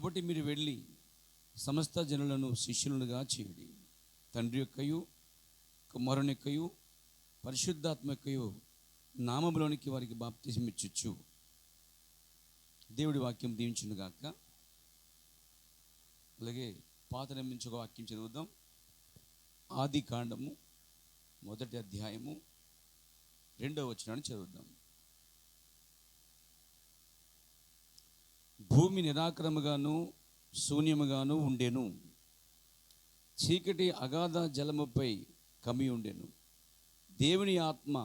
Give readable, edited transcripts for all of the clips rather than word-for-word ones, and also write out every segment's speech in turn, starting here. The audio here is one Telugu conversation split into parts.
కాబట్టి మీరు వెళ్ళి సమస్త జనులను శిష్యులుగా చేయుడి, తండ్రి యొక్కయు కుమారుని యొక్కయు పరిశుద్ధాత్మ యొక్కయు నామములోనికి వారికి బాప్తిజం ఇచ్చుచు. దేవుడి వాక్యం దీవించునుగాక. అలాగే పాత నియమించి ఒక వాక్యం చదువుదాం. ఆది కాండము 1వ అధ్యాయము 2వ వచనాన్ని చదువుదాం. భూమి నిరాకరముగాను శూన్యముగాను ఉండెను, చీకటి అగాధ జలముపై కమ్మి ఉండెను, దేవుని ఆత్మ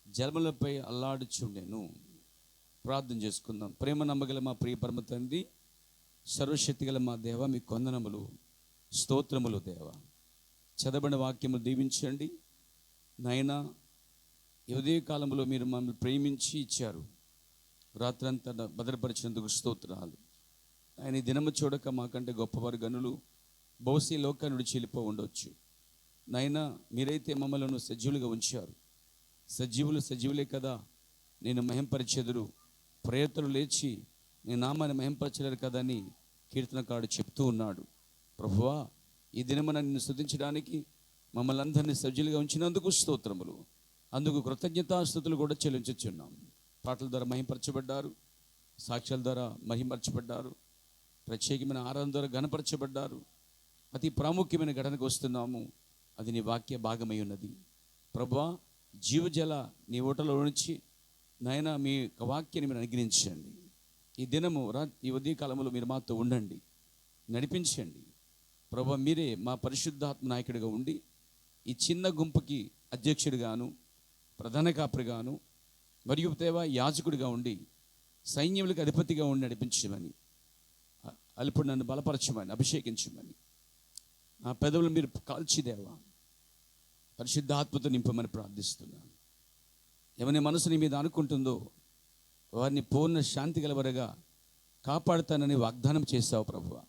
జలములపై అల్లాడుచుండెను. ప్రార్థన చేసుకుందాం. ప్రేమ నమ్మగల మా ప్రియ పరమ తండ్రి, సర్వశక్తి గల మా దేవ, మీ కొందనములు స్తోత్రములు దేవ. చదవబడిన వాక్యము దీవించండి నాయనా. ఈ ఉదయ కాలంలో మీరు మమ్మల్ని ప్రేమించి ఇచ్చారు, రాత్రంతా భద్రపరిచినందుకు స్తోత్రాలు. ఆయన ఈ దినము చూడక మాకంటే గొప్పవారు గనులు బహుశా లోకాన్ని విడిచి వెళ్ళిపో ఉండొచ్చు. నాయనా, మీరైతే మమ్మల్ని సజీవులుగా ఉంచారు. సజీవులే కదా నేను మహింపరిచెదరు, ప్రేతలు లేచి నేను నామాన్ని మహింపరచలేరు కదా అని కీర్తనకారుడు చెప్తూ ఉన్నాడు. ప్రభువా, ఈ దినమున నిన్ను స్తుతించడానికి మమ్మల్ని అందరినీ సజీవులుగా ఉంచినందుకు స్తోత్రములు. అందుకు కృతజ్ఞతాస్తుతులు కూడా చెల్లించుచున్నాం. పాటల ద్వారా మహింపరచబడ్డారు, సాక్ష్యాల ద్వారా మహింపరచబడ్డారు, ప్రత్యేకమైన ఆరాధన ద్వారా ఘనపరచబడ్డారు. అతి ప్రాముఖ్యమైన ఘటనకు వస్తున్నాము, అది నీ వాక్య భాగమై ఉన్నది. ప్రభువా, జీవజల నీ ఓటలో నుంచి నాయన మీ వాక్యాన్ని మీరు అనుగ్రహించండి. ఈ దినము ఈ ఉదయకాలంలో మీరు మాతో ఉండండి, నడిపించండి. ప్రభువా, మీరే మా పరిశుద్ధాత్మ నాయకుడిగా ఉండి ఈ చిన్న గుంపుకి అధ్యక్షుడిగాను ప్రధాన కాపరిగాను మరియు దేవా యాజకుడిగా ఉండి సైన్యములకు అధిపతిగా ఉండి నడిపించమని, అల్పుడు నన్ను బలపరచమని, అభిషేకించమని, నా పెదవులు మీరు కాల్చి దేవా పరిశుద్ధాత్మతో నింపమని ప్రార్థిస్తున్నాను. ఎవరి మనసు నీ మీద అనుకుంటుందో వారిని పూర్ణ శాంతి గలవరగా కాపాడుతానని వాగ్దానం చేశావు ప్రభువా.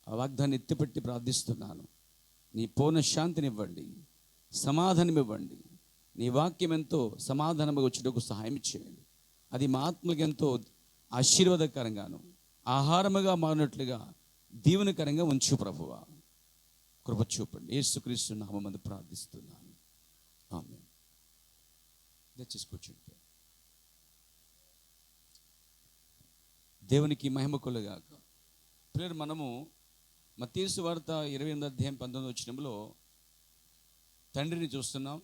ఆ వాగ్దాన్ని ఎత్తిపెట్టి ప్రార్థిస్తున్నాను. నీ పూర్ణ శాంతినివ్వండి, సమాధానం ఇవ్వండి. నీ వాక్యం ఎంతో సమాధానంగా వచ్చేటకు సహాయం చేయండి. అది మా ఆత్మకి ఎంతో ఆశీర్వాదకరంగాను ఆహారముగా మారినట్లుగా దీవెనకరంగా ఉంచు ప్రభువా. కృప చూపండి. యేసుక్రీస్తు నామమున ప్రార్థిస్తున్నాను. ఆమేన్. దయచేసి కూర్చుంటే దేవునికి మహిమ కలుగాక. ప్రియులారా, మనము మత్తయి సువార్త 28వ అధ్యాయం 19వ వచనంలో తండ్రిని చూస్తున్నాం,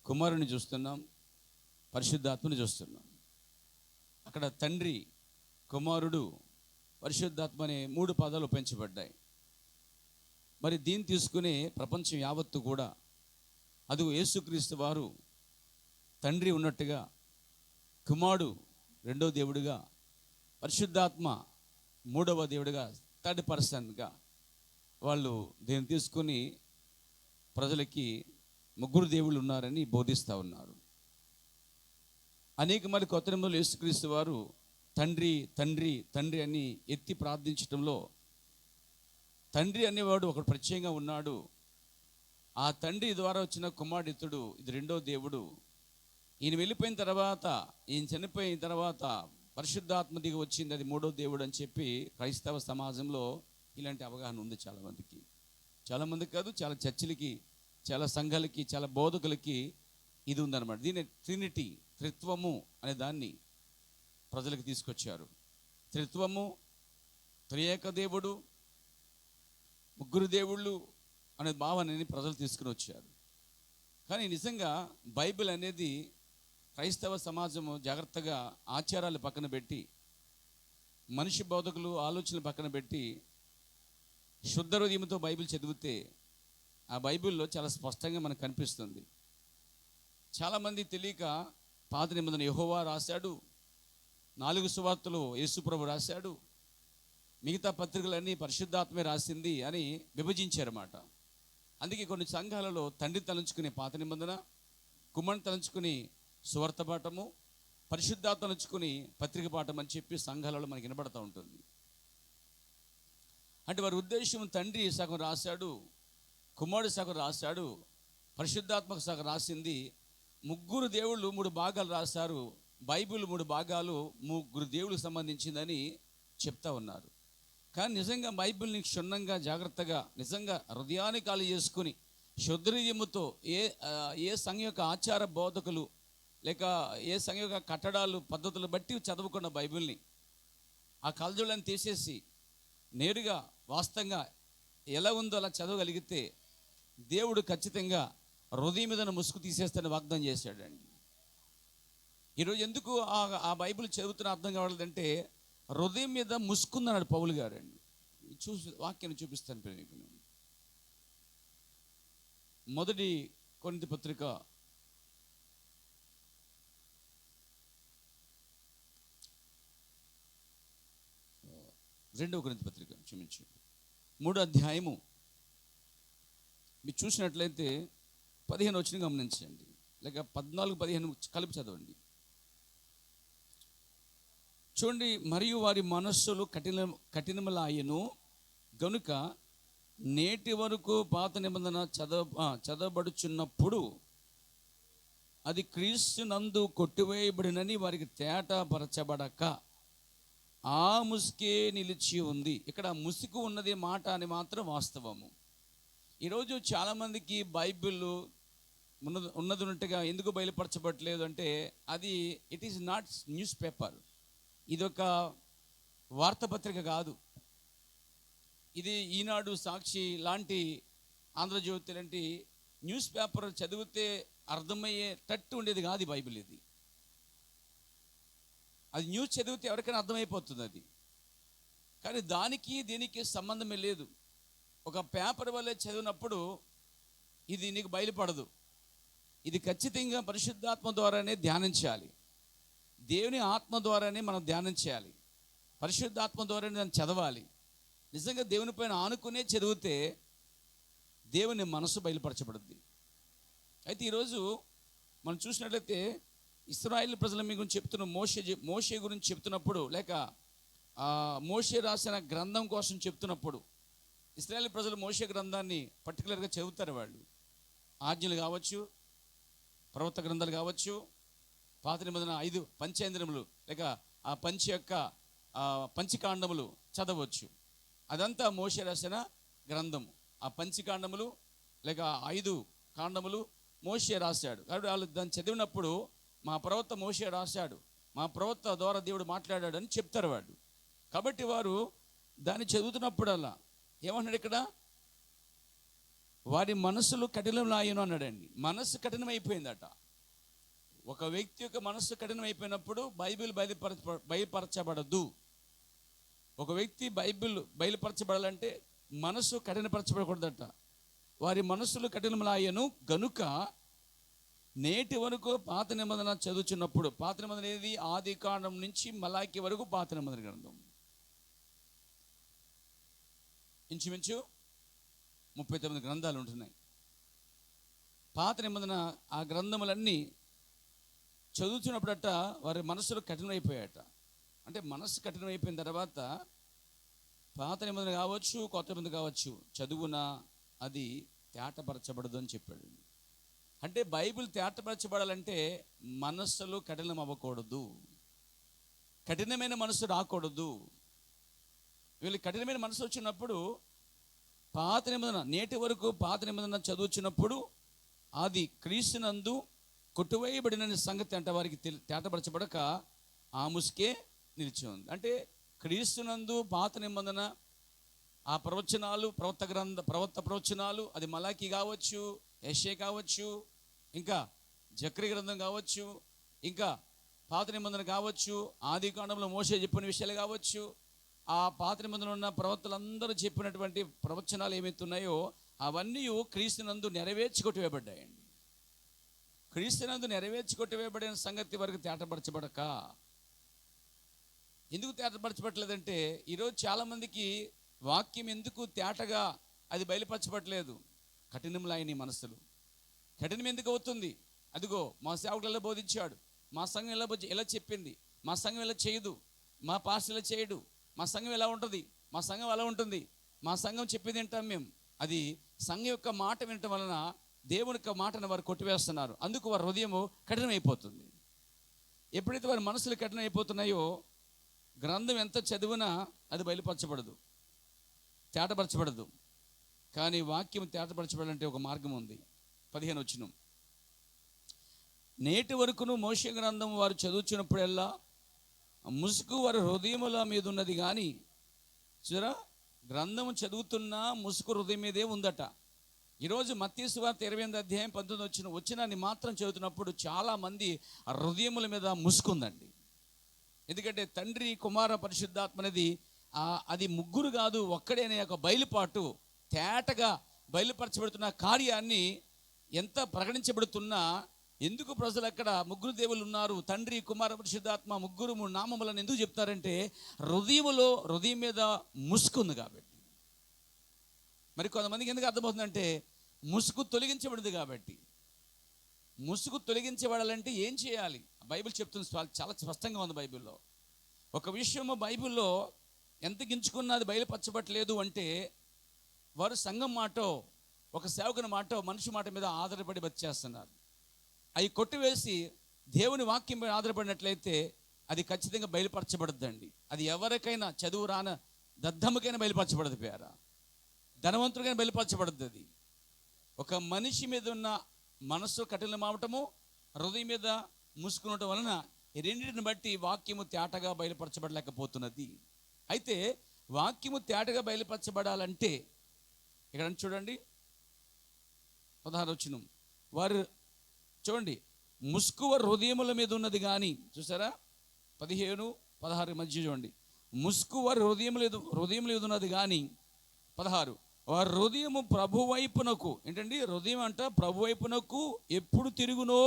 కుమారుని చూస్తున్నాం, పరిశుద్ధాత్మని చూస్తున్నాం. అక్కడ తండ్రి, కుమారుడు, పరిశుద్ధాత్మ అనే 3 పదాలు ఉపయోగించబడ్డాయి. మరి దీన్ని తీసుకునే ప్రపంచం యావత్తు కూడా అది యేసుక్రీస్తు వారు తండ్రి ఉన్నట్టుగా, కుమారుడు 2వ దేవుడిగా, పరిశుద్ధాత్మ 3వ దేవుడిగా, థర్డ్ పర్సన్గా వాళ్ళు దీన్ని తీసుకుని ప్రజలకి 3 దేవుళ్ళు ఉన్నారని బోధిస్తూ ఉన్నారు. అనేక మంది కొత్త నిబంధనలో యేసుక్రీస్తు వారు తండ్రి తండ్రి తండ్రి అని ఎత్తి ప్రార్థించడంలో తండ్రి అనేవాడు ఒకడు ప్రత్యేకంగా ఉన్నాడు. ఆ తండ్రి ద్వారా వచ్చిన కుమారుడు ఇతడు, ఇది 2వ దేవుడు. ఈయన వెళ్ళిపోయిన తర్వాత, ఈయన చనిపోయిన తర్వాత పరిశుద్ధాత్మ దిగి వచ్చింది, అది 3వ దేవుడు అని చెప్పి క్రైస్తవ సమాజంలో ఇలాంటి అవగాహన ఉంది చాలామందికి కాదు, చాలా చర్చిలకి, చాలా సంఘాలకి, చాలా బోధకులకి ఇది ఉందన్నమాట. దీన్ని ట్రినిటీ, త్రిత్వము అనే దాన్ని ప్రజలకు తీసుకొచ్చారు. త్రిత్వము, త్రియేక దేవుడు, 3 దేవుళ్ళు అనే భావనని ప్రజలు తీసుకుని వచ్చారు. కానీ నిజంగా బైబిల్ అనేది క్రైస్తవ సమాజము జాగ్రత్తగా ఆచారాలు పక్కన పెట్టి, మనిషి బోధకులు ఆలోచనలు పక్కన పెట్టి శుద్ధ హృదయంతో బైబిల్ చదివితే ఆ బైబిల్లో చాలా స్పష్టంగా మనకు కనిపిస్తుంది. చాలామంది తెలియక పాత నిబంధన యెహోవా రాశాడు, 4 సువార్తలు యేసుప్రభు రాశాడు, మిగతా పత్రికలన్నీ పరిశుద్ధాత్మే రాసింది అని విభజించారన్నమాట. అందుకే కొన్ని సంఘాలలో తండ్రి తలంచుకునే పాత నిబంధన, కుమారుని తలంచుకుని సువార్త పాఠము, పరిశుద్ధాత్మ తలంచుకుని పత్రిక పాఠం అని చెప్పి సంఘాలలో మనకి వినబడుతూ ఉంటుంది. అంటే వారి ఉద్దేశం తండ్రి సగం రాశాడు, కుమారుడు సగం రాశాడు, పరిశుద్ధాత్మక సగం రాసింది. 3 దేవుళ్ళు 3 భాగాలు రాశారు. బైబిల్ 3 భాగాలు 3 దేవుళ్ళకి సంబంధించిందని చెప్తా ఉన్నారు. కానీ నిజంగా బైబిల్ని క్షుణ్ణంగా జాగ్రత్తగా నిజంగా హృదయాన్ని ఖాళీ చేసుకుని శుద్ధహృదయముతో ఏ సంఘం యొక్క ఆచార బోధకులు లేక ఏ సంఘం యొక్క కట్టడాలు పద్ధతులు బట్టి చదువుకున్న బైబిల్ని ఆ కలజోళ్ళని తీసేసి నేరుగా వాస్తవంగా ఎలా ఉందో అలా చదవగలిగితే దేవుడు ఖచ్చితంగా హృదయం మీద ముసుగు తీసేస్తానని వాగ్దానం చేశాడండి. ఈరోజు ఎందుకు ఆ బైబిల్ చదువుతున్న అర్థం కావాలంటే హృదయం మీద ముసుకుందన్నాడు పౌలు గారు అండి. వాక్యాన్ని చూపిస్తాను మీకు. మొదటి కొరింథీ పత్రిక 2వ కొరింథీ పత్రిక క్షమించు 3వ అధ్యాయము మీరు చూసినట్లయితే 15 వచనం గమనించండి, లేక 14-15 కలిపి చదవండి. చూడండి, మరియు వారి మనస్సులు కఠినములాయెను గనుక నేటి వరకు పాత నిబంధన చదవబడుచున్నప్పుడు అది క్రీస్తునందు కొట్టివేయబడినని వారికి తేటపరచబడక ఆ ముసుకే నిలిచి ఉంది. ఇక్కడ ముసుగు ఉన్నది మాట అని మాత్రం వాస్తవము. ఈరోజు చాలామందికి బైబిల్ ఉన్నది ఉన్నట్టుగా ఎందుకు బయలుపరచబడలేదు అంటే అది it is not news paper. ఇదొక వార్తాపత్రిక కాదు. ఇది ఈనాడు, సాక్షి లాంటి, ఆంధ్రజ్యోతి లాంటి న్యూస్ పేపర్ చదివితే అర్థమయ్యేటట్టు ఉండేది కాదు బైబిల్. ఇది అది న్యూస్ చదివితే ఎవరికైనా అర్థమైపోతుంది అది. కానీ దానికి దీనికి సంబంధమే లేదు. ఒక పేపర్ వల్లే చదివినప్పుడు ఇది నీకు బయలుపడదు. ఇది ఖచ్చితంగా పరిశుద్ధాత్మ ద్వారానే ధ్యానించాలి. దేవుని ఆత్మ ద్వారానే మనం ధ్యానం చేయాలి. పరిశుద్ధాత్మ ద్వారానే దాన్ని చదవాలి. నిజంగా దేవుని పైన ఆనుకునే చదివితే దేవుని మనసు బయలుపరచబడుద్ది. అయితే ఈరోజు మనం చూసినట్లయితే ఇశ్రాయేలు ప్రజల మీ గురించి చెప్తున్న మోషే గురించి చెప్తున్నప్పుడు, లేక మోషే రాసిన గ్రంథం కోసం చెప్తున్నప్పుడు ఇశ్రాయేలు ప్రజలు మోషే గ్రంథాన్ని పర్టికులర్గా చదువుతారు. వాళ్ళు ఆజ్ఞలు కావచ్చు, ప్రవక్త గ్రంథాలు కావచ్చు, పాత నిబంధన 5 పంచేంద్రములు లేక ఆ పంచకాండములు చదవచ్చు. అదంతా మోషే రాసిన గ్రంథము. ఆ పంచకాండములు లేక 5 కాండములు మోషే రాశాడు. కాబట్టి వాళ్ళు దాన్ని చదివినప్పుడు మా ప్రవక్త మోషే రాశాడు, మా ప్రవక్త ద్వారా దేవుడు మాట్లాడాడు అని చెప్తారు వాళ్ళు. కాబట్టి వారు దాన్ని చదువుతున్నప్పుడల్లా ఏమన్నాడు ఇక్కడ, వారి మనసులు కఠినములాయెను అన్నాడండి. మనస్సు కఠినమైపోయిందట. ఒక వ్యక్తి యొక్క మనస్సు కఠినమైపోయినప్పుడు బైబిల్ బయలుపరచబడదు. ఒక వ్యక్తి బైబిల్ బయలుపరచబడాలంటే మనసు కఠినపరచబడకూడదట. వారి మనసులు కఠినములాయెను గనుక నేటి వరకు పాత నిబంధన చదువుచున్నప్పుడు, పాత నిబంధన ఏది, ఆది కాండం నుంచి మలాకి వరకు పాత నిబంధన గ్రంథం ఇంచుమించు 39 గ్రంథాలు ఉంటున్నాయి. పాత నిబంధన ఆ గ్రంథములన్నీ చదువుతున్నప్పుడట వారి మనసులు కఠినమైపోయాట. అంటే మనస్సు కఠినమైపోయిన తర్వాత పాత నిబంధన కావచ్చు, కొత్త నిబంధన కావచ్చు, చదువున అది తేటపరచబడదు అని చెప్పాడు. అంటే బైబిల్ తేటపరచబడాలంటే మనస్సులు కఠినం అవ్వకూడదు, కఠినమైన మనసు రాకూడదు. వీళ్ళు కఠినమైన మనసు వచ్చినప్పుడు పాత నిబంధన నేటి వరకు పాత నిబంధన చదువుచున్నప్పుడు అది క్రీస్తునందు కొట్టువేయబడిన సంగతి అంటే వారికి తేటపరచబడక ఆ ముసుకే నిలిచి ఉంది. అంటే క్రీస్తునందు పాత నిబంధన ఆ ప్రవచనాలు, ప్రవక్త ప్రవచనాలు, అది మలాకి కావచ్చు, యెషయా కావచ్చు, ఇంకా జకర్యా గ్రంథం కావచ్చు, ఇంకా పాత నిబంధన కావచ్చు, ఆది కాండంలో మోషే చెప్పిన విషయాలు కావచ్చు, ఆ పాత నిబంధనలో ఉన్న ప్రవక్తలందరూ చెప్పినటువంటి ప్రవచనాలు ఏమైతున్నాయో అవన్నీ క్రీస్తునందు నెరవేర్చి కొట్టివేయబడ్డాయండి. క్రీస్తునందు నెరవేర్చి కొట్టివేయబడిన సంగతి వరకు తేటపరచబడక. ఎందుకు తేటపరచబడలేదంటే ఈరోజు చాలామందికి వాక్యం ఎందుకు తేటగా అది బయలుపరచబడలేదు, కఠినములైన మనసులు. కఠినం ఎందుకు అవుతుంది? అదిగో మా సేవకులు ఎలా బోధించాడు, మా సంఘం ఎలా చెప్పింది, మా సంఘం ఎలా చేయదు, మా పాస్టర్ ఎలా చేయడు, మా సంఘం ఎలా ఉంటుంది, మా సంఘం అలా ఉంటుంది, మా సంఘం చెప్పింది వింటాం మేము. అది సంఘం యొక్క మాట వినటం వలన దేవుని యొక్క మాటను వారు కొట్టివేస్తున్నారు. అందుకు వారి హృదయము కఠినమైపోతుంది. ఎప్పుడైతే వారి మనసులు కఠినమైపోతున్నాయో గ్రంథం ఎంత చదివినా అది బయలుపరచబడదు, తేటపరచబడదు. కానీ వాక్యం తేటపరచబడాలంటే ఒక మార్గం ఉంది. 15 వచనం, నేటి వరకును మోషే గ్రంథం వారు చదువుచున్నప్పుడల్లా ముసుగు వారి హృదయముల మీద ఉన్నది. కానీ చూరా, గ్రంథం చదువుతున్నా ముసుగు హృదయం మీదే ఉందట. ఈరోజు మత్తయి సువార్త 28వ అధ్యాయం 19 వచనాన్ని మాత్రం చదువుతున్నప్పుడు చాలామంది ఆ హృదయముల మీద ముసుకుందండి. ఎందుకంటే తండ్రి, కుమార, పరిశుద్ధాత్మ అనేది అది ముగ్గురు కాదు, ఒక్కడే అనే ఒక బయలుపాటు తేటగా బయలుపరచబడుతున్న కార్యాన్ని ఎంత ప్రకటించబడుతున్నా, ఎందుకు ప్రజలు అక్కడ ముగ్గురు దేవుళ్ళు ఉన్నారు, తండ్రి, కుమార, పరిశుద్ధాత్మ ముగ్గురు మూడు నామములను ఎందుకు చెప్తారంటే హృదయం మీద ముసుకుంది కాబట్టి. మరి కొంతమందికి ఎందుకు అర్థమవుతుందంటే ముసుగు తొలగించబడింది కాబట్టి. ముసుగు తొలగించబడాలంటే ఏం చేయాలి? బైబిల్ చెప్తుంది, చాలా స్పష్టంగా ఉంది బైబిల్లో. ఒక విషయము బైబిల్లో ఎంత గించుకున్నా అది బయలుపరచబట్టలేదు అంటే వారు సంఘం మాటో, ఒక సేవకుని మాటో, మనిషి మాట మీద ఆధారపడి బతికేస్తున్నారు. అవి కొట్టివేసి దేవుని వాక్యం మీద ఆధారపడినట్లయితే అది ఖచ్చితంగా బయలుపరచబడద్దండి. అది ఎవరికైనా, చదువు రాన దద్దమ్మకైనా బయలుపరచబడదు, పేర ధనవంతుడికైనా బయలుపరచబడద్దు. అది ఒక మనిషి మీద ఉన్న మనస్సు కఠినమవటము, హృదయం మీద మూసుకునటం వలన ఈ రెండింటిని బట్టి వాక్యము తేటగా బయలుపరచబడలేకపోతున్నది. అయితే వాక్యము తేటగా బయలుపరచబడాలంటే ఇక్కడ చూడండి 16 వచనం, వారు చూడండి, ముసుగు హృదయముల మీద ఉన్నది. కానీ చూసారా, 15, 16 మధ్య చూడండి, ముసుగు వారి హృదయం లేదు ఉన్నది. కానీ 16, వారి హృదయము ప్రభు వైపునకు, ఏంటండి హృదయం అంట, ప్రభు వైపునకు ఎప్పుడు తిరుగునో,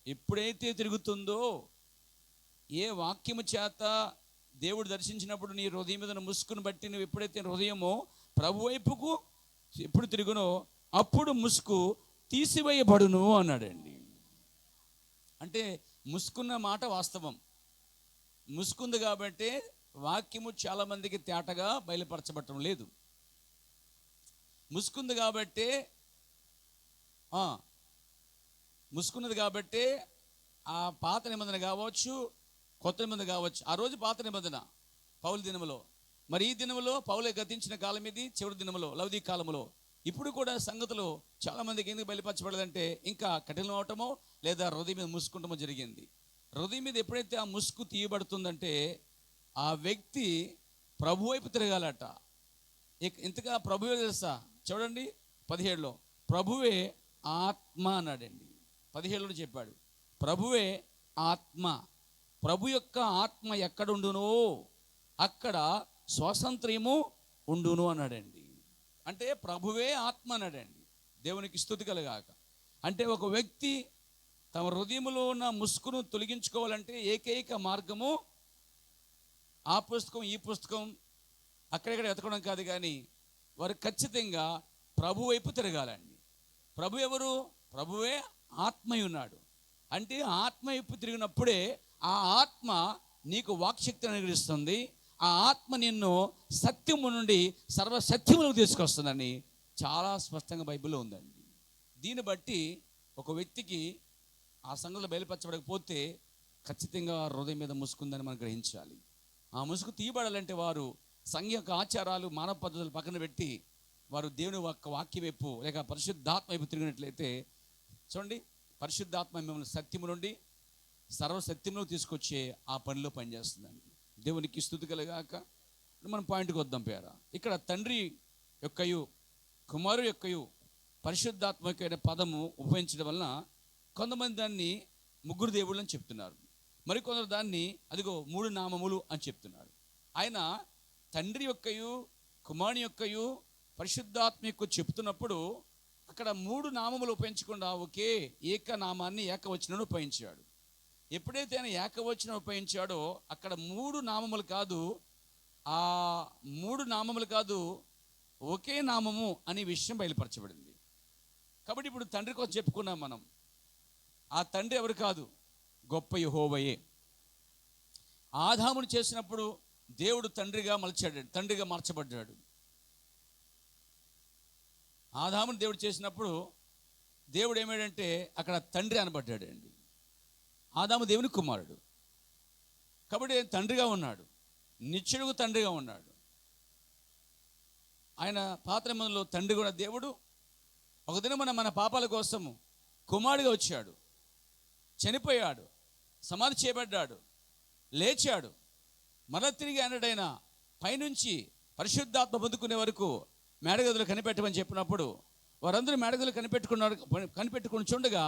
ఎప్పుడైతే తిరుగుతుందో, ఏ వాక్యము చేత దేవుడు దర్శించినప్పుడు నీ హృదయం మీద ముసుగును బట్టి నువ్వు ఎప్పుడైతే హృదయమో ప్రభు వైపుకు ఎప్పుడు తిరుగునో అప్పుడు ముసుగు తీసివేయబడును అన్నాడండి. అంటే ముసుకున్న మాట వాస్తవం. ముసుకుంది కాబట్టి వాక్యము చాలామందికి తేటగా బయలుపరచబడటం లేదు. ముసుకుంది కాబట్టి ముసుకున్నది కాబట్టి ఆ పాత నిబంధన కావచ్చు, కొత్త నిబంధన కావచ్చు. ఆ రోజు పాత నిబంధన పౌలు దినములో, మరి ఈ దినములో పౌలే గతించిన కాలం ఇది, చివరి దినములో లౌదీక కాలంలో. ఇప్పుడు కూడా సంగతులు చాలామందికి ఎందుకు బయలుపరచబడదంటే ఇంకా కఠినం అవటమో లేదా హృదయం మీద ముసుకుంటమో జరిగింది. హృదయం మీద ఎప్పుడైతే ఆ ముసుగు తీయబడుతుందంటే ఆ వ్యక్తి ప్రభు వైపు తిరగాలట. ఇంతగా ప్రభువే తెలుసా? చూడండి 17లో, ప్రభువే ఆత్మ అన్నాడండి. 17లో చెప్పాడు, ప్రభువే ఆత్మ. ప్రభు యొక్క ఆత్మ ఎక్కడుండునో అక్కడ స్వాతంత్ర్యము ఉండును అన్నాడండి. అంటే ప్రభువే ఆత్మ అన్నాడండి. దేవునికి స్తుతి కలుగాక. అంటే ఒక వ్యక్తి తమ హృదయంలో ఉన్న ముసుగును తొలగించుకోవాలంటే ఏకైక మార్గము ఆ పుస్తకం ఈ పుస్తకం అక్కడెక్కడ ఎతకడం కాదు, కానీ వారు ఖచ్చితంగా ప్రభు వైపు తిరగాలండి. ప్రభు ఎవరు? ప్రభువే ఆత్మయి ఉన్నాడు. అంటే ఆత్మ వైపు తిరిగినప్పుడే ఆ ఆత్మ నీకు వాక్శక్తిని అనుగ్రహిస్తుంది. ఆ ఆత్మ నిన్ను సత్యము నుండి సర్వసత్యములకు తీసుకొస్తుందని చాలా స్పష్టంగా బైబిల్లో ఉందండి. దీన్ని బట్టి ఒక వ్యక్తికి ఆ సంగతులు బయలుపరచబడకపోతే ఖచ్చితంగా హృదయం మీద ముసుకుందని మనం గ్రహించాలి. ఆ ముసుగు తీయబడాలంటే వారు సంఘ యొక్క ఆచారాలు, మానవ పద్ధతులు పక్కన పెట్టి వారు దేవుని వాక్యం వైపు లేక పరిశుద్ధాత్మ వైపు తిరిగినట్లయితే చూడండి, పరిశుద్ధాత్మ మిమ్మల్ని సత్యము నుండి సర్వసత్యంలో తీసుకొచ్చే ఆ పనిలో పనిచేస్తుందండి. దేవునికి స్తుతి కలుగాక. మనం పాయింట్కి వద్దాం. పేర ఇక్కడ తండ్రి యొక్కయు కుమారు యొక్కయు పరిశుద్ధాత్మ యొక్క పదము ఉపయోగించడం వలన కొంతమంది దాన్ని ముగ్గురు దేవుళ్ళని చెప్తున్నారు, మరికొందరు దాన్ని అదిగో 3 నామములు అని చెప్తున్నారు. ఆయన తండ్రి యొక్కయు కుమారుని యొక్కయు పరిశుద్ధాత్మ యొక్క చెప్తున్నప్పుడు అక్కడ 3 నామములు ఉపయోగించకుండా ఒకే ఏకనామాన్ని ఏకవచనాన్ని ఉపయోగించాడు. ఎప్పుడైతే ఆయన ఏకవచనం ఉపయోగించాడో అక్కడ 3 నామములు కాదు, ఆ 3 నామములు కాదు, ఒకే నామము అనే విషయం బయలుపరచబడింది. కాబట్టి ఇప్పుడు తండ్రి కోసం చెప్పుకున్నాం మనం. ఆ తండ్రి ఎవరు కాదు, గొప్ప యెహోవాయే. ఆదామును చేసినప్పుడు దేవుడు తండ్రిగా మార్చబడ్డాడు. ఆదామును దేవుడు చేసినప్పుడు దేవుడు ఏమాడంటే అక్కడ తండ్రి అనబడ్డాడు అండి. ఆదాము దేవుని కుమారుడు. కాబట్టి తండ్రిగా ఉన్నాడు, నిత్యుడుకు తండ్రిగా ఉన్నాడు. ఆయన పాత నిబంధనలో తండ్రి కూడా దేవుడు. ఒక దినం మన పాపాల కోసము కుమారుడిగా వచ్చాడు, చనిపోయాడు, సమాధి చేయబడ్డాడు, లేచాడు, మరల తిరిగి ఆయనడైన పైనుంచి పరిశుద్ధాత్మ పొందుకునే వరకు మేడగదులు కనిపెట్టమని చెప్పినప్పుడు వారందరూ మేడగదులు కనిపెట్టుకుని చూడగా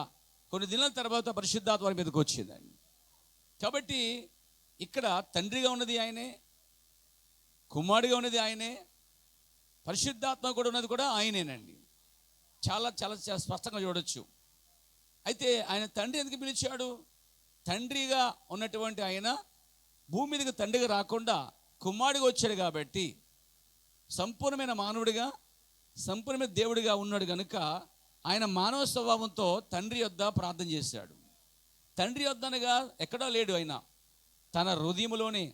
కొన్ని దినాల తర్వాత పరిశుద్ధాత్మ వారి మీదకి వచ్చిందండి. కాబట్టి ఇక్కడ తండ్రిగా ఉన్నది ఆయనే, కుమారుడిగా ఉన్నది ఆయనే, పరిశుద్ధాత్మ కూడా ఉన్నది కూడా ఆయనేనండి. చాలా చాలా చాలా స్పష్టంగా చూడొచ్చు. అయితే ఆయన తండ్రి ఎందుకు పిలిచాడు? తండ్రిగా ఉన్నటువంటి ఆయన భూమి మీదకి తండ్రిగా రాకుండా కుమారుడిగా వచ్చాడు కాబట్టి సంపూర్ణమైన మానవుడిగా, సంపూర్ణమైన దేవుడిగా ఉన్నాడు కనుక ఆయన మానవ స్వభావంతో తండ్రి యొద్ద ప్రార్థన చేశాడు. తండ్రి యొద్ద అనగా ఎక్కడా లేడు, ఆయన తన హృదయంలోనే,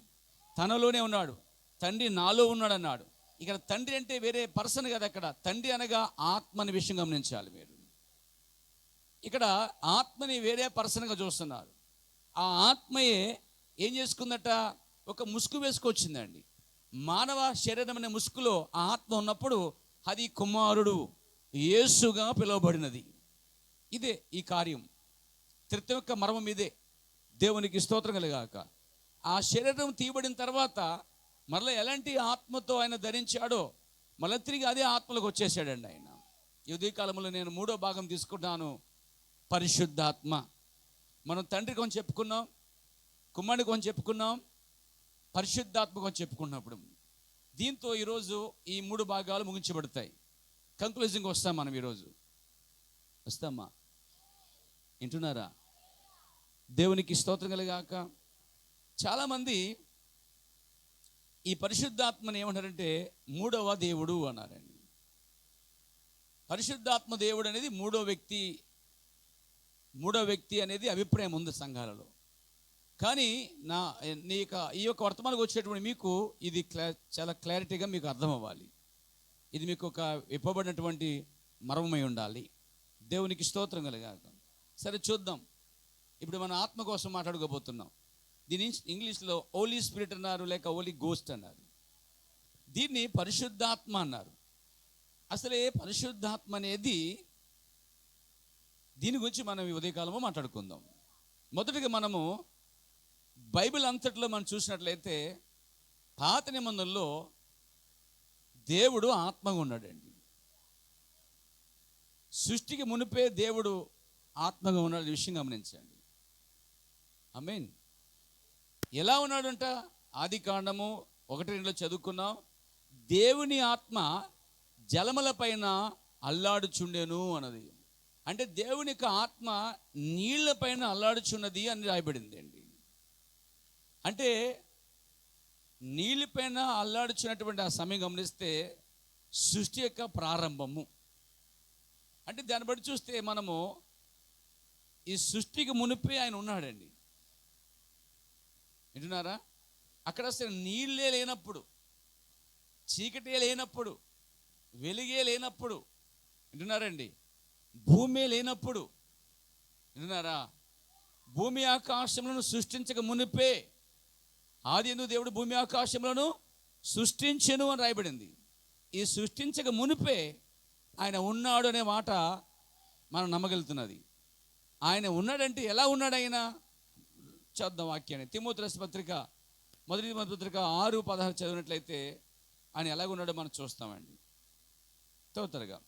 తనలోనే ఉన్నాడు. తండ్రి నాలో ఉన్నాడు అన్నాడు. ఇక్కడ తండ్రి అంటే వేరే పర్సన్ కదా, అక్కడ తండ్రి అనగా ఆత్మని విషయం గమనించాలి మీరు. ఇక్కడ ఆత్మని వేరే పర్సన్గా చూస్తున్నారు. ఆ ఆత్మయే ఏం చేసుకుందట? ఒక ముసుగు వేసుకొచ్చిందండి. మానవ శరీరం అనే ముసుగులో ఆ ఆత్మ ఉన్నప్పుడు అది కుమారుడు యేసుగా పిలువబడినది. ఇదే ఈ కార్యం, త్రిత్వం యొక్క మర్మం ఇదే. దేవునికి స్తోత్రం కలుగాక. ఆ శరీరం తీయబడిన తర్వాత మరలా ఎలాంటి ఆత్మతో ఆయన ధరించాడో మళ్ళీ తిరిగి అదే ఆత్మలోకి వచ్చేసాడండి ఆయన. ఈ ఉదయకాలంలో నేను 3వ భాగం తీసుకుంటాను, పరిశుద్ధాత్మ. మనం తండ్రి కొంచెం చెప్పుకున్నాం, కుమారుడి కొంచెం చెప్పుకున్నాం, పరిశుద్ధాత్మ కొంచెం చెప్పుకున్నప్పుడు దీంతో ఈరోజు ఈ 3 భాగాలు ముగించబడతాయి. కంక్లూజింగ్కి వస్తాం మనం ఈరోజు. వస్తామా? వింటున్నారా? దేవునికి స్తోత్రం కలుగాక. చాలామంది ఈ పరిశుద్ధాత్మని ఏమంటారంటే 3వ దేవుడు అన్నారండి. పరిశుద్ధాత్మ దేవుడు అనేది మూడో వ్యక్తి అనేది అభిప్రాయం ఉంది సంఘాలలో. కానీ ఈ యొక్క వర్తమానికి వచ్చేటువంటి మీకు ఇది చాలా క్లారిటీగా మీకు అర్థం అవ్వాలి. ఇది మీకు ఒక విప్పబడినటువంటి మర్మమై ఉండాలి. దేవునికి స్తోత్రం కలుగాక. సరే చూద్దాం. ఇప్పుడు మన ఆత్మ కోసం మాట్లాడుకోబోతున్నాం. దీని ఇంగ్లీష్లో హోలీ స్పిరిట్ అన్నారు, లేక హోలీ గోస్ట్ అన్నారు. దీన్ని పరిశుద్ధాత్మ అన్నారు. అసలే పరిశుద్ధాత్మ అనేది దీని గురించి మనం ఈ ఉదయకాలంలో మాట్లాడుకుందాం. మొదటిగా మనము బైబిల్ అంతట్లో మనం చూసినట్లయితే పాత నిబంధనలో దేవుడు ఆత్మగా ఉన్నాడండి. సృష్టికి మునిపే దేవుడు ఆత్మగా ఉన్నాడు. విషయం గమనించండి. ఆమేన్. ఎలా ఉన్నాడంట? ఆదికాండము 1:2 చదువుకున్నాం. దేవుని ఆత్మ జలముల పైన అల్లాడుచుండెను అన్నది. అంటే దేవుని యొక్క ఆత్మ నీళ్ల పైన అల్లాడుచున్నది అని రాయబడింది అండి. అంటే నీళ్ళపైన అల్లాడుచున్నటువంటి ఆ సమయం గమనిస్తే సృష్టి యొక్క ప్రారంభము. అంటే దాన్ని బట్టి చూస్తే మనము ఈ సృష్టికి మునిపే ఆయన ఉన్నాడండి. వింటున్నారా? అక్కడ అసలు నీళ్ళే లేనప్పుడు, చీకటే లేనప్పుడు, వెలుగే లేనప్పుడు, వింటున్నారండి, భూమి లేనప్పుడు, వింటున్నారా, భూమి ఆకాశములను సృష్టించక మునిపే ఆదియందు దేవుడు భూమి ఆకాశములను సృష్టించెను అని రాయబడింది. ఈ సృష్టించక మునిపే ఆయన ఉన్నాడు అనే మాట మనం నమ్మగలుగుతున్నది. ఆయన ఉన్నాడంటే ఎలా ఉన్నాడు ఆయన? చూద్దాం వాక్యాన్ని. తిమోతి రాసిన పత్రిక, మొదటి తిమోతి పత్రిక 6:16 చదివినట్లయితే ఆయన ఎలాగున్నాడో మనం చూస్తామండి. త్వరగా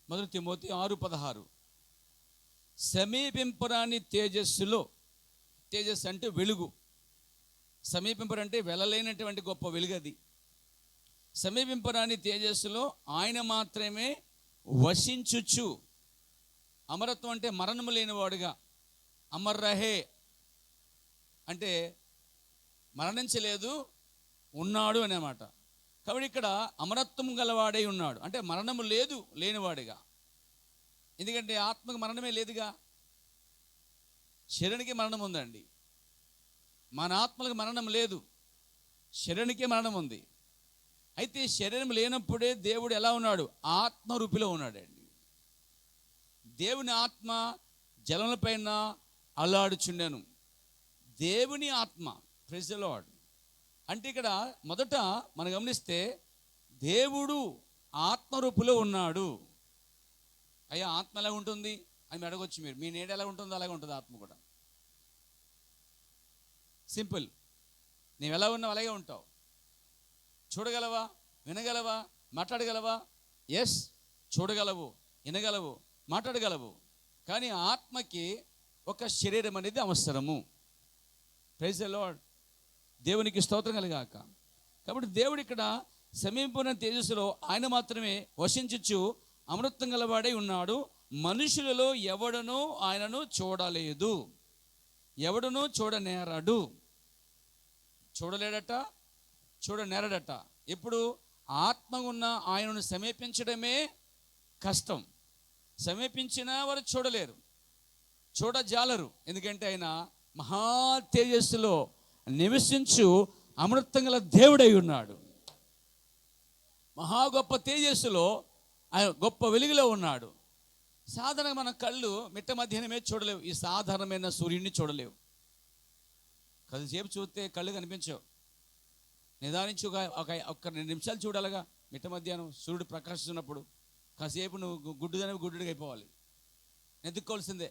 మొదటి తిమోతి 6:16 సమీపింపరాని తేజస్సులో, తేజస్సు అంటే వెలుగు, సమీపింపరంటే వెళ్ళలేనటువంటి గొప్ప వెలుగు అది. సమీపింపరాని తేజస్సులో ఆయన మాత్రమే వసించుచు, అమరత్వం అంటే మరణము లేనివాడుగా, అమర్రహే అంటే మరణించలేదు, ఉన్నాడు అనేమాట. కాబట్టి ఇక్కడ అమరత్వం గలవాడై ఉన్నాడు అంటే మరణము లేనివాడుగా. ఎందుకంటే ఆత్మకు మరణమే లేదుగా, శరీరానికి మరణం ఉందండి. మన ఆత్మలకు మరణం లేదు, శరీరానికే మరణం ఉంది. అయితే శరీరం లేనప్పుడే దేవుడు ఎలా ఉన్నాడు? ఆత్మరూపిలో ఉన్నాడండి. దేవుని ఆత్మ జలములపైన అల్లాడుచుండెను. దేవుని ఆత్మ, ప్రైజ్ ది లార్డ్. అంటే ఇక్కడ మొదట మనం గమనిస్తే దేవుడు ఆత్మరూపులో ఉన్నాడు. అయ్యా ఆత్మ ఎలా ఉంటుంది అని అడగొచ్చు మీరు. మీ నీడ ఎలా ఉంటుందో అలాగే ఉంటుంది ఆత్మ కూడా. సింపుల్. నీవు ఎలా ఉన్నావు అలాగే ఉంటావు. చూడగలవా, వినగలవా, మాట్లాడగలవా? ఎస్, చూడగలవు, వినగలవు, మాట్లాడగలవు. కానీ ఆత్మకి ఒక శరీరం అనేది అవసరము. Praise the lord. దేవునికి స్తోత్రం కలుగాక. కాబట్టి దేవుడు ఇక్కడ సమీపమైన తేజస్సులో ఆయన మాత్రమే వసించుచు అమృతం గలవాడై ఉన్నాడు. మనుషులలో ఎవడనూ ఆయనను చూడలేదు, ఎవడనూ చూడనేరాడు. చూడలేడట, చూడనేరడట. ఇప్పుడు ఆత్మ ఉన్న ఆయనను సమీపించడమే కష్టం. సమీపించినా వారు చూడలేరు, చూడజాలరు. ఎందుకంటే ఆయన మహా తేజస్సులో నివసించు అమృతం గల దేవుడై ఉన్నాడు. మహా గొప్ప తేజస్సులో ఆయన గొప్ప వెలుగులో ఉన్నాడు. సాధారణంగా మన కళ్ళు మిట్ట మధ్యాహ్నమే చూడలేవు. ఈ సాధారణమైన సూర్యుడిని చూడలేవు. కొద్దిసేపు చూస్తే కళ్ళు కనిపించవు. నిదానించి ఒక 2 నిమిషాలు చూడాలిగా. మిట్ట మధ్యాహ్నం సూర్యుడు ప్రకాశిస్తున్నప్పుడు కాసేపు నువ్వు గుడ్డుగా అయిపోవాలి, నెత్తుకోవాల్సిందే.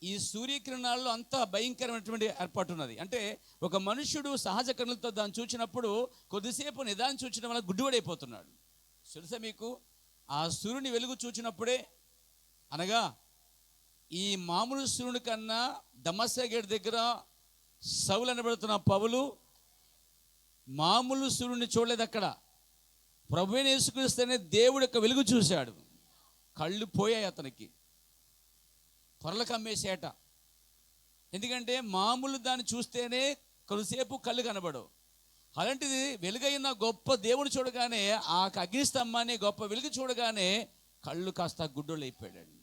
ఈ సూర్యకిరణాల్లో అంత భయంకరమైనటువంటి ఏర్పాటు ఉన్నది. అంటే ఒక మనుషుడు సహజ కన్నులతో దాన్ని చూచినప్పుడు కొద్దిసేపు నిదానం చూచడం వల్ల గుడ్డివాడైపోతున్నాడు. తెలుసా మీకు? ఆ సూర్యుని వెలుగు చూచినప్పుడే, అనగా ఈ మామూలు సూర్యుని కన్నా దమస్కసు దగ్గర సౌలు అనబడుతున్న పౌలు మామూలు సూర్యుని చూడలేదు. అక్కడ ప్రభువైన యేసుక్రీస్తునే దేవుడి యొక్క వెలుగు చూశాడు. కళ్ళు పోయాయి అతనికి, పొరలకు అమ్మేసేట. ఎందుకంటే మామూలు దాన్ని చూస్తేనే కొద్దిసేపు కళ్ళు కనబడవు. అలాంటిది వెలుగైన గొప్ప దేవుని చూడగానే, ఆ అగ్నిస్తంభాన్ని గొప్ప వెలుగు చూడగానే కళ్ళు కాస్త గుడ్డోళ్ళు అయిపోయాడు.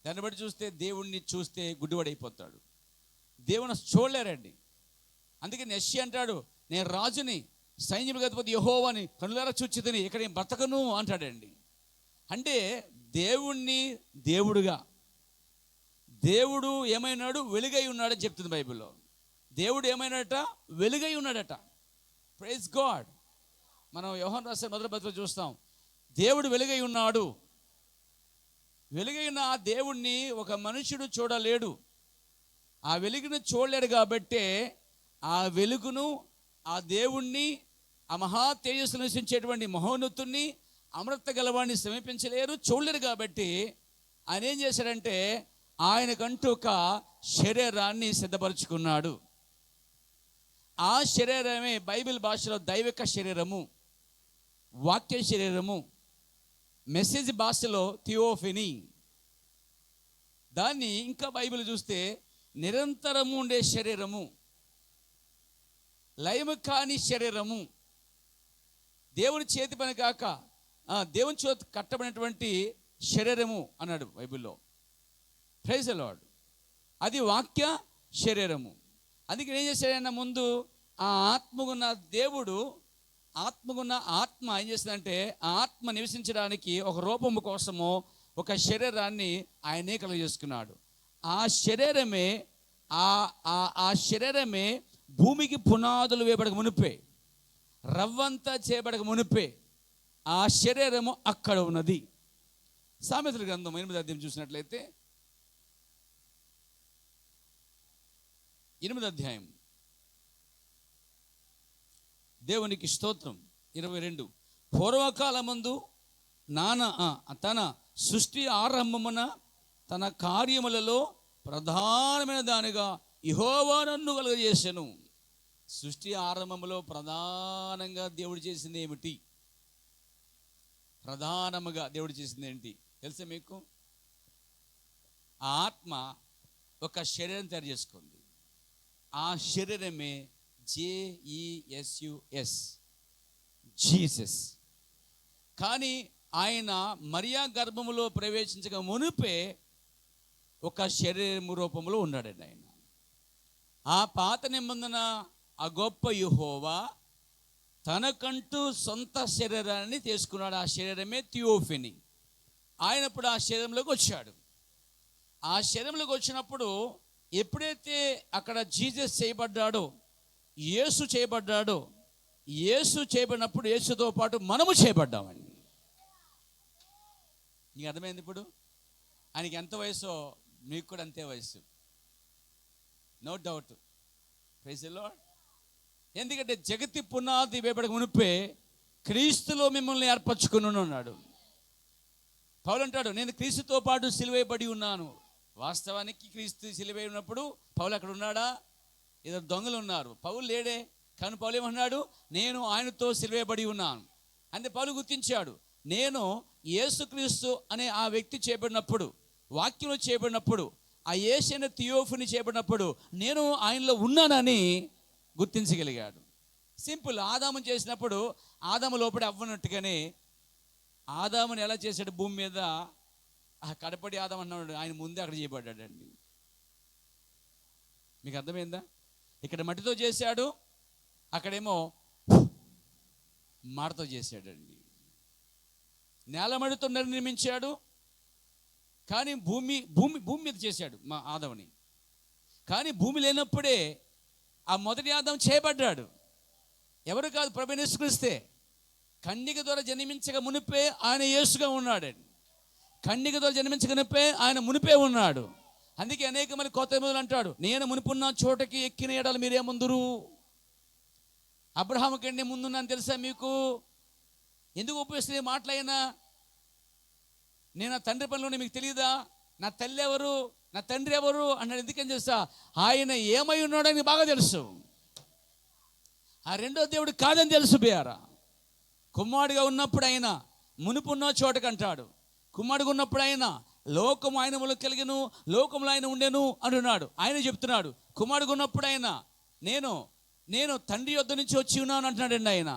దాన్ని బట్టి చూస్తే దేవుణ్ణి చూస్తే గుడ్డివాడైపోతాడు. దేవుని చూడలేరండి. అందుకే యెషయా అంటాడు, నేను రాజుని, సైన్యములకు అధిపతి యెహోవాని కనులారా చూచితిని, ఇక్కడ నేను బ్రతకను అంటాడండి. అంటే దేవుణ్ణి దేవుడుగా, దేవుడు ఏమైనాడు? వెలుగై ఉన్నాడని చెప్తుంది బైబిల్లో. దేవుడు ఏమైనాడట? వెలుగై ఉన్నాడట. Praise God. మనం యోహాను రాసిన మొదటి పత్రికలో చూస్తాం, దేవుడు వెలుగై ఉన్నాడు. వెలుగైన ఆ దేవుణ్ణి ఒక మనుషుడు చూడలేడు. ఆ వెలుగును చూడలేడు. కాబట్టే ఆ వెలుగును, ఆ దేవుణ్ణి, ఆ మహా తేజస్సు నివసించేటువంటి మహోన్నతుణ్ణి, అమృత గలవాడిని సమీపించలేరు, చూడలేరు. కాబట్టి ఆయన ఏం చేశాడంటే ఆయనకంటూ ఒక శరీరాన్ని సిద్ధపరుచుకున్నాడు. ఆ శరీరమే బైబిల్ భాషలో దైవిక శరీరము, వాక్య శరీరము, మెసేజ్ భాషలో థియోఫెనీ. దాన్ని ఇంకా బైబిల్ చూస్తే నిరంతరము ఉండే శరీరము, లయము కాని శరీరము, దేవుని చేతి పని కాక దేవుని చేతి కట్టబడినటువంటి శరీరము అన్నాడు బైబిల్లో. Praise the lord. అది వాక్య శరీరము. అందుకే ఏం చేశాడన్న ముందు ఆ ఆత్మగున్న దేవుడు, ఆత్మగున్న ఆత్మ ఏం చేస్తుందంటే ఆ ఆత్మ నివసించడానికి ఒక రూపము కోసము ఒక శరీరాన్ని ఆయనే కలుగజేసుకున్నాడు. ఆ శరీరమే ఆ శరీరమే భూమికి పునాదులు వేయబడక మునిపే, రవ్వంతా చేయబడక మునిపే ఆ శరీరము అక్కడ ఉన్నది. సామెతల గ్రంథం 8వ అధ్యాయం చూసినట్లయితే, 8వ అధ్యాయం, దేవునికి స్తోత్రం. 22, పూర్వకాలమందు తన సృష్టి ఆరంభమున తన కార్యములలో ప్రధానమైన దానిగా యెహోవా నన్ను కలుగజేసెను. సృష్టి ఆరంభంలో ప్రధానంగా దేవుడు చేసింది ఏమిటి? ప్రధానముగా దేవుడు చేసింది ఏంటి తెలుసా మీకు? ఆ ఆత్మ ఒక శరీరం తయారు చేసుకుంది. ఆ శరీరమే JESUS, జీసస్. కానీ ఆయన మరియా గర్భములో ప్రవేశించక మునిపే ఒక శరీరము రూపంలో ఉన్నాడండి ఆయన. ఆ పాత నిబంధన ఆ గొప్ప యెహోవా తనకంటూ సొంత శరీరాన్ని తీసుకున్నాడు. ఆ శరీరమే థియోఫెనీ. ఆయన ఇప్పుడు ఆ శరీరంలోకి వచ్చాడు. ఆ శరీరంలోకి వచ్చినప్పుడు ఎప్పుడైతే అక్కడ జీసస్ చేయబడ్డాడో, యేసు చేయబడ్డాడో, యేసు చేయబడినప్పుడు యేసుతో పాటు మనము చేయబడ్డామండి. నీకు అర్థమైంది? ఇప్పుడు ఆయనకి ఎంత వయసో మీకు కూడా అంతే వయసు, no doubt. Praise the lord. ఎందుకంటే జగతి పునాది వేయబడక మునిపే క్రీస్తులో మిమ్మల్ని ఏర్పరచుకుని ఉన్నాడు. పౌలు అంటాడు, నేను క్రీస్తుతో పాటు సిలువేయబడి ఉన్నాను. వాస్తవానికి క్రీస్తు సిలువై ఉన్నప్పుడు పౌలు అక్కడ ఉన్నాడా? ఏదో దొంగలు ఉన్నారు, పౌలు లేడే. కానీ పౌలు ఏమన్నాడు? నేను ఆయనతో సిలువేయబడి ఉన్నాను. అంటే పౌలు గుర్తించాడు, నేను యేసుక్రీస్తు అనే ఆ వ్యక్తి చేయబడినప్పుడు, వాక్యంలో చేయబడినప్పుడు, ఆ యేసైన థియోఫనీ చేయబడినప్పుడు నేను ఆయనలో ఉన్నానని గుర్తించగలిగాడు. సింపుల్. ఆదాము చేసినప్పుడు ఆదాము లోపల అవ్వనట్టుగానే ఆదాముని ఎలా చేశాడు భూమి మీద? ఆ కడపడి ఆదాము అన్నాడు, ఆయన ముందే అక్కడ చేయబడ్డాడండి. మీకు అర్థమైందా? ఇక్కడ మట్టితో చేశాడు, అక్కడేమో మాటతో చేశాడండి. నేల మడితో నిర్మించాడు, కానీ భూమి మీద చేశాడు మా ఆదాముని. కానీ భూమి లేనప్పుడే ఆ మొదటి ఆదాము చేయబడ్డాడు. ఎవరు కాదు, ప్రభువైన యేసుక్రీస్తే. కన్యక ద్వారా జన్మించక మునిపే ఆయన యేసుగా ఉన్నాడండి. కన్యక ద్వారా జన్మించక మునిపే ఆయన మునిపే ఉన్నాడు. అందుకే అనేక మంది కొత్త మొదలు అంటాడు, నేను మునిపున్న చోటకి ఎక్కిన ఎడలు మీరేముందురు? అబ్రహాము కంటే ముందున్నాను తెలుసా మీకు? ఎందుకు ఉపయోగిస్తే మాటలైనా? నేను నా తండ్రి పనిలోనే మీకు తెలియదా? నా తల్లి ఎవరు, నా తండ్రి ఎవరు అన్నాడు. ఎందుకని తెలుసా? ఆయన ఏమై ఉన్నాడని బాగా తెలుసు. ఆ రెండో దేవుడు కాదని తెలుసు. బియారా కుమారుడిగా ఉన్నప్పుడు ఆయన మునుపున్న చోటకంటాడు. కుమారుడిగా ఉన్నప్పుడు ఆయన లోకము ఆయన మూల కలిగెను, లోకంలో ఆయన ఉండెను అంటున్నాడు. ఆయన చెప్తున్నాడు, కుమారుడిగా ఉన్నప్పుడు ఆయన నేను తండ్రి యొద్ద నుంచి వచ్చి ఉన్నాను అంటున్నాడండి. ఆయన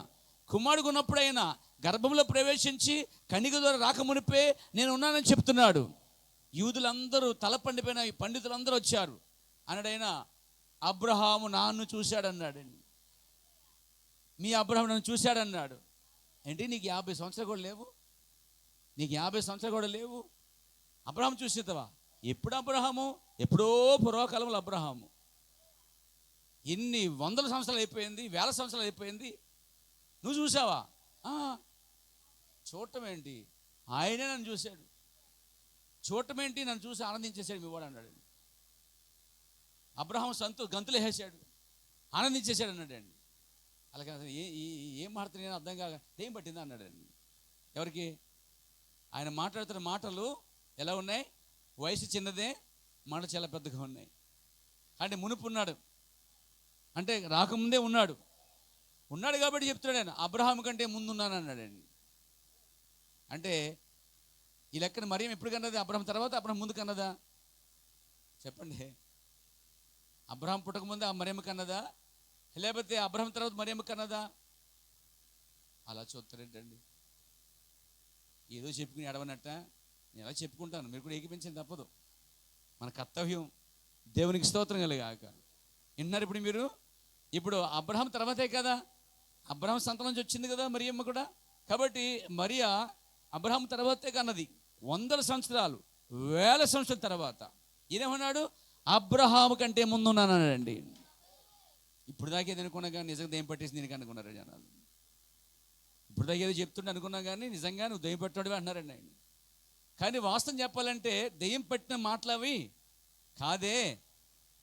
కుమారుడిగా ఉన్నప్పుడు ఆయన గర్భంలో ప్రవేశించి కన్యక ద్వారా రాకమునిపే నేను ఉన్నానని చెప్తున్నాడు. యూదులందరూ తలపండిపోయిన ఈ పండితులందరూ వచ్చారు అన్నాడైనా. అబ్రహాము నాన్ను చూశాడన్నాడండి. మీ అబ్రహాము నన్ను చూశాడన్నాడు. ఏంటి, నీకు 50 సంవత్సరాలు కూడా లేవు? నీకు 50 సంవత్సరాలు కూడా లేవు? అబ్రహాము చూసేదవా? ఎప్పుడు అబ్రహాము? ఎప్పుడో పూర్వకాలంలో అబ్రహాము. ఎన్ని వందల సంవత్సరాలు అయిపోయింది, వేల సంవత్సరాలు అయిపోయింది, నువ్వు చూసావా? చూడటం ఏంటి, ఆయనే నన్ను చూశాడు. చూడటం ఏంటి, నన్ను చూసి ఆనందించేశాడు మీ వాడు అన్నాడు. అబ్రహాం గంతులు వేసాడు, ఆనందించేశాడు అన్నాడండి. అలాగే ఏం మాట్లాడుతున్నా అర్థం కాక ఏం పట్టిందా అన్నాడండి. ఎవరికి? ఆయన మాట్లాడుతున్న మాటలు ఎలా ఉన్నాయి? వయసు చిన్నదే, మాట చాలా పెద్దగా ఉన్నాయి. అంటే మునుపు ఉన్నాడు, అంటే రాకముందే ఉన్నాడు కాబట్టి చెప్తున్నాడు ఆయన. అబ్రహాం కంటే ముందున్నాను అన్నాడండి. అంటే ఈ లెక్కన మరియం ఎప్పుడు కన్నది? అబ్రహాం తర్వాత, అబ్రహాం ముందు కన్నదా? చెప్పండి. అబ్రహాం పుట్టకముందే ఆ మరియమ్మ కన్నదా, లేకపోతే అబ్రహాం తర్వాత మరియమ్మ కన్నదా? అలా చూస్తారేంటండి? ఏదో చెప్పుకుని ఎడవనట్ట. నేను ఎలా చెప్పుకుంటాను, మీరు కూడా ఏకీపించండి, తప్పదు. మన కర్తవ్యం. దేవునికి స్తోత్రం కలిగాక. వింటున్నారు ఇప్పుడు మీరు? ఇప్పుడు అబ్రహాం తర్వాతే కదా, అబ్రహాం సంతానం నుంచి వచ్చింది కదా మరియమ్మ కూడా. కాబట్టి మరియా అబ్రహాం తర్వాతే కన్నది. 100 సంవత్సరాలు, 1000 సంవత్సరాల తర్వాత ఈయనేమన్నాడు? అబ్రహాము కంటే ముందున్నానండి. ఇప్పుడు దాకా ఏది అనుకున్నా కానీ నిజంగా దెయ్యం పట్టేసి దీనికి అనుకున్నారు జనాలు. ఇప్పుడు దాకా ఏదో చెప్తుండే అనుకున్నా కానీ నిజంగా నువ్వు దెయ్యం పట్టాడువే అన్నారండి ఆయన. కానీ వాస్తవం చెప్పాలంటే దెయ్యం పట్టిన మాటలు అవి కాదే,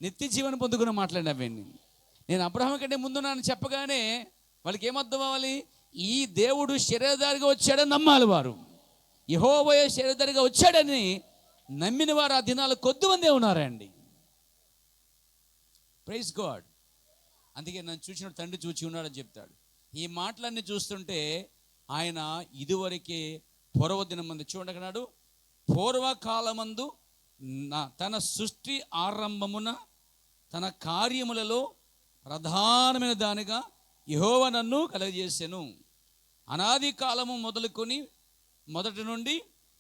నిత్య జీవనం పొందుకున్న మాట్లాడిన అవన్నీ. నేను అబ్రహాం కంటే ముందున్నానని చెప్పగానే వాళ్ళకి ఏమర్థం అవ్వాలి? ఈ దేవుడు శరీరధారిగా వచ్చాడని నమ్మాలి వారు. యెహోవా శరీరధారిగా వచ్చాడని నమ్మిన వారు ఆ దినాలు కొద్దిమందే ఉన్నారండి. Praise God. అందుకే నన్ను చూసిన తండ్రి చూచి ఉన్నాడని చెప్తాడు. ఈ మాటలన్నీ చూస్తుంటే ఆయన ఇదివరకే పూర్వదినం మంది చూడగన్నాడు. పూర్వకాలమందు తన సృష్టి ఆరంభమున తన కార్యములలో ప్రధానమైన దానిగా యెహోవా నన్ను కలుగజేసెను. అనాది కాలము మొదలుకొని మొదటి నుండి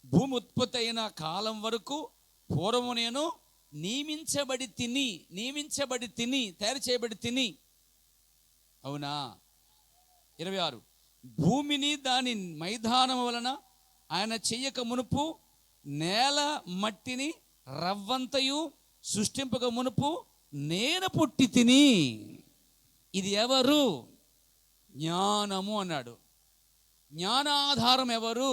భూమి ఉత్పత్తి అయిన కాలం వరకు పూర్వము నేను నియమించబడి తిని తయారు చేయబడి తిని. అవునా? 26 భూమిని దాని మైదానం వలన ఆయన చెయ్యక మునుపు నేల మట్టిని రవ్వంతయు సృష్టింపక మునుపు నేను పుట్టి తిని. ఇది ఎవరు? జ్ఞానము అన్నాడు. జ్ఞానాధారం ఎవరు?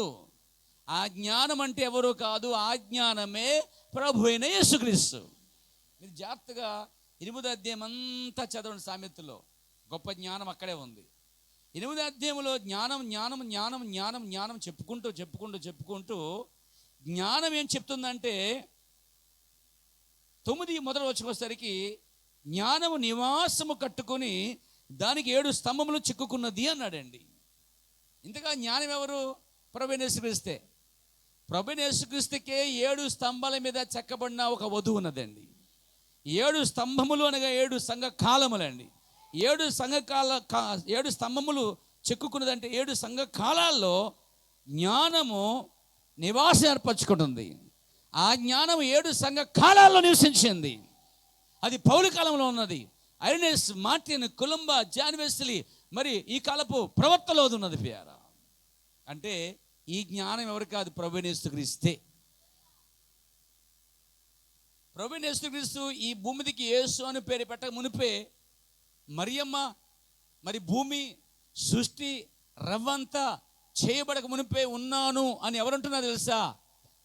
ఆ జ్ఞానం అంటే ఎవరు కాదు, ఆ జ్ఞానమే ప్రభు అయిన యేసుక్రీస్తు. మీరు జాగ్రత్తగా 8వ అధ్యాయం అంతా చదవండి. సామెతలో గొప్ప జ్ఞానం అక్కడే ఉంది. 8వ అధ్యాయంలో జ్ఞానం జ్ఞానం జ్ఞానం జ్ఞానం జ్ఞానం చెప్పుకుంటూ జ్ఞానం ఏం చెప్తుందంటే 9 మొదలు వచ్చేసరికి జ్ఞానము నివాసము కట్టుకొని దానికి 7 స్తంభములు చిక్కుకున్నది అన్నాడండి. ఇంతగా జ్ఞానం ఎవరు? ప్రభువైన యేసుక్రీస్తే. ప్రభువైన యేసుక్రీస్తుకే 7 స్తంభాల మీద చెక్కబడిన ఒక వధువు ఉన్నదండి. 7 స్తంభములు అనగా 7 సంఘ కాలములండి. 7 స్తంభములు చెక్కుకున్నదంటే 7 సంఘ కాలాల్లో జ్ఞానము నివాసం ఏర్పరచుకుంటుంది. ఆ జ్ఞానం 7 సంఘ కాలాల్లో నివసించింది. అది పౌలు కాలంలో ఉన్నది. ఐరెనస్, మార్టిన్, కొలంబా, జాన్ వెస్లీ, మరి ఈ కాలపు ప్రవక్తలో ఉన్నది ప్రియారా. అంటే ఈ జ్ఞానం ఎవరు కాదు? ప్రభువైన యేసుక్రీస్తే. ప్రభువైన యేసుక్రీస్తు ఈ భూమికి యేసు అని పేరు పెట్టక మునిపే మరియమ్మ, మరి భూమి సృష్టి రవ్వంతా చేయబడక మునిపే ఉన్నాను అని ఎవరంటున్నారు తెలుసా?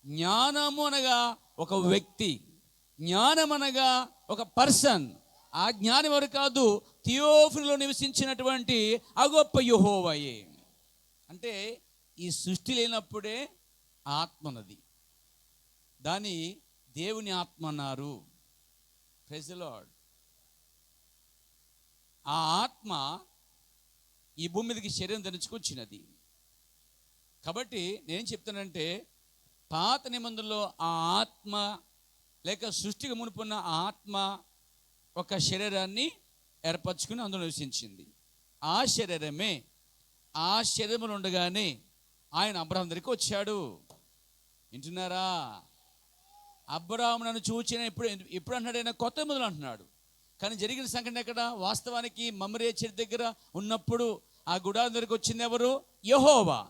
జ్ఞానము అనగా ఒక వ్యక్తి, జ్ఞానం అనగా ఒక పర్సన్. ఆ జ్ఞానం ఎవరు కాదు? థియోఫీలో నివసించినటువంటి ఆ గొప్ప యెహోవాయే. అంటే ఈ సృష్టి లేనప్పుడే ఆత్మ ఉన్నది, దాన్ని దేవుని ఆత్మ అన్నారు. Praise the lord. ఆ ఆత్మ ఈ భూమి మీదకి శరీరం ధరించుకొచ్చినది. కాబట్టి నేను చెప్తానంటే పాత నిబంధనలో ఆ ఆత్మ లేక సృష్టికి మునుపున్న ఆత్మ ఒక శరీరాన్ని ఏర్పరచుకుని అందులో నివసించింది. ఆ శరీరమే, ఆ శరీరంలో ఉండగానే ఆయన అబ్రహాం దగ్గరికి వచ్చాడు. వింటున్నారా? అబ్రహాము నన్ను చూచిన ఎప్పుడు అంటున్నాడు? ఆయన కొత్త మొదలు అంటున్నాడు. కానీ జరిగిన సంఘటన ఎక్కడ? వాస్తవానికి మమ్రే చెట్టు దగ్గర ఉన్నప్పుడు ఆ గుడారం దగ్గరికి వచ్చింది ఎవరు? యెహోవా.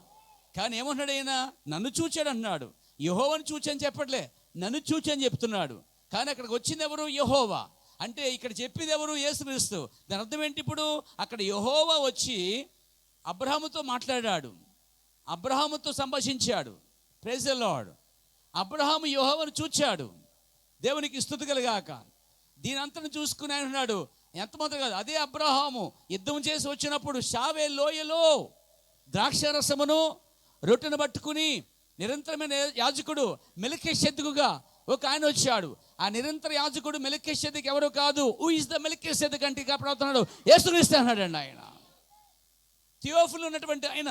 కానీ ఏమంటున్నాడు ఆయన? నన్ను చూచాడు అన్నాడు. యెహోవాను చూచని చెప్పట్లే, నన్ను చూచని చెప్తున్నాడు. కానీ అక్కడికి వచ్చింది ఎవరు? యెహోవా. అంటే ఇక్కడ చెప్పింది ఎవరు? యేసుక్రీస్తు. దాని అర్థం ఏంటి? ఇప్పుడు అక్కడ యెహోవా వచ్చి అబ్రహాముతో మాట్లాడాడు, అబ్రహాముతో సంభాషించాడు. Praise the lord. అబ్రహాము యెహోవాను చూచాడు. దేవునికి స్తుతి కలుగాక. దీని అంతను చూసుకుని ఆయన ఉన్నాడు. ఎంతమంది కాదు, అదే అబ్రహాము యుద్ధం చేసి వచ్చినప్పుడు షావే లోయలో ద్రాక్షరసమును రొట్టెను పట్టుకుని నిరంతరమైన యాజకుడు మెల్కీషెదెకుగా ఒక ఆయన వచ్చాడు. ఆ నిరంతర యాజకుడు మెల్కీషెదెకు ఎవరు కాదు. హూ ఇస్ ద మెల్కీషెదెకు అంటే కాపాడుతున్నాడు యేసుక్రీస్తు అన్నాడండి. ఆయన థియోఫీలో ఉన్నటువంటి ఆయన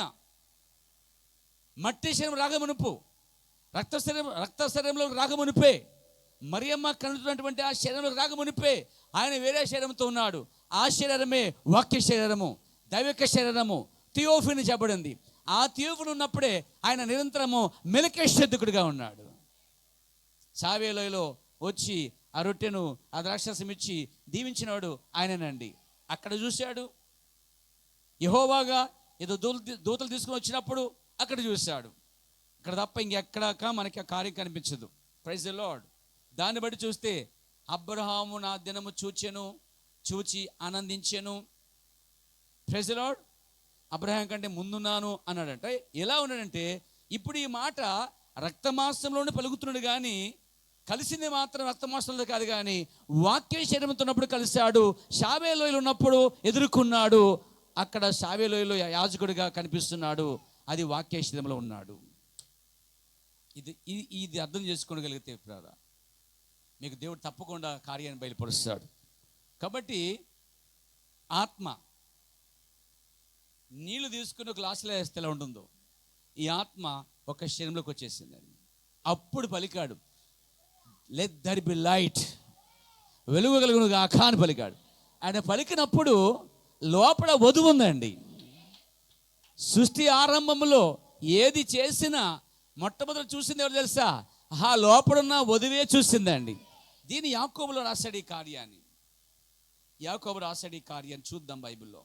మట్టి శరీరం రాగమునుపు, రక్త శరీరంలో రాగమునిపే, మరియమ్మ కనుతున్నటువంటి ఆ శరీరంలో రాగమునిపే ఆయన వేరే శరీరంతో ఉన్నాడు. ఆ శరీరమే వాక్య శరీరము, దైవిక శరీరము, థియోఫీని చెప్పబడింది. ఆ థియోఫీని ఉన్నప్పుడే ఆయన నిరంతరము మెల్కీషెదెకుడుగా ఉన్నాడు. షావేలోయలో వచ్చి ఆ రొట్టెను ఆ ద్రాక్షరసం ఇచ్చి దీవించినవాడు ఆయననండి. అక్కడ చూశాడు. యెహోవాగా ఏదో దూతలు తీసుకుని వచ్చినప్పుడు అక్కడ చూశాడు. ఇక్కడ తప్ప ఇంకెక్కడాక మనకి ఆ కార్యం కనిపించదు. Praise the lord. దాన్ని బట్టి చూస్తే అబ్రహాము నా దినము చూచి ఆనందించెను. Praise the lord. అబ్రహాం కంటే ముందున్నాను అన్నాడంట. ఎలా ఉన్నాడంటే ఇప్పుడు ఈ మాట రక్తమాంసంలోనే పలుకుతున్నాడు, కానీ కలిసింది మాత్రం రక్తమాంసంలో కాదు, కానీ వాక్య శరీరంతో ఉన్నప్పుడు కలిశాడు. షావేలోయలో ఉన్నప్పుడు ఎదుర్కొన్నాడు. అక్కడ షావేలోయలో యాజకుడిగా కనిపిస్తున్నాడు. అది వాక్య శరీరంలో ఉన్నాడు. ఇది అర్థం చేసుకోగలిగితే ప్రారా మీకు దేవుడు తప్పకుండా కార్యాన్ని బయలుపరుస్తాడు. కాబట్టి ఆత్మ నీళ్లు తీసుకుని ఒక గ్లాసులో వేస్తే ఎలా ఉంటుందో, ఈ ఆత్మ ఒక శరీరంలోకి వచ్చేసిందండి. అప్పుడు పలికాడు, లెట్ దర్ బి లైట్, వెలుగు కలుగును గాక అని పలికాడు. ఆయన పలికినప్పుడు లోపల వధువు ఉందండి. సృష్టి ఆరంభంలో ఏది చేసినా మొట్టమొదటి చూసింది ఎవరు తెలుసా? ఆ లోపడున్న వధువే చూసిందండి. దీన్ని యాకోబులో రాశాడు ఈ కార్యాన్ని. యాకోబు రాశాడు ఈ కార్యాన్ని. చూద్దాం బైబిల్లో.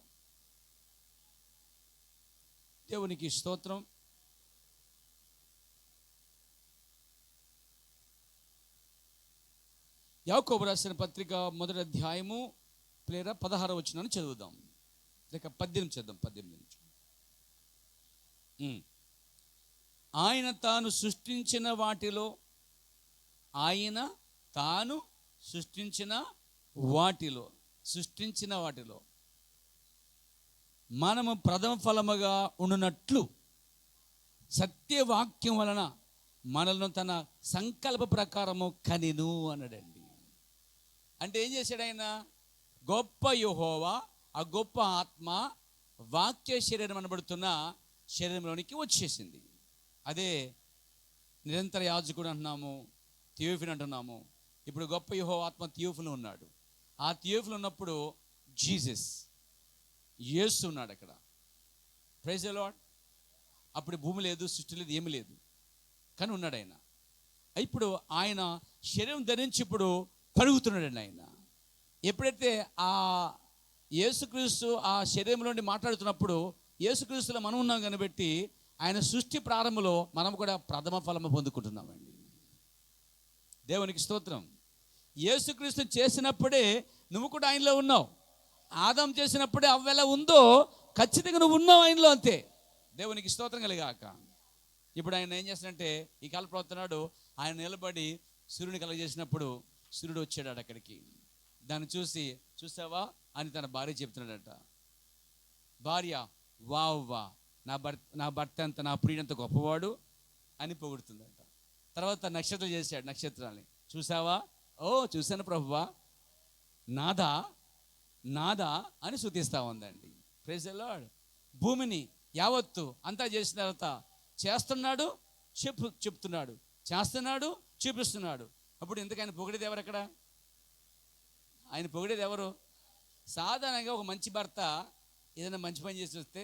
దేవునికి స్తోత్రం. యాకోబు రాసిన పత్రిక 1వ అధ్యాయము 16వ వచనాన్ని చదువుదాం, లేక 18 చేద్దాం. 18 నుంచి. ఆయన తాను సృష్టించిన వాటిలో మనము ప్రథమ ఫలముగా ఉండునట్లు సత్యవాక్యం వలన మనలను తన సంకల్ప ప్రకారము కనెను అన్నాడండి. అంటే ఏం చేశాడు ఆయన? గొప్ప యెహోవా, ఆ గొప్ప ఆత్మ వాక్య శరీరం అనబడుతున్న శరీరంలోనికి వచ్చేసింది. అదే నిరంతర యాజకుడు అంటున్నాము, థియోఫిల్ అంటున్నాము. ఇప్పుడు గొప్ప యెహోవా ఆత్మ థియోఫిల్ ఉన్నాడు. ఆ థియోఫిల్ ఉన్నప్పుడు జీసస్, యేసు ఉన్నాడు అక్కడ. Praise the lord. అప్పుడు భూమి లేదు, సృష్టి లేదు, ఏమి లేదు, కానీ ఉన్నాడు ఆయన. ఇప్పుడు ఆయన శరీరం ధరించి ఇప్పుడు కలుగుతున్నాడండి ఆయన. ఎప్పుడైతే ఆ యేసుక్రీస్తు ఆ శరీరంలో నుండి మాట్లాడుతున్నప్పుడు యేసుక్రీస్తులో మనం ఉన్నాం కనిపెట్టి ఆయన సృష్టి ప్రారంభంలో మనం కూడా ప్రథమ ఫలము పొందుకుంటున్నామండి. దేవునికి స్తోత్రం. యేసుక్రీస్తు చేసినప్పుడే నువ్వు కూడా ఆయనలో ఉన్నావు. ఆదాం చేసినప్పుడే అవ్వ ఎలా ఉందో ఖచ్చితంగా నువ్వు ఉన్నావు ఆయనలో, అంతే. దేవునికి స్తోత్రం కలిగాక. ఇప్పుడు ఆయన ఏం చేస్తాడంటే ఈ కాల ప్రవర్తనాడు ఆయన నిలబడి సూర్యుని కలగజేసినప్పుడు సూర్యుడు వచ్చాడు అక్కడికి. దాన్ని చూసావా అని తన భార్య చెప్తున్నాడట. భార్య వా నా భర్త అంత, నా ప్రియుడంత గొప్పవాడు అని పొగుడుతుందట. తర్వాత నక్షత్రాలు చేశాడు, నక్షత్రాలని చూసావా? ఓ చూశాను ప్రభువా, నాదా అని స్తుతిస్తా ఉందండి. Praise the lord. భూమిని యావత్తు అంతా చేసిన తర్వాత చేస్తున్నాడు, చెప్తున్నాడు, చేస్తున్నాడు, చూపిస్తున్నాడు. అప్పుడు ఎందుకు ఆయన పొగిడేది ఎవరు? అక్కడ ఆయన పొగిడేది ఎవరు? సాధారణంగా ఒక మంచి భర్త ఏదైనా మంచి పని చేసి వస్తే,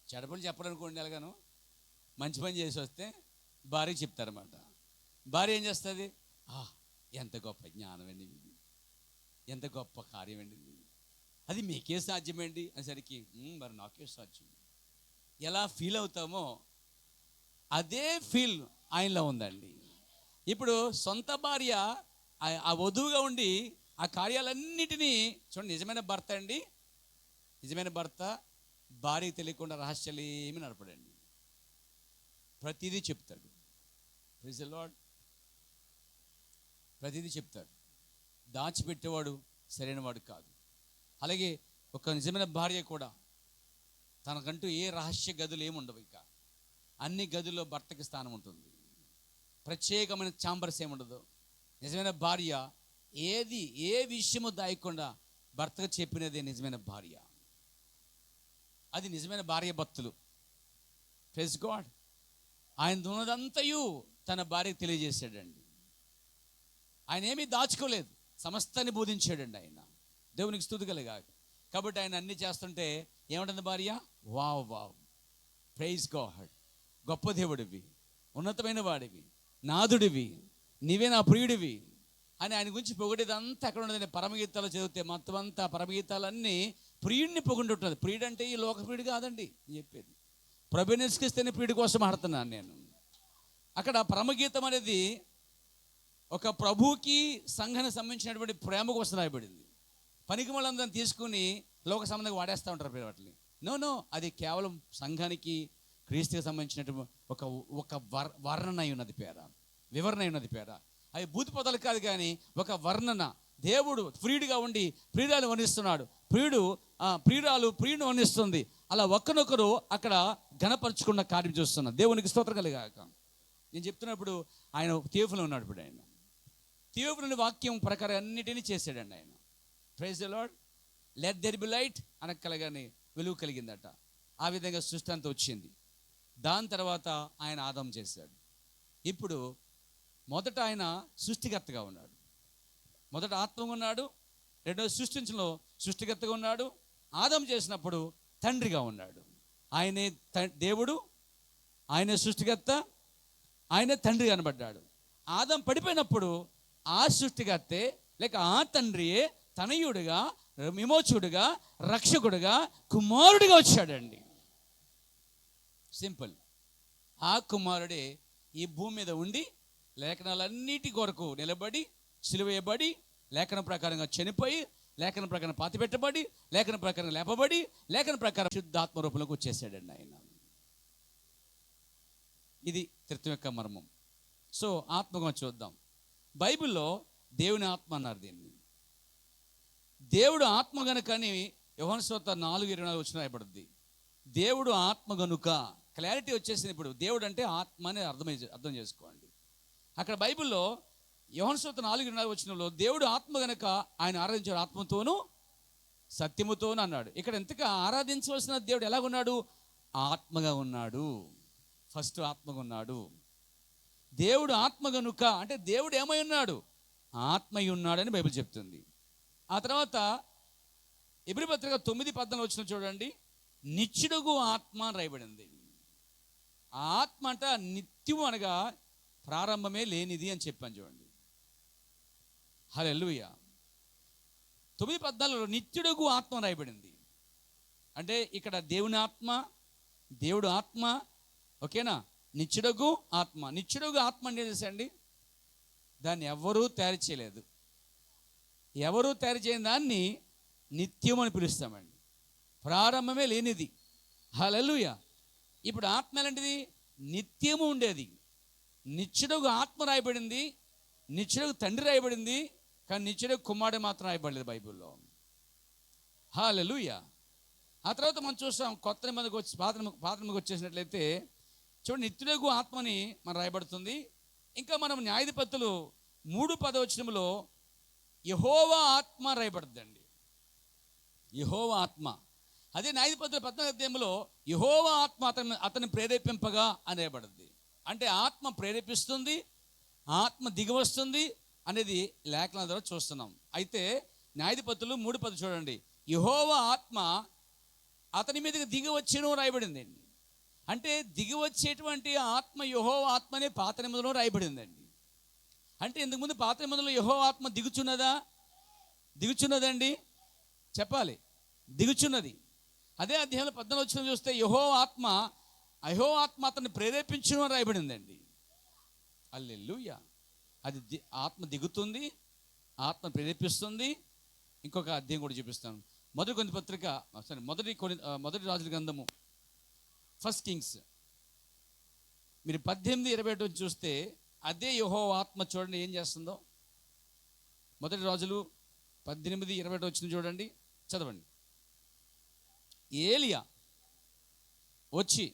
చెడపని చెప్పాలనుకోండి, ఎలాగాను మంచి పని చేసి వస్తే భార్యకి చెప్తారన్నమాట. భార్య ఏం చేస్తుంది? ఎంత గొప్ప జ్ఞానం అండి, ఎంత గొప్ప కార్యం అండి, అది మీకే సాధ్యమేంటి అనేసరికి మరి నాకే సాధ్యం. ఎలా ఫీల్ అవుతామో అదే ఫీల్ ఆయనలో ఉందండి. ఇప్పుడు సొంత భార్య ఆ వధువుగా ఉండి ఆ కార్యాలన్నిటినీ చూడండి. నిజమైన భర్త అండి, నిజమైన భర్త భార్యకి తెలియకుండా రహస్యాలు ఏమి నడపడండి, ప్రతిదీ చెప్తాడు. Praise the lord. ప్రతిదీ చెప్తాడు. దాచిపెట్టేవాడు సరైన వాడు కాదు. అలాగే ఒక నిజమైన భార్య కూడా తనకంటూ ఏ రహస్య గదులు ఏముండవు. ఇక అన్ని గదుల్లో భర్తకి స్థానం ఉంటుంది. ప్రత్యేకమైన ఛాంబర్స్ ఏముండదు. నిజమైన భార్య ఏ విషయము దాయకుండా భర్తకు చెప్పినదే నిజమైన భార్య. అది నిజమైన భార్య భక్తులు. Praise God. ఆయన ఉన్నదంతయు తన భార్యకు తెలియజేశాడండి. ఆయన ఏమీ దాచుకోలేదు, సమస్తాన్ని బోధించాడండి ఆయన. దేవునికి స్తుతి కలుగాక. కాబట్టి ఆయన అన్ని చేస్తుంటే ఏమంటుంది భార్య? వావ్, ప్రైజ్ గాడ్, గొప్ప దేవుడివి, ఉన్నతమైన వాడివి, నాదుడివి, నీవే నా ప్రియుడివి అని ఆయన గురించి పొగిడేదంతా అక్కడ ఉండదండి. పరమగీతాలు చదివితే మొత్తం అంతా పరమగీతాలన్నీ ప్రియుడిని పొగుంటుంటుంది. ప్రియుడు అంటే ఈ లోక ప్రియుడు కాదండి చెప్పేది. ప్రభువుని యేసుక్రీస్తుని ప్రియుడి కోసం ఆడుతున్నాను నేను. అక్కడ పరమగీతం అనేది ఒక ప్రభువుకి సంఘానికి సంబంధించినటువంటి ప్రేమ కోసం రాయబడింది. పనికి వాళ్ళందరిని తీసుకుని లోక సంబంధంగా వాడేస్తూ ఉంటారు వాటిని. నో, అది కేవలం సంఘానికి క్రీస్తుకి సంబంధించినటువంటి ఒక వర్ణన అయి ఉన్నది పేర, వివరణ అయి ఉన్నది పేర. అవి భూతి పదాలు కాదు, కానీ ఒక వర్ణన. దేవుడు ప్రియుడిగా ఉండి ప్రియురాలు వర్ణిస్తున్నాడు, ప్రియురాలు ప్రియుడిని వర్ణిస్తుంది. అలా ఒక్కనొకరు అక్కడ ఘనపరుచుకున్న కార్యం చూస్తున్నారు. దేవునికి స్తోత్రం కలిగాక. నేను చెప్తున్నప్పుడు ఆయన థియోఫిలో ఉన్నాడు. ఇప్పుడు ఆయన థియోఫిలోని వాక్యం ప్రకారం అన్నిటినీ చేశాడండి ఆయన. Praise the lord. Let there be light అనక్కలగానే వెలుగు కలిగిందట. ఆ విధంగా సృష్టి అంతా వచ్చింది. దాని తర్వాత ఆయన ఆదాం చేశాడు. ఇప్పుడు మొదట ఆయన సృష్టికర్తగా ఉన్నాడు. మొదట ఆత్మగా ఉన్నాడు, రెండోది సృష్టించడంలో సృష్టికర్తగా ఉన్నాడు. ఆదాం చేసినప్పుడు తండ్రిగా ఉన్నాడు. ఆయనే దేవుడు, ఆయనే సృష్టికర్త, ఆయనే తండ్రి కనబడ్డాడు. ఆదాం పడిపోయినప్పుడు ఆ సృష్టికర్తే లేక ఆ తండ్రియే తనయుడిగా, విమోచకుడిగా, రక్షకుడిగా, కుమారుడిగా వచ్చాడండి. సింపుల్. ఆ కుమారుడే ఈ భూమి మీద ఉండి లేఖనాలన్నిటి కొరకు నిలబడి సిలువ వేయబడి, లేఖన ప్రకారంగా చనిపోయి, లేఖన ప్రకారం పాతిపెట్టబడి, లేఖన ప్రకారం లేపబడి, లేఖన ప్రకారం శుద్ధాత్మ రూపంలోకి వచ్చేసాడండి ఆయన. ఇది త్రిత్వం యొక్క మర్మం. సో ఆత్మగా చూద్దాం. బైబిల్లో దేవుని ఆత్మ అన్నారు దీన్ని. దేవుడు ఆత్మ గనుకని యోహాను సువార్త 4:24 వచ్చిన రాయబడుద్ది. దేవుడు ఆత్మ గనుక, క్లారిటీ వచ్చేసింది. ఇప్పుడు దేవుడు అంటే ఆత్మ అని అర్థం చేసుకోండి. అక్కడ బైబిల్లో యోహాను సువార్త 4:24 వచ్చినలో దేవుడు ఆత్మ గనుక ఆయన ఆరాధించాడు ఆత్మతోనూ సత్యముతోనూ అన్నాడు. ఇక్కడ ఎంతగా ఆరాధించవలసిన దేవుడు ఎలాగున్నాడు? ఆత్మగా ఉన్నాడు. ఫస్ట్ ఆత్మగా ఉన్నాడు. దేవుడు ఆత్మ గనుక అంటే దేవుడు ఏమై ఉన్నాడు? ఆత్మై ఉన్నాడని బైబిల్ చెప్తుంది. ఆ తర్వాత ఎబ్రీ పత్రిక 9:14 వచ్చిన చూడండి, నిత్యుడుగు ఆత్మ అని రాయబడింది. ఆ ఆత్మ అంటే నిత్యము అనగా ప్రారంభమే లేనిది అని చెప్పాను చూడండి. హల్లెలూయా. 9:14 నిత్యుడుగు ఆత్మ రాయబడింది. అంటే ఇక్కడ దేవుని ఆత్మ, దేవుడు ఆత్మ, ఓకేనా? నిత్యుడుగు ఆత్మ. నిత్యుడుగు ఆత్మ అంటే చేసండి, దాన్ని ఎవరూ తయారు చేయలేదు. ఎవరూ తయారు చేయని దాన్ని నిత్యం అని పిలుస్తామండి. ప్రారంభమే లేనిది. హల్లెలూయా. ఇప్పుడు ఆత్మ ఎలాంటిది? నిత్యము ఉండేది. నిత్యుడుగు ఆత్మ రాయబడింది, నిత్యుడుగు తండ్రి రాయబడింది, కానీ నిత్యుడుగు కుమారుడు మాత్రం రాయబడలేదు బైబిల్లో. హల్లెలూయా. ఆ తర్వాత మనం చూస్తాం కొత్త నిబంధనకు వచ్చి పాత నిబంధనకు వచ్చేసినట్లయితే చూడండి, నిత్యుడుగు ఆత్మని మనం రాయబడుతుంది. ఇంకా మనం న్యాయాధిపతులు 3:10 యెహోవా ఆత్మ రాయబడుతుందండి. యెహోవా ఆత్మ. అదే న్యాయాధిపతుల 14 యెహోవా ఆత్మ అతన్ని ప్రేరేపింపగా అని రాయబడుద్ది. అంటే ఆత్మ ప్రేరేపిస్తుంది, ఆత్మ దిగివస్తుంది అనేది లేఖనాల ద్వారా చూస్తున్నాం. అయితే న్యాయాధిపతులు 3:10 చూడండి, యెహోవా ఆత్మ అతని మీదకి దిగి వచ్చెను రాయబడిందండి. అంటే దిగి వచ్చేటువంటి ఆత్మ యెహోవా ఆత్మనే పాత నిబంధనలో రాయబడిందండి. అంటే ఇంతకుముందు పాత నిబంధనలో యెహోవా ఆత్మ దిగుచున్నదండి, చెప్పాలి, దిగుచున్నది. అదే అధ్యాయంలో 14 చూస్తే యెహోవా ఆత్మ అతన్ని ప్రేరేపించును అని రాయబడిందండి. హల్లెలూయా. అది ఆత్మ దిగుతుంది, ఆత్మ ప్రేరేపిస్తుంది. ఇంకొక అధ్యాయం కూడా చూపిస్తాను. మొదటి రాజుల గ్రంథము, ఫస్ట్ కింగ్స్, మీరు 18:21 చూస్తే అదే యెహోవా ఆత్మ చూడండి ఏం చేస్తుందో. మొదటి రాజులు 18:21 చూడండి, చదవండి. ఏలియా వచ్చి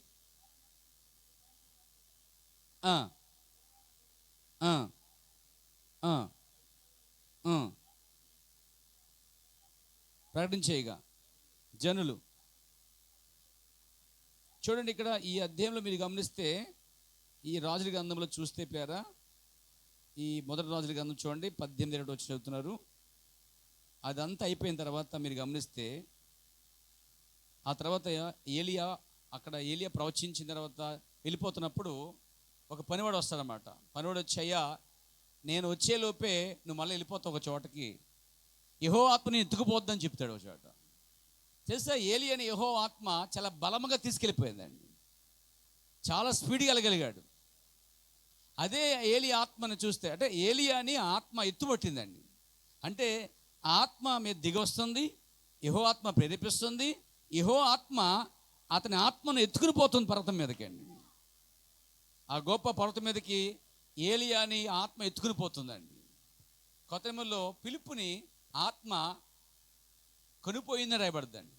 ప్రకటించేయగా జనులు. చూడండి ఇక్కడ ఈ అధ్యాయంలో మీరు గమనిస్తే, ఈ రాజుల గ్రంథంలో చూస్తే పేరా, ఈ మొదటి రాజుల గ్రంథం చూడండి 18:21 చదువుతున్నారు. అదంతా అయిపోయిన తర్వాత మీరు గమనిస్తే, ఆ తర్వాత ఏలియా ప్రవచించిన తర్వాత వెళ్ళిపోతున్నప్పుడు ఒక పనివాడు వస్తాడనమాట. పనివాడు వచ్చి, అయ్యా నేను వచ్చేలోపే నువ్వు మళ్ళీ వెళ్ళిపోతావు ఒక చోటకి, యెహోవా ఆత్మని ఎత్తుకుపోద్దని చెప్తాడు ఒక చోట. తెలుసా, ఏలియాని యెహోవా ఆత్మ చాలా బలముగా తీసుకెళ్ళిపోయిందండి. చాలా స్పీడ్గా వెళ్ళగలిగాడు. అదే ఏలియా ఆత్మని చూస్తే, అంటే ఏలియాని ఆత్మ ఎత్తుపట్టిందండి. అంటే ఆత్మ మీద దిగొస్తుంది, యెహోవా ఆత్మ ప్రేరేపిస్తుంది, యెహోవా ఆత్మ అతని ఆత్మను ఎత్తుకుని పోతుంది పర్వతం మీదకండి. ఆ గొప్ప పర్వతం మీదకి ఏలియాని ఆత్మ ఎత్తుకుని పోతుందండి. కొత్త నిబంధనలో ఫిలిప్పుని ఆత్మ కొనిపోయిందని రాయబడుతుందండి.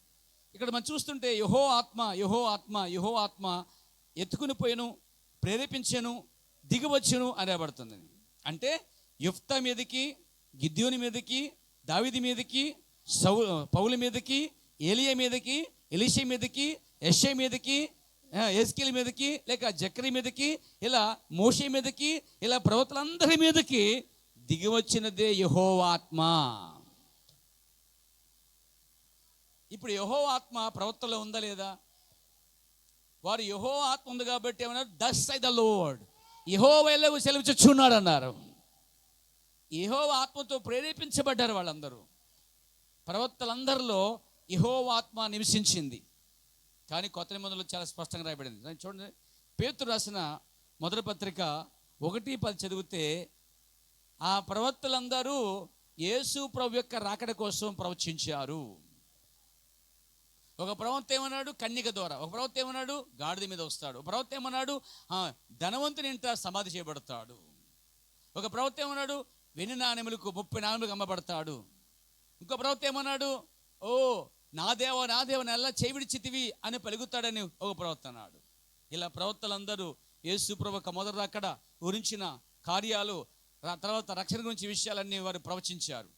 ఇక్కడ మనం చూస్తుంటే యెహోవా ఆత్మ ఎత్తుకుని పోయాను, ప్రేరేపించాను, దిగివచ్చును అని రాయబడుతుంది. అంటే యుఫ్తా మీదకి, గిద్యోని మీదకి, దావీదు మీదకి, పౌలు మీదకి, ఏలియా మీదకి, ఎలీషా మీదకి, యెషయా మీదకి, ఎజ్కేలు మీదకి, లేక జకరియా మీదకి, ఇలా మోషే మీదకి, ఇలా ప్రవక్తలందరి మీదకి దిగివచ్చినదే యెహోవా ఆత్మ. ఇప్పుడు యెహోవా ఆత్మ ప్రవక్తలో ఉందా లేదా? వారు యెహోవా ఆత్మ ఉంది కాబట్టి ఏమన్నారు? దస్ సై ద లార్డ్, యెహోవా ఎలాగూ సెలవిచ్చుచున్నాడు అన్నారు. యెహోవా ఆత్మతో ప్రేరేపించబడ్డారు వాళ్ళందరూ. ప్రవక్తలందరిలో యెహోవా ఆత్మ నివసించింది. కానీ కొత్త నిబంధనలో చాలా స్పష్టంగా రాయబడింది. చూడండి, పేతురు రాసిన మొదటి పత్రిక 1:10 చదివితే, ఆ ప్రవక్తలందరూ యేసు ప్రభు యొక్క రాకడ కోసం ప్రవచించారు. ఒక ప్రవక్త ఏమన్నాడు? కన్యక ద్వారా. ఒక ప్రవక్త ఏమన్నాడు? గాడిద మీద వస్తాడు. ఒక ప్రవక్త ఏమన్నాడు? ధనవంతుని ఇంట సమాధి చేయబడతాడు. ఒక ప్రవక్త ఏమన్నాడు? వెండి నాణెములకు 30 నాణెములకు అమ్మబడతాడు. ఇంకో ప్రవక్త ఏమన్నాడు? ఓ నా దేవ నా దేవ నెల చేవిడిచితివి అని పలుకుతాడని ఒక ప్రవక్త అన్నాడు. ఇలా ప్రవక్తలందరూ యేసు ప్రభు మొదటి రాకడ గురించిన కార్యాలు, తర్వాత రక్షణ గురించి విషయాలన్నీ వారు ప్రవచించారు.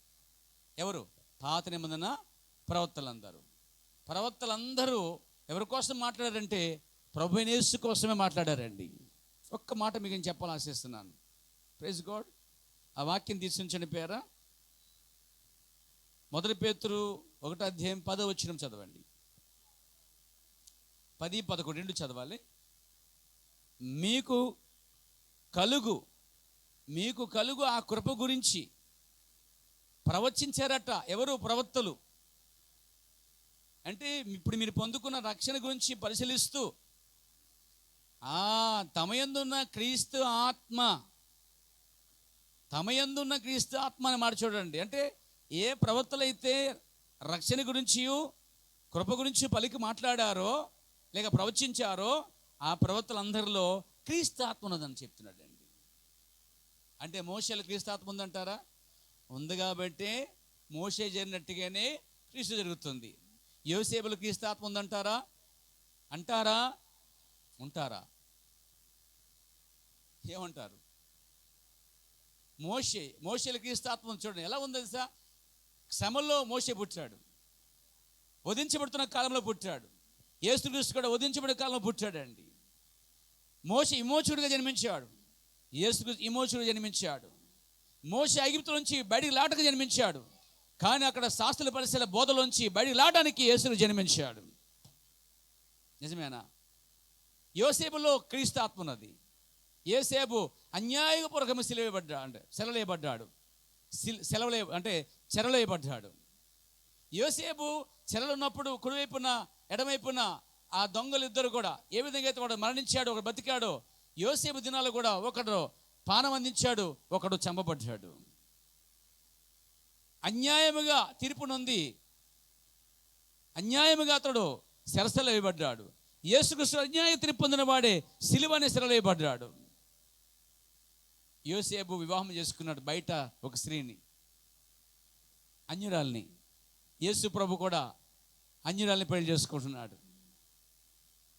ఎవరు? పాత నిబంధన ప్రవక్తలందరూ. ప్రవక్తలందరూ ఎవరి కోసం మాట్లాడారంటే ప్రభువైన యేసు కోసమే మాట్లాడారండి. ఒక్క మాట మీకు నేను చెప్పాలని ఆశిస్తున్నాను. Praise God. ఆ వాక్యం తీసుకుని పేరా మొదటి పేతురు 1:10 చదవండి. 10-11 చదవాలి. మీకు కలుగు ఆ కృప గురించి ప్రవచించారట. ఎవరు? ప్రవక్తలు. అంటే ఇప్పుడు మీరు పొందుకున్న రక్షణ గురించి పరిశీలిస్తూ తమయందున్న క్రీస్తు ఆత్మ అని మాట చూడండి. అంటే ఏ ప్రవక్తలైతే రక్షణ గురించి కృప గురించి పలికి మాట్లాడారో లేక ప్రవచించారో ఆ ప్రవక్తలందరిలో క్రీస్తు ఆత్మ ఉన్నదని చెప్తున్నాడండి. అంటే మోషేలో క్రీస్తు ఆత్మ ఉందంటారా? ఉంది. కాబట్టి మోషే జరిగినట్టుగానే క్రీస్తు జరుగుతుంది. యోసేపులో క్రీస్తు ఆత్మ ఉందంటారా? ఉంటారా? ఏమంటారు? మోషేలో క్రీస్తు ఆత్మ చూడండి ఎలా ఉంది తెలుసా? శ్రమల్లో మోషే పుట్టాడు, వధించబడుతున్న కాలంలో పుట్టాడు. యేసుక్రీస్తు కూడా వధించబడే కాలంలో పుట్టాడండి. మోషే విమోచకుడిగా జన్మించాడు, యేసుక్రీస్తు విమోచకుడిగా జన్మించాడు. మోషే ఐగుప్తు నుంచి బయటికి లాటకు జన్మించాడు, కానీ అక్కడ శాస్త్రుల పరిశీలన బోధలోంచి బయటికి లాటానికి యేసు జన్మించాడు. నిజమేనా? యోసేపులో క్రీస్తు ఆత్మ ఉన్నది. యోసేపు అన్యాయపూర్వకంగా చెరలేయబడ్డాడు. యోసేపు చెరలో ఉన్నప్పుడు కుడివైపున ఎడమవైపున ఆ దొంగలు ఇద్దరు కూడా ఏ విధంగా అయితే వాడు మరణించాడు, ఒకడు బతికాడో, యోసేపు దినాలు కూడా ఒకడు పానం అందించాడు, ఒకడు చంపబడ్డాడు. అన్యాయముగా తీర్పు నొంది అన్యాయముగా అతడు సెరసలో వేయబడ్డాడు. యేసుక్రీస్తు అన్యాయ తీర్పు పొందిన వాడే సిలువనే సెరవేయబడ్డాడు. యోసేపు వివాహం చేసుకున్నాడు బయట ఒక స్త్రీని, అన్యురాల్ని. యేసు ప్రభు కూడా అన్యురాల్ని పెళ్లి చేసుకుంటున్నాడు.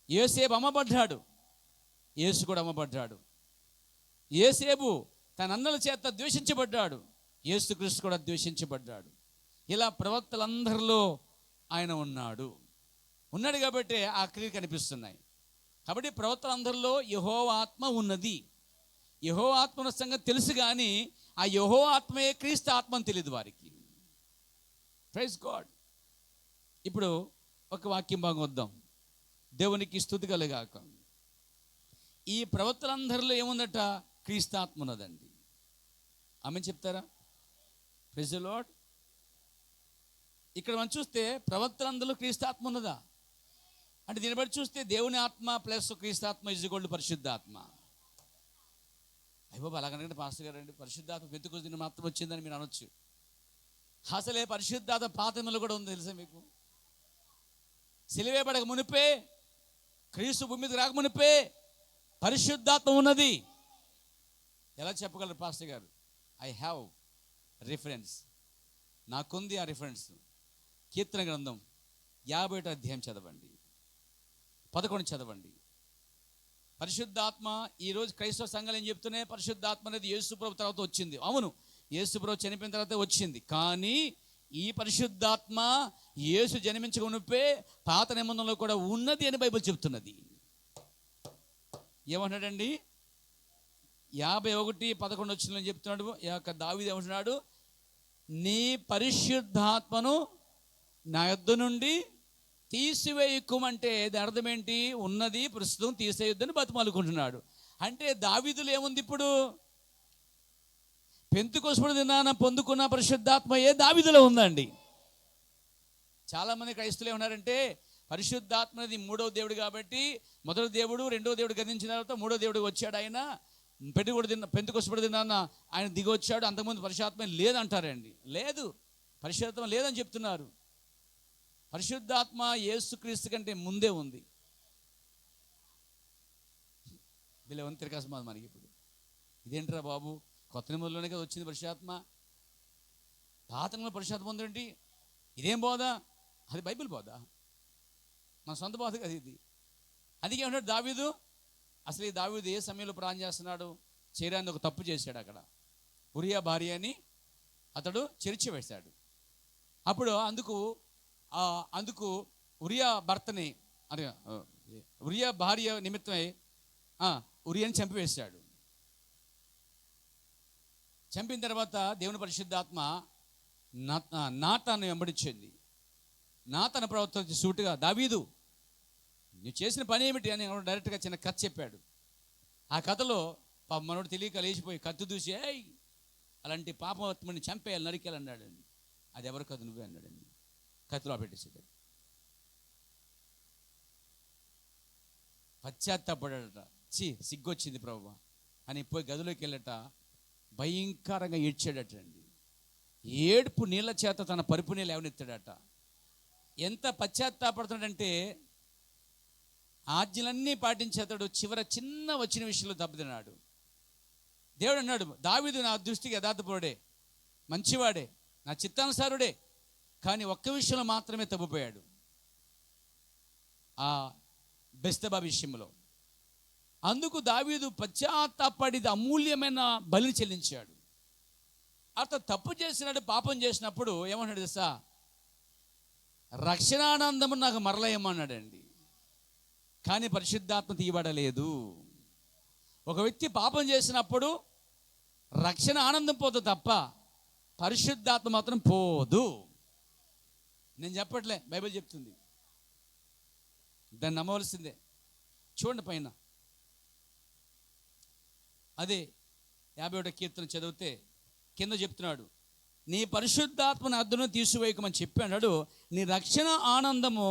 యోసేపు అమ్మబడ్డాడు, యేసు కూడా అమ్మబడ్డాడు. యోసేపు తన అన్నల చేత ద్వేషించబడ్డాడు, యేసుక్రీస్తు కూడా ద్వేషించబడ్డాడు. ఇలా ప్రవక్తలందరిలో ఆయన ఉన్నాడు కాబట్టి ఆ క్రియలు కనిపిస్తున్నాయి. కాబట్టి ప్రవక్తలందరిలో యెహోవా ఆత్మ ఉన్నది. యెహోవా ఆత్మ ఉన్న సంగతి తెలుసు, కానీ ఆ యెహోవా ఆత్మయే క్రీస్తు ఆత్మ అని తెలియదు వారికి. Praise God. ఇప్పుడు ఒక వాక్యం భాగం వద్దాం. దేవునికి స్తుతి కలుగాక. ఈ ప్రవక్తలందరిలో ఏముందట? క్రీస్తు ఆత్మ ఉన్నదండి. ఆమె చెప్తారా? Praise the lord. ఇక్కడ మనం చూస్తే ప్రవక్తలందరిలో క్రీస్తు ఆత్మ ఉన్నదా అంటే దీన్ని బట్టి చూస్తే దేవుని ఆత్మ ప్లస్ క్రీస్తు ఆత్మ = పరిశుద్ధాత్మ. అయ్యో అలాగనంటే పాస్టర్ గారు అండి పరిశుద్ధాత్మ పెంతెకొస్తు దినం మాత్రం వచ్చిందని మీరు అనొచ్చు. అసలే పరిశుద్ధాత్మ పాత నిబంధనలో కూడా ఉంది తెలుసా మీకు? సిలువ పడక మునిపే, క్రీస్తు భూమి మీద రాక మునిపే పరిశుద్ధాత్మ ఉన్నది. ఎలా చెప్పగలరు పాస్టర్ గారు? ఐ హ్యావ్ రిఫరెన్స్, నాకుంది ఆ రిఫరెన్స్. కీర్తన గ్రంథం 51వ అధ్యాయం చదవండి, 11 చదవండి. పరిశుద్ధాత్మ ఈరోజు క్రైస్తవ సంఘాలు ఏం చెప్తున్నాయి? పరిశుద్ధాత్మ అనేది యేసు ప్రభు తర్వాత వచ్చింది. అవును, యేసు ప్రభు చనిపోయిన తర్వాత వచ్చింది. కానీ ఈ పరిశుద్ధాత్మ యేసు జన్మించక మునుపే పాత నిబంధనలో కూడా ఉన్నది అని బైబిల్ చెప్తున్నది. ఏమంటున్నాడండి? 51:11 చెప్తున్నాడు. దావీదు ఏమంటున్నాడు? నీ పరిశుద్ధాత్మను నా యొద్ద నుండి తీసివేయకుమంటే దాని అర్థం ఏంటి? ఉన్నది ప్రస్తుతం తీసేయొద్దని బతిమాలుకుంటున్నాడు. అంటే దావీదులో ఏముంది? ఇప్పుడు పెంతెకొస్తు దినాన పొందుకున్న పరిశుద్ధాత్మయే దావీదులో ఉందండి. చాలామంది క్రైస్తవులు ఏమన్నారంటే పరిశుద్ధాత్మది 3వ దేవుడు కాబట్టి మొదటి దేవుడు 2వ దేవుడు గతించిన తర్వాత 3వ దేవుడు వచ్చాడు. ఆయన పెంతెకొస్తు దినాన ఆయన దిగి వచ్చాడు, అంతకుముందు పరిశుద్ధాత్మ లేదంటారండి. లేదు, పరిశుద్ధాత్మ లేదని చెప్తున్నారు. పరిశుద్ధాత్మ యేసుక్రీస్తు కంటే ముందే ఉంది. వీళ్ళ తిరగస్మాది మనకి ఇప్పుడు ఇదేంటిరా బాబు, కొత్త నిబంధనలోనే కదా వచ్చింది పరిశుద్ధాత్మ, పాత నిబంధనలో పరిశుద్ధాత్మ ఉందేంటి, ఇదేం బోధ? అది బైబిల్ బోధ, మన సొంత బోధ కదా ఇది. అందుకే ఉన్నాడు దావీదు. అసలు ఈ దావీదు ఏ సమయంలో ప్రాణం చేస్తున్నాడు? చేయడానికి ఒక తప్పు చేశాడు. అక్కడ ఉరియా భార్య అని అతడు చెరిచివేశాడు. అప్పుడు అందుకు ఉరియా భర్తని అదే ఉరియా భార్య నిమిత్తమై ఉరియాని చంపివేశాడు. చంపిన తర్వాత దేవుని పరిశుద్ధాత్మ నాతాను వెంబడించింది. నాతాను ప్రవక్త సూటుగా, దావీదు నువ్వు చేసిన పని ఏమిటి అని డైరెక్ట్గా చిన్న కథ చెప్పాడు. ఆ కథలో మనోడు తెలియక లేచిపోయి కత్తి దూసి, అలాంటి పాపమని చంపేయాలి, నరికేయాలి అన్నాడండి. అది ఎవరు కథ? నువ్వే అన్నాడండి. కత్తిలో పెట్టేసాడు. పశ్చాత్తాపడట, సిగ్గొచ్చింది ప్రభువా అని పోయి గదిలోకి వెళ్ళట భయంకరంగా ఏడ్చాడటండి. ఏడుపు నీళ్ళ చేత తన పరుపు నీళ్ళు లేవనెత్తాడట. ఎంత పశ్చాత్తాపడుతున్నాడంటే ఆజ్ఞలన్నీ పాటించేతాడు, చివర చిన్న వచ్చిన విషయంలో దెబ్బతిన్నాడు. దేవుడు అన్నాడు, దావీదు నా దృష్టికి యథార్థపరుడే, మంచివాడే, నా చిత్తానుసారుడే, కానీ ఒక్క విషయంలో మాత్రమే తప్పిపోయాడు, ఆ బెస్తెబా విషయంలో. అందుకు దావీదు పశ్చాత్తాపడి అమూల్యమైన బలిని చెల్లించాడు. అతను తప్పు చేసినాడు, పాపం చేసినప్పుడు ఏమన్నాడు తెలుసా? రక్షణానందము నాకు మరలయమన్నాడండి. కానీ పరిశుద్ధాత్మ తీయబడలేదు. ఒక వ్యక్తి పాపం చేసినప్పుడు రక్షణ ఆనందం పోదు తప్ప పరిశుద్ధాత్మ మాత్రం పోదు. నేను చెప్పట్లే, బైబిల్ చెప్తుంది, దాన్ని నమ్మవలసిందే. చూడండి పైన అదే 51వ కీర్తన చదివితే కింద చెప్తున్నాడు, నీ పరిశుద్ధాత్మను అద్దును తీసివేయకమని చెప్పి అన్నాడు. నీ రక్షణ ఆనందము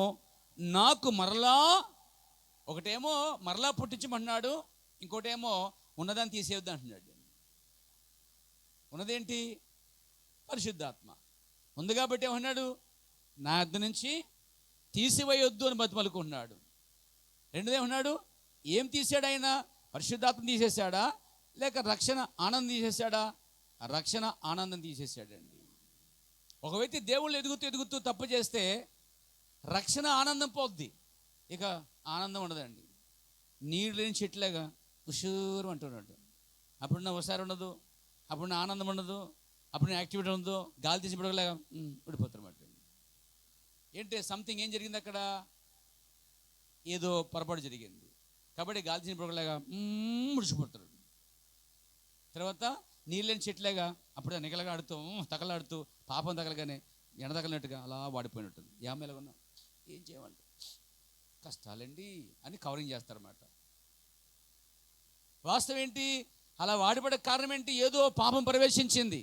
నాకు మరలా, ఒకటేమో మరలా పుట్టించమన్నాడు, ఇంకోటేమో ఉన్నదాన్ని తీసేయొద్దు అంటున్నాడు. ఉన్నదేంటి? పరిశుద్ధాత్మ ఉంది కాబట్టి ఏమన్నాడు? నా అద్దు నుంచి తీసివేయొద్దు అని బతిమలుకున్నాడు. రెండోదేమన్నాడు? ఏం తీసాడు ఆయన? పరిశుద్ధాత్మ తీసేశాడా లేక రక్షణ ఆనందం తీసేశాడా? రక్షణ ఆనందం తీసేశాడండి. ఒక వ్యక్తి దేవుళ్ళు ఎదుగుతూ తప్పు చేస్తే రక్షణ ఆనందం పోద్ది, ఇక ఆనందం ఉండదండి. నీళ్ళు లేని చెట్లేగా ఉషూరు అంటున్నాడు. అప్పుడు నా ఒకసారి ఉండదు, అప్పుడు నా ఆనందం ఉండదు, అప్పుడు నా యాక్టివిటీ ఉండదు, గాలి తీసి పడగలేగా విడిపోతున్నమాట. ఏంటి సంథింగ్ ఏం జరిగింది అక్కడ? ఏదో పొరపాటు జరిగింది కాబట్టి గాలి తీసి పడగలేగా ముడిచిపోతాడు. తర్వాత నీళ్ళని చెట్లేగా అప్పుడు నిగలగాడుతూ తగలాడుతూ పాపం తగలగానే ఎండ తగలినట్టుగా అలా వాడిపోయినట్టుంది. యామెలా ఉన్నాం, ఏం చేయమంట, కష్టాలండి అని కవరింగ్ చేస్తారన్నమాట. వాస్తవం ఏంటి? అలా వాడిపడే కారణం ఏంటి? ఏదో పాపం ప్రవేశించింది.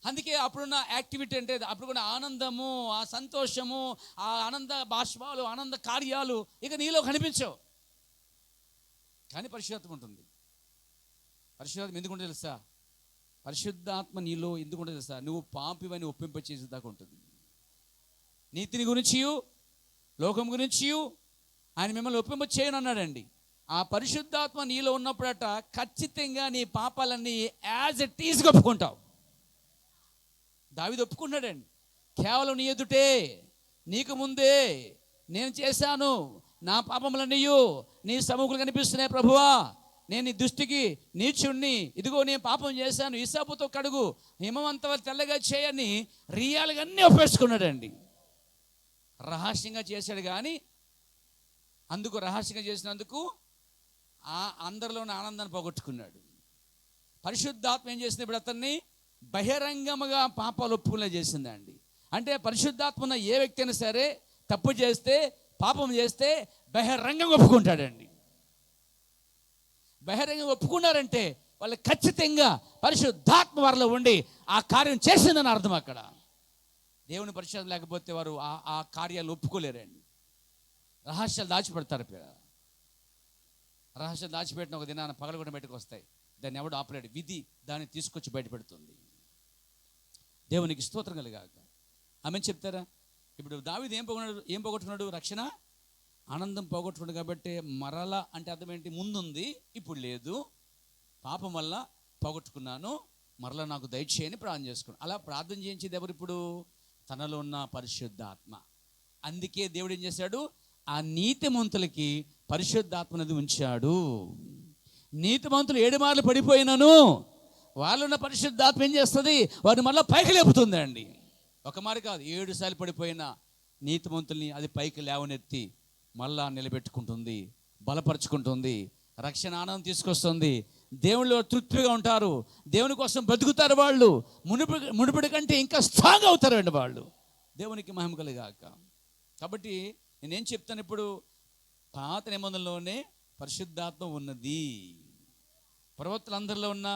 అందుకే అప్పుడున్న యాక్టివిటీ అంటే అప్పుడున్న ఆనందము, ఆ సంతోషము, ఆ ఆనంద బాష్పాలు, ఆనంద కార్యాలు ఇక నీలో కనిపించవు. కానీ పరిశుద్ధాత్మ ఉంటుంది. పరిశుద్ధాత్మ ఎందుకుంటే తెలుసా? పరిశుద్ధాత్మ నీలో ఎందుకుంటే తెలుసా? నువ్వు పాపివని ఒప్పింపచేసేదాకా ఉంటుంది. నీతిని గురించి, లోకం గురించి ఆయన మిమ్మల్ని ఒప్పింప చేయను అన్నాడండి. ఆ పరిశుద్ధాత్మ నీలో ఉన్నప్పుడట ఖచ్చితంగా నీ పాపాలన్నీ యాజ్ ఇట్ ఈజ్గా ఒప్పుకుంటావు. దావీదు ఒప్పుకున్నాడండి. కేవలం నీ ఎదుటే, నీకు ముందే నేను చేశాను, నా పాపములన్నీ నీ సముఖులు కనిపిస్తున్నాయి ప్రభువా, నేను నీ దృష్టికి నీచుణ్ణి, ఇదిగో నేను పాపం చేశాను, ఇసాపుతో కడుగు, హిమవంత తెల్లగా చేయని రియాల్గా అన్నీ ఒప్పేసుకున్నాడండి. రహస్యంగా చేశాడు కానీ అందుకు రహస్యంగా చేసినందుకు అందరిలోని ఆనందాన్ని పోగొట్టుకున్నాడు. పరిశుద్ధాత్మ ఏం చేసింది? ఇప్పుడు అతన్ని బహిరంగముగా పాపాలు ఒప్పుకునే చేసిందండి. అంటే పరిశుద్ధాత్మ ఉన్న ఏ వ్యక్తి అయినా సరే తప్పు చేస్తే, పాపం చేస్తే బహిరంగంగా ఒప్పుకుంటాడండి. బహిరంగంగా ఒప్పుకున్నారంటే వాళ్ళు ఖచ్చితంగా పరిశుద్ధాత్మ వారిలో ఉండి ఆ కార్యం చేసిందని అర్థం. అక్కడ దేవుని పరిశుద్ధం లేకపోతే వారు ఆ కార్యాలు ఒప్పుకోలేరండి. రహస్యాలు దాచిపెడతారు. రహస్యాలు దాచిపెట్టిన ఒక దినాన పగలగొండ బయటకు వస్తాయి. దాన్ని ఎవడు ఆపలేడు. విధి దాన్ని తీసుకొచ్చి బయటపెడుతుంది. దేవునికి స్తోత్రం కలుగాక. ఆమె చెప్తారా? ఇప్పుడు దావీదు ఏం పోగొట్టుకున్నాడు? రక్షణ ఆనందం పోగొట్టుకున్నాడు. కాబట్టి మరల అంటే అర్థం ఏంటి? ముందుంది, ఇప్పుడు లేదు. పాపం వల్ల పోగొట్టుకున్నాను, మరలా నాకు దయచేయని ప్రార్థన చేసుకున్నాను. అలా ప్రార్థన చేయించేది ఎవరు? ఇప్పుడు తనలో ఉన్న పరిశుద్ధాత్మ. అందుకే దేవుడు ఏం చేశాడు? ఆ నీతిమంతులకి పరిశుద్ధాత్మ అనేది ఉంచాడు. నీతిమంతులు 7 మార్లు పడిపోయినాను, వాళ్ళున్న పరిశుద్ధాత్మ ఏం చేస్తుంది? వారిని మళ్ళీ పైకి లేపుతుంది అండి. ఒక మారి కాదు, 7 సార్లు పడిపోయిన నీతిమంతుల్ని అది పైకి లేవనెత్తి మళ్ళా నిలబెట్టుకుంటుంది, బలపరుచుకుంటుంది, రక్షణ ఆనందం తీసుకొస్తుంది. దేవుళ్ళు తృప్తిగా ఉంటారు, దేవుని కోసం బ్రతుకుతారు. వాళ్ళు మునుపటి కంటే ఇంకా స్ట్రాంగ్ అవుతారండి వాళ్ళు. దేవునికి మహిమ కలుగాక. కాబట్టి నేనేం చెప్తాను ఇప్పుడు? పాత నిబంధనలోనే పరిశుద్ధాత్మ ఉన్నది. ప్రవక్తలందరిలో ఉన్న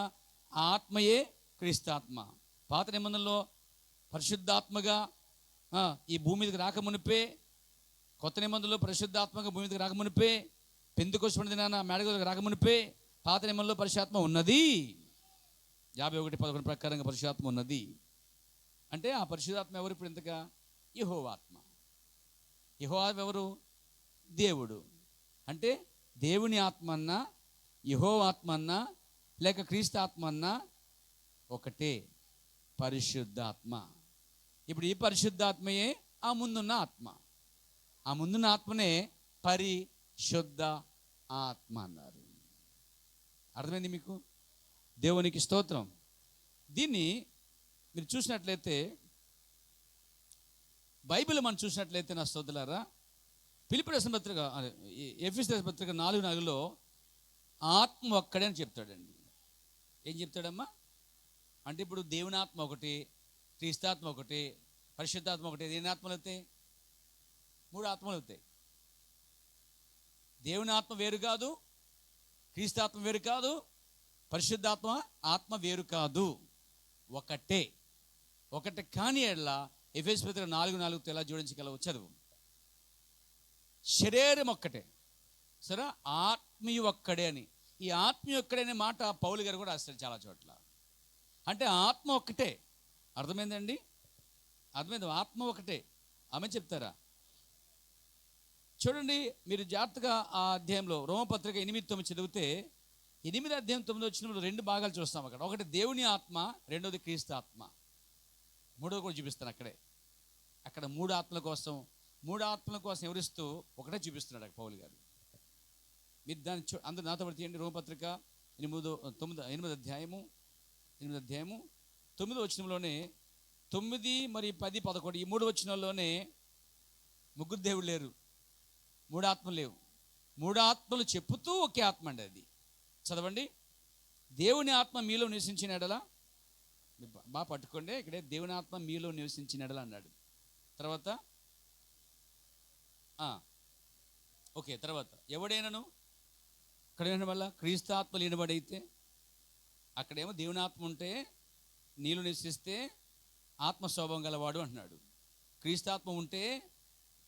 ఆత్మయే క్రీస్తాత్మ. పాత నిబంధనలో పరిశుద్ధాత్మగా ఈ భూమి మీదకి రాకమునిపే, కొత్త నిబంధనలో పరిశుద్ధాత్మగా భూమి మీదకి రాకమునిపే, పెంతెకొస్తు దినాన మేడగదికి రాకమునిపే పాత నిబంధనలో పరిశుద్ధాత్మ ఉన్నది. 51:11 ప్రకారంగా పరిశుద్ధాత్మ ఉన్నది. అంటే ఆ పరిశుద్ధాత్మ ఎవరు? ఇప్పుడు ఇంతగా యెహోవాత్మ. యెహోవా ఎవరు? దేవుడు. అంటే దేవుని ఆత్మ అన్నా, యెహోవాత్మ అన్నా, లేక క్రీస్తు ఆత్మ అన్నా ఒకటే, పరిశుద్ధాత్మ. ఇప్పుడు ఈ పరిశుద్ధాత్మయే ఆ ముందున్న ఆత్మ. ఆ ముందున్న ఆత్మనే పరిశుద్ధ ఆత్మ అన్నారు. అర్థమైంది మీకు? దేవునికి స్తోత్రం. దీన్ని మీరు చూసినట్లయితే, బైబిల్ మనం చూసినట్లయితే నా స్తోత్రులారా, ఫిలిప్పీ రాసిన పత్రిక, ఎఫెసీయుల రాసిన పత్రిక 4:4లో ఆత్మ ఒక్కడే అని చెప్తాడండి. ఏం చెప్తాడమ్మా అంటే, ఇప్పుడు దేవుని ఆత్మ ఒకటి, క్రీస్తాత్మ ఒకటి, పరిశుద్ధాత్మ ఒకటి. ఎన్ని ఆత్మలు అవుతాయి? 3 ఆత్మలు అవుతాయి. దేవుని ఆత్మ వేరు కాదు, క్రీస్తాత్మ వేరు కాదు, పరిశుద్ధాత్మ ఆత్మ వేరు కాదు, ఒకటే. ఒకటి కాని ఎడల ఎఫెసీయుల పత్రిక 4:4 ఎలా జోడించగలవు? చదువు. శరీరం ఒక్కటే, సరే, ఆత్మీయ ఒక్కడే అని. ఈ ఆత్మీయ ఒక్కడే అనే మాట పౌలు గారు కూడా రాస్తారు చాలా చోట్ల. అంటే ఆత్మ ఒక్కటే. అర్థమైందండి? అర్థమైంది? ఆత్మ ఒకటే. ఆమె చెప్తారా? చూడండి, మీరు జాగ్రత్తగా ఆ అధ్యాయంలో రోమపత్రిక 8:9 చదివితే, 8 అధ్యాయం 9 వచ్చినప్పుడు 2 భాగాలు చూస్తాం అక్కడ. ఒకటి దేవుని ఆత్మ, రెండోది క్రీస్తు ఆత్మ. మూడోది కూడా చూపిస్తాను అక్కడే. అక్కడ 3 ఆత్మల కోసం వివరిస్తూ ఒకటే చూపిస్తున్నాడు అక్కడ పౌలు గారు. మీరు దాన్ని అందరూ నాతో పడి తీయండి. రోమపత్రిక 8 అధ్యాయము 9 వచనంలోనే 9 మరి 10, 11 ఈ 3 వచనాల్లోనే 3 దేవుళ్ళు లేరు, 3 ఆత్మలు లేవు. 3 ఆత్మలు చెప్పుతూ ఒకే ఆత్మ అండి అది. చదవండి. దేవుని ఆత్మ మీలో నివసించిన ఎడల, బాగా పట్టుకోండి, ఇక్కడే దేవుని ఆత్మ మీలో నివసించిన ఎడల అన్నాడు. తర్వాత ఓకే, తర్వాత ఎవడైనాను ఇక్కడ వల్ల క్రీస్తు ఆత్మ లేనివాడైతే, అక్కడేమో దేవుని ఆత్మ ఉంటే నీలో నివసిస్తే ఆత్మ స్వభావం గలవాడు అంటున్నాడు. క్రీస్తాత్మ ఉంటే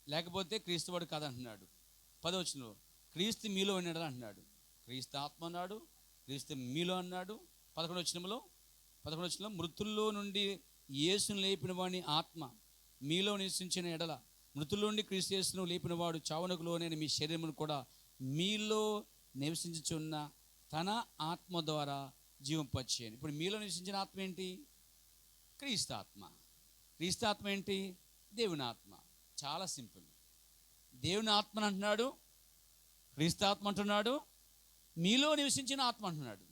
లేకపోతే క్రీస్తువాడు కాదంటున్నాడు. 10వ వచనంలో క్రీస్తు మీలో ఉన్నాడు అంటున్నాడు. క్రీస్తు ఆత్మ అన్నాడు, క్రీస్తు మీలో అన్నాడు. 11వ వచనంలో మృతుల్లో నుండి యేసును లేపిన వాని ఆత్మ మీలో నివసించిన ఎడల, మృతుల్లో నుండి క్రీస్తు యేసును లేపిన వాడు చావునకు లోనైన మీ శరీరమును కూడా మీలో నివసించుచున్న తన ఆత్మ ద్వారా జీవింపచేయను. ఇప్పుడు మీలో నివసించిన ఆత్మ ఏంటి? క్రీస్తాత్మ. క్రీస్తాత్మ ఏంటి? దేవుని ఆత్మ. చాలా సింపుల్. దేవుని ఆత్మ అంటున్నాడు, క్రీస్తాత్మ అంటున్నాడు, మీలో నివసించిన ఆత్మ అంటున్నాడు.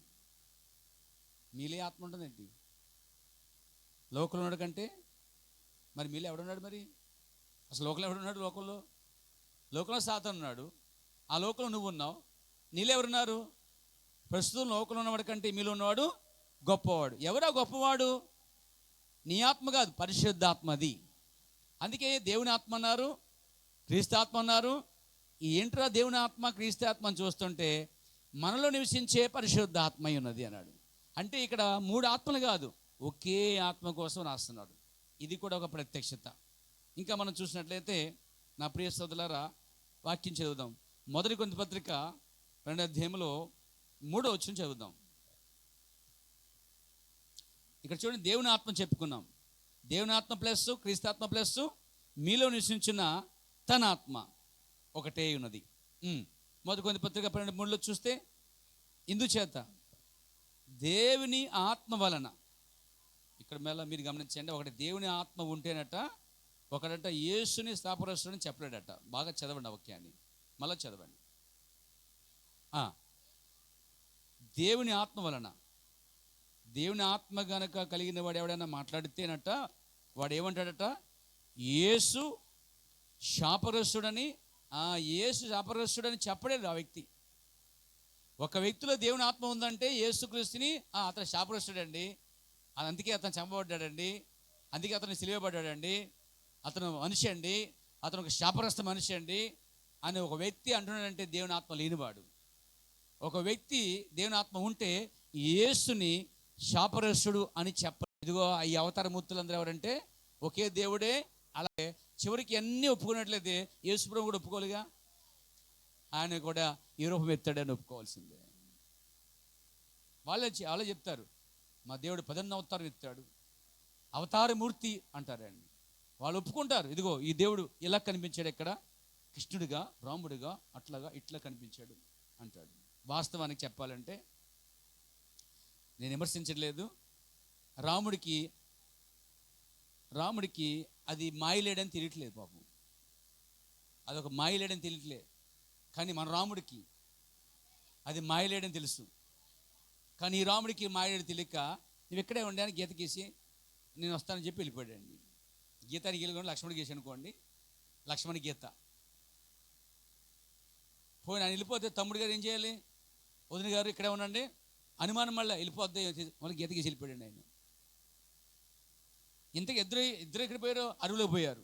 మీలో ఆత్మ ఉంటుందేంటి? లోకంలో ఉన్నాడు కంటే మరి మీలో ఎవడున్నాడు? మరి అసలు లోకంలో ఎవడున్నాడు? లోకంలో సాతాను ఉన్నాడు. ఆ లోకంలో నువ్వు ఉన్నావు. నీలో ఎవరున్నారు? ప్రస్తుతం లోకంలో ఉన్నవాడు కంటే మీలో ఉన్నవాడు గొప్పవాడు. ఎవరా గొప్పవాడు? నీ ఆత్మ కాదు, పరిశుద్ధాత్మది. అందుకే దేవుని ఆత్మ అన్నారు, క్రీస్తాత్మ అన్నారు. ఏంట్రా దేవుని ఆత్మ క్రీస్తాత్మ అని చూస్తుంటే మనలో నివసించే పరిశుద్ధాత్మ ఉన్నది అన్నాడు. అంటే ఇక్కడ 3 ఆత్మలు కాదు, ఒకే ఆత్మ కోసం రాస్తున్నాడు. ఇది కూడా ఒక ప్రత్యక్షత. ఇంకా మనం చూసినట్లయితే నా ప్రియ సోదరులారా, వాక్యం చదువుదాం. 1 కొరింథీ పత్రిక 2వ అధ్యాయంలో 3వ వచనం చదువుదాం. ఇక్కడ చూడండి, దేవుని ఆత్మ చెప్పుకున్నాం. దేవుని ఆత్మ ప్లస్ క్రీస్తాత్మ ప్లస్ మీలో నివసించిన తన ఆత్మ ఒకటే ఉన్నది. మొదటి కొరింథీ పత్రిక 12:3 చూస్తే, ఇందుచేత దేవుని ఆత్మ వలన, ఇక్కడ మళ్ళీ మీరు గమనించండి, ఒకటి దేవుని ఆత్మ ఉంటేనట, ఒకడట యేసుని స్థాపరస్తుడని చెప్పలేడట. బాగా చదవండి ఆ వాక్యాన్ని, మళ్ళీ చదవండి. దేవుని ఆత్మ వలన, దేవుని ఆత్మ గనక కలిగిన వాడు ఎవడైనా మాట్లాడితేనట, వాడు ఏమంటాడట, యేసు శాపగ్రస్తుడని, యేసు శాపగ్రస్తుడని చెప్పలేదు ఆ వ్యక్తి. ఒక వ్యక్తిలో దేవుని ఆత్మ ఉందంటే యేసుక్రీస్తుని అతను శాపగ్రస్తుడండి, అందుకే అతను చంపబడ్డాడండి, అందుకే అతను సిలువబడ్డాడండి, అతను మనిషి అండి, అతను ఒక శాపగ్రస్త మనిషి అండి అని ఒక వ్యక్తి అంటున్నాడంటే దేవుని ఆత్మ లేనివాడు. ఒక వ్యక్తి దేవుని ఆత్మ ఉంటే యేసుని శాపగ్రస్తుడు అని చెప్ప. ఇదిగో ఈ అవతార మూర్తులందరూ ఎవరంటే ఒకే దేవుడే. అలాగే చివరికి అన్నీ ఒప్పుకున్నట్లయితే యేసుప్రభువు కూడా ఒప్పుకోలేగా, ఆయన కూడా ఈ రూపం ఎత్తాడని ఒప్పుకోవాల్సిందే. వాళ్ళే చెప్తారు, మా దేవుడు 10వ అవతారం ఎత్తాడు, అవతారమూర్తి అంటారండి. వాళ్ళు ఒప్పుకుంటారు, ఇదిగో ఈ దేవుడు ఇలా కనిపించాడు, ఎక్కడ కృష్ణుడిగా, రాముడిగా, అట్లాగా ఇట్లా కనిపించాడు అంటాడు. వాస్తవానికి చెప్పాలంటే, నేను విమర్శించట్లేదు, రాముడికి అది మాయలేడని తెలియట్లేదు పాపం, అదొక మాయలేడని తెలియట్లేదు. కానీ మన రాముడికి అది మాయలేడని తెలుసు. కానీ ఈ రాముడికి మాయలేడు తెలియక నువ్వు ఇక్కడే ఉండాలని గీత గీసి నేను వస్తానని చెప్పి వెళ్ళిపోయాడండి. గీతానికి వెళ్ళి లక్ష్మణుడు గీసి అనుకోండి, లక్ష్మణి గీత పోయి ఆయన వెళ్ళిపోతే తమ్ముడు గారు ఏం చేయాలి, వదిన గారు ఇక్కడే ఉండండి, అనుమానం మళ్ళీ వెళ్ళిపోద్ది, మళ్ళీ గీత గీసి వెళ్ళిపోయాడు ఆయన. ఇంతకు ఇద్దరు ఎక్కడ పోయారో, అరువులోకి పోయారు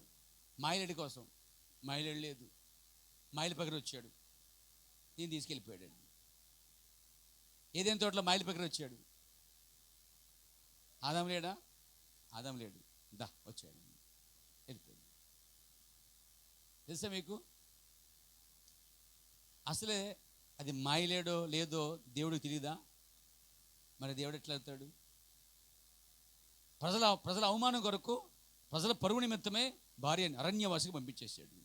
మాయలేడి కోసం. మాయలేడు లేదు, మాయల పక్కన వచ్చాడు, దీన్ని తీసుకెళ్ళిపోయాడండి. ఏదైనా తోటలో మాయల పక్కన వచ్చాడు, ఆదాం లేడా, ఆదాం లేడు, వచ్చాడు, వెళ్ళిపోయాడు. తెలుసా మీకు, అసలే అది మాయలేడో లేదో దేవుడికి తెలియదా? మరి దేవుడు ఎట్లా అవుతాడు? ప్రజల అవమానం కొరకు, ప్రజల పరువు నిమిత్తమే భార్యని అరణ్యవాసికి పంపించేశాడు.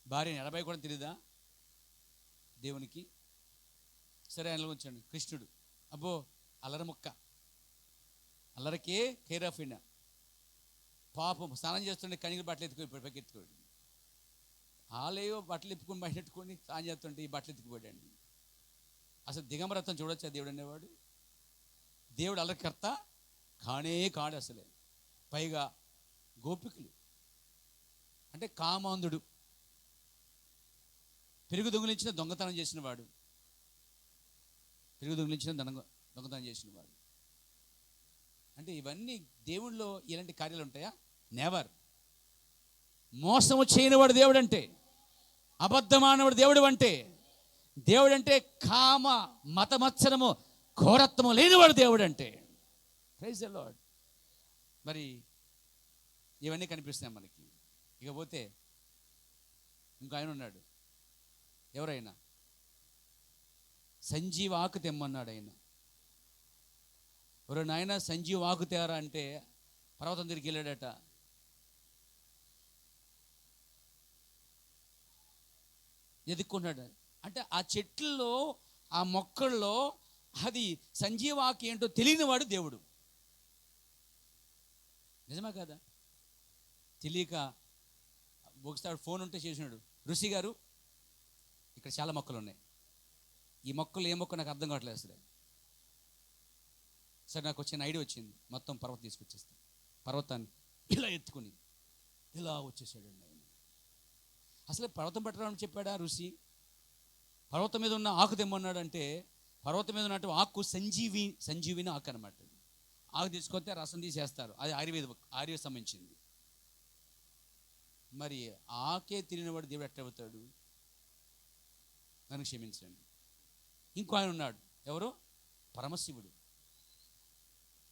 భార్యని ఎడబాయి కూడా తెలియదా దేవునికి? సరే ఆయన ఉంచండి, కృష్ణుడు అబ్బో అల్లరి ముక్క, అల్లరికే కేర్ ఆఫ్ ఇండియా, పాపం స్నానం చేస్తుంటే కనిగిరి బట్టలు ఎత్తుకుపోయి పైకెత్తుకోడు. ఆలేయో బట్టలు ఎత్తుకొని బయట ఎత్తుకొని స్నానం చేస్తుంటే ఈ బట్టలు ఎత్తుకుపోయాడండి. అసలు దిగంబరత్వం చూడొచ్చా దేవుడు అనేవాడు? దేవుడు అల్లరికర్త కానే కాడు అసలే. పైగా గోపికులు అంటే కామాంధుడు, పెరుగు దొంగిలించిన దొంగతనం చేసిన వాడు, దొంగతనం చేసిన వాడు. అంటే ఇవన్నీ దేవుళ్ళలో ఇలాంటి కార్యాలు ఉంటాయా? నెవర్. మోసము చేయనివాడు దేవుడు అంటే, అబద్ధమానవాడు దేవుడు అంటే, దేవుడు అంటే కామ మతమత్సరము ఘోరత్వము లేనివాడు దేవుడు అంటే. Praise the lord. మరి ఇవన్నీ కనిపిస్తాయి మనకి. ఇకపోతే ఇంకో ఆయన ఉన్నాడు, ఎవరైనా సంజీవ ఆకు తెమ్మన్నాడు ఆయన. ఎవరు నాయన సంజీవ ఆకు తేరా అంటే పర్వతం దగ్గరికి వెళ్ళాడట. ఎదుక్కున్నాడు. అంటే ఆ చెట్లలో, ఆ మొక్కల్లో అది సంజీవ ఆకు ఏంటో తెలియనివాడు దేవుడు. నిజమా కాదా? తెలియక ఒకసారి ఫోన్ ఉంటే చేసినాడు, ఋషి గారు ఇక్కడ చాలా మొక్కలు ఉన్నాయి, ఈ మొక్కలు ఏ మొక్క నాకు అర్థం కావట్లేదు అసలు. సరే నాకు వచ్చిన ఐడియా వచ్చింది, మొత్తం పర్వతం తీసుకొచ్చేస్తాను. పర్వతాన్ని ఇలా ఎత్తుకుని ఇలా వచ్చేసాడండి ఆయన. అసలు పర్వతం పెట్టడానికి చెప్పాడా ఋషి? పర్వతం మీద ఉన్న ఆకు తెమ్మన్నాడు అంటే, పర్వతం మీద ఉన్నట్టు ఆకు సంజీవిని ఆకు అనమాట. ఆకు తీసుకొస్తే రసం తీసేస్తారు, అది ఆయుర్వేద సంబంధించింది. మరి ఆకే తిరిగినవాడు దేవుడు ఎట్లా అవుతాడు? నన్ను క్షమించండి. ఇంకో ఆయన ఉన్నాడు, ఎవరు? పరమశివుడు.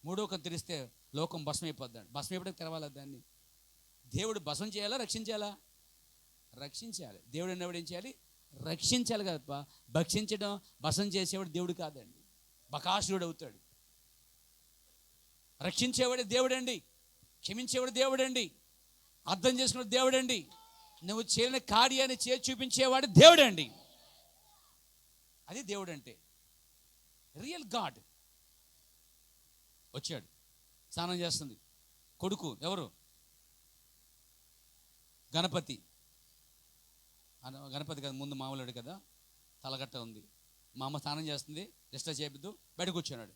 మూడో కన్ను తెరిస్తే లోకం భస్మం అయిపోద్దాడు. భస్మం అయిపోతే తెరవాలి దాన్ని. దేవుడు భస్మం చేయాలా, రక్షించాలా? రక్షించాలి. దేవుడు అన్నవాడు ఏం చేయాలి? రక్షించాలి కదా. భక్షించడం, భస్మం చేసేవాడు దేవుడు కాదండి, బకాసురుడు అవుతాడు. దేవుడు అన్నవాడు ఏం చేయాలి? రక్షించాలి. దేవుడు అన్నవాడు ఏం చేయాలి? రక్షించాలి. దేవుడు అన్నవాడు ఏం చేయాలి? రక్షించాలి కదా. దేవుడు అన్నవాడు ఏం చేయాలి? రక్షించాలి. దేవుడు అన్నవాడు ఏం చేయాలి? రక్షించాలి కదా. రక్షించేవాడే దేవుడండి, క్షమించేవాడు దేవుడండి, అర్థం చేసుకున్న దేవుడండి, నువ్వు చేయని కార్యాన్ని చేసి చూపించేవాడు దేవుడండి. అది దేవుడు అంటే, రియల్ గాడ్. వచ్చాడు, స్నానం చేస్తుంది కొడుకు, ఎవరు? గణపతి. గణపతి కదా, ముందు మామూలుడు కదా, తలగట్ట ఉంది. మా అమ్మ స్నానం చేస్తుంది, డిస్టర్బ్ చేపిద్దు, బయట కూర్చున్నాడు.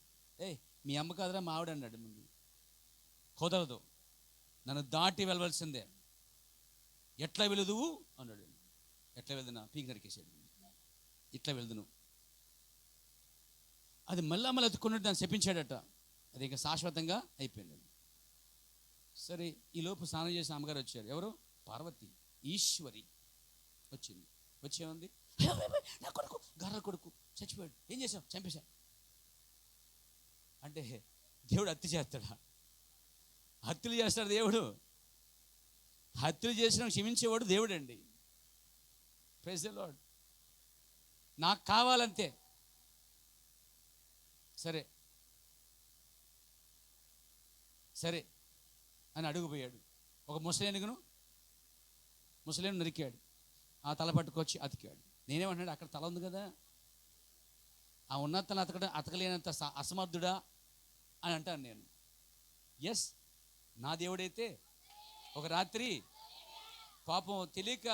మీ అమ్మ కాదురా మా ఆవిడ అన్నాడు. ముందు కుదరదు, నన్ను దాటి వెళ్ళవలసిందే. ఎట్లా వెళుదువు అన్నాడు. ఎట్లా వెళ్దునా? పీకి నరికేసాడు. ఇట్లా వెళ్దును. అది మళ్ళీ ఎత్తుకున్నట్టు దాన్ని చెప్పించాడట. అది ఇంకా శాశ్వతంగా అయిపోయింది. సరే, ఈ లోపు స్నానం చేసిన అమ్మగారు వచ్చారు. ఎవరు? పార్వతి, ఈశ్వరి వచ్చింది. వచ్చేముంది, నా కొడుకు, గర్ర కొడుకు చచ్చిపోయాడు, ఏం చేసావు? చంపేశా. అంటే దేవుడు హత్య చేస్తాడా? హత్యలు చేస్తాడు దేవుడు. హత్యలు చేసిన క్షమించేవాడు దేవుడండి. Praise the lord. నాకు కావాలంతే. సరే సరే అని అడుగుపోయాడు. ఒక ముసలేనుగును నరికాడు. ఆ తల పట్టుకొచ్చి అతికాడు. నేనేమంటున్నాడు, అక్కడ తల ఉంది కదా, ఆ ఉన్నతను అతకలేనంత అసమర్థుడా అని అంటాను నేను. ఎస్, నా దేవుడైతే ఒక రాత్రి పాపం తెలియక,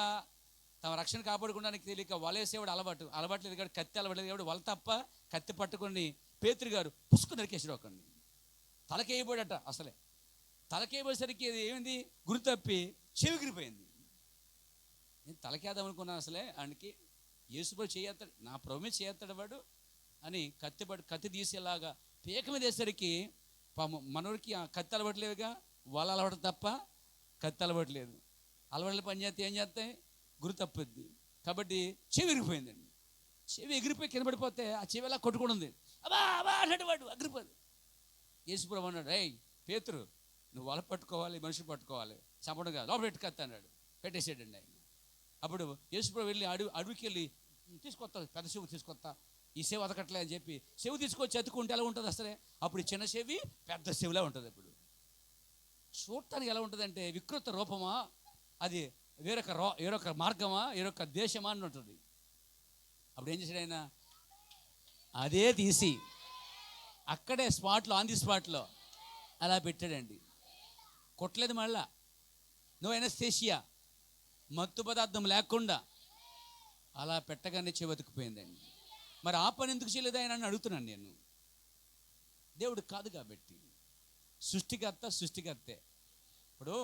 తమ రక్షణ కాపాడుకోవడానికి తెలియక వలేసేవాడు అలవాట్లేదు కాబట్టి, కత్తి అలవాట్లేదు కాబట్టి వల తప్ప కత్తి పట్టుకొని పేతురు గారు పుసుకు నరికేసాడు ఒకడిని. తలకేయబోడట. అసలే తలకేయబోయేసరికి ఏమైంది, గురి తప్పి చెవిగిరిపోయింది. నేను తలకేద్దాం అనుకున్నాను. అసలే ఆయనకి యేసుప్రభు చేయత్తాడు, నా ప్రభు మీద చేయత్తాడు వాడు అని కత్తి తీసేలాగా పీక మీద వేసరికి మనోడికి ఆ కత్తి అలవట్లేదుగా, వాళ్ళ అలవాటు తప్ప కత్తి అలవట్లేదు. అలవాట్లు పని చేస్తే ఏం చేస్తాయి, గురి తప్పుద్ది. కాబట్టి చెవి ఎగిరిపోయిందండి. చెవి ఎగిరిపోయి కింద పడిపోతే ఆ చెవి ఎలా కొట్టుకుంటుంది. అబ్బా అబ్బా అన్నాడు వాడు, ఎగిరిపోదు. యేసుప్రభు అన్నాడు, పేతురు, నువ్వు వల పట్టుకోవాలి, మనుషులు పట్టుకోవాలి, చంపడం కాదు, లోపల పెట్టి కత్తి అన్నాడు. పెట్టేసాడండి ఆయన. అప్పుడు యేసుప్రభు వెళ్ళి అడవికి వెళ్ళి తీసుకొస్తా, పెద్ద చెవి తీసుకొస్తా, ఈ చెవి అతకట్లే అని చెప్పి చెవి తీసుకొచ్చి అతుకుంటే ఎలా ఉంటుంది అసలే? అప్పుడు చిన్న చెవి పెద్ద చెవిలా ఉంటుంది. అప్పుడు చూడటానికి ఎలా ఉంటుందంటే, వికృత రూపమా, అది వేరొక మార్గమా, వేరొక దేశమా అని ఉంటుంది. అప్పుడు ఏం చేశాడు ఆయన? అదే తీసి అక్కడే స్పాట్లో, ఆన్ ది స్పాట్లో అలా పెట్టాడండి. కొట్టలేదు మళ్ళా, నో ఎనస్థేషియా, మత్తు పదార్థం లేకుండా అలా పెట్టగానే చెవతికిపోయిందండి. మరి ఆ పని ఎందుకు చేయలేదు ఆయన అని అడుగుతున్నాను నేను. దేవుడు కాదు కాబట్టి. సృష్టికర్తే. ఇప్పుడు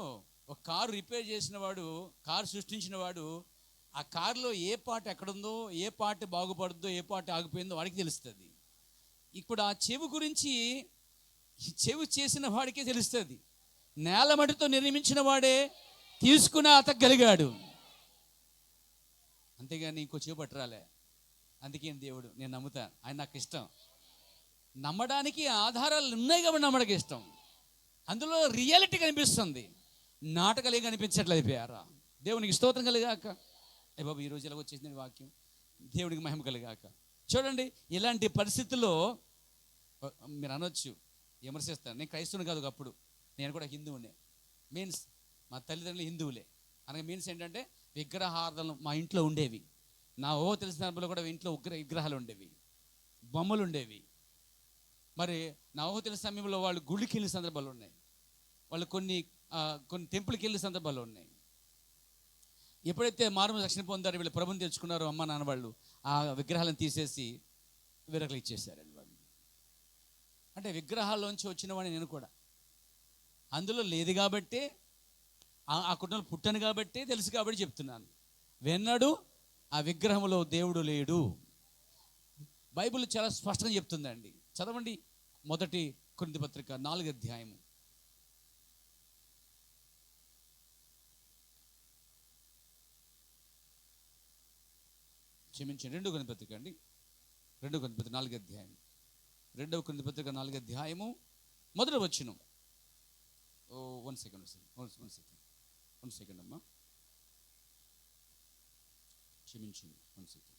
ఒక కారు రిపేర్ చేసిన వాడు, కారు సృష్టించిన వాడు, ఆ కారులో ఏ పార్ట్ ఎక్కడుందో, ఏ పార్ట్ బాగుపడుద్దో, ఏ పార్ట్ ఆగిపోయిందో వాడికి తెలుస్తుంది. ఇప్పుడు ఆ చెవి గురించి, చెవి చేసిన వాడికే తెలుస్తుంది. నేల మట్టితో నిర్మించిన వాడే తీసుకుని అతకగలిగాడు, అంతేగాని ఇంకో చెవి పట్టరాలే. అందుకే దేవుడు, నేను నమ్ముతాను, ఆయన నాకు ఇష్టం. నమ్మడానికి ఆధారాలు ఉన్నాయి కాబట్టి నమ్మడానికి ఇష్టం. అందులో రియాలిటీ కనిపిస్తుంది, నాటకాలు ఏం కనిపించట్లేదు. అయిపోయారా? దేవునికి స్తోత్రం కలిగాక. బాబు ఈరోజు ఎలా వచ్చేసింది వాక్యం, దేవునికి మహిమ కలిగాక. చూడండి, ఇలాంటి పరిస్థితుల్లో మీరు అనొచ్చు, విమర్శిస్తాను, నేను క్రైస్తవుని కాదు, అప్పుడు నేను కూడా హిందువునే. మీన్స్ మా తల్లిదండ్రులు హిందువులే. అనగా మీన్స్ ఏంటంటే, విగ్రహార్థనలు మా ఇంట్లో ఉండేవి. నా తెలిసిన సందర్భంలో కూడా ఇంట్లో విగ్రహాలు ఉండేవి, బొమ్మలు ఉండేవి. మరి నా తెలిసిన సమయంలో వాళ్ళు గుడికి వెళ్ళిన సందర్భాలు ఉన్నాయి, వాళ్ళు కొన్ని టెంపుల్కి వెళ్ళిన సందర్భాలు ఉన్నాయి. ఎప్పుడైతే మారు రక్షణ పొందారో, వీళ్ళు ప్రభుని తెచ్చుకున్నారో, అమ్మ నాన్న వాళ్ళు ఆ విగ్రహాలను తీసేసి విరకలు ఇచ్చేసారండి వాళ్ళు. అంటే విగ్రహాల్లోంచి వచ్చిన వాడిని నేను కూడా. అందులో లేదు కాబట్టి, ఆ కుటుంబంలో పుట్టాను కాబట్టి, తెలుసు కాబట్టి చెప్తున్నాను. వెన్నడు ఆ విగ్రహంలో దేవుడు లేడు. బైబిల్ చాలా స్పష్టంగా చెప్తుందండి. చదవండి, 1 కొరింథీ పత్రిక 4వ అధ్యాయము. క్షమించండి, 2వ కొరింథీ పత్రిక అండి, 2వ కొరింథీ పత్రిక 4వ అధ్యాయం, 2వ కొరింథీ పత్రిక 4వ అధ్యాయము 1వ వచనం. వన్ సెకండ్ అమ్మా, క్షమించండి, 1 సెకండ్,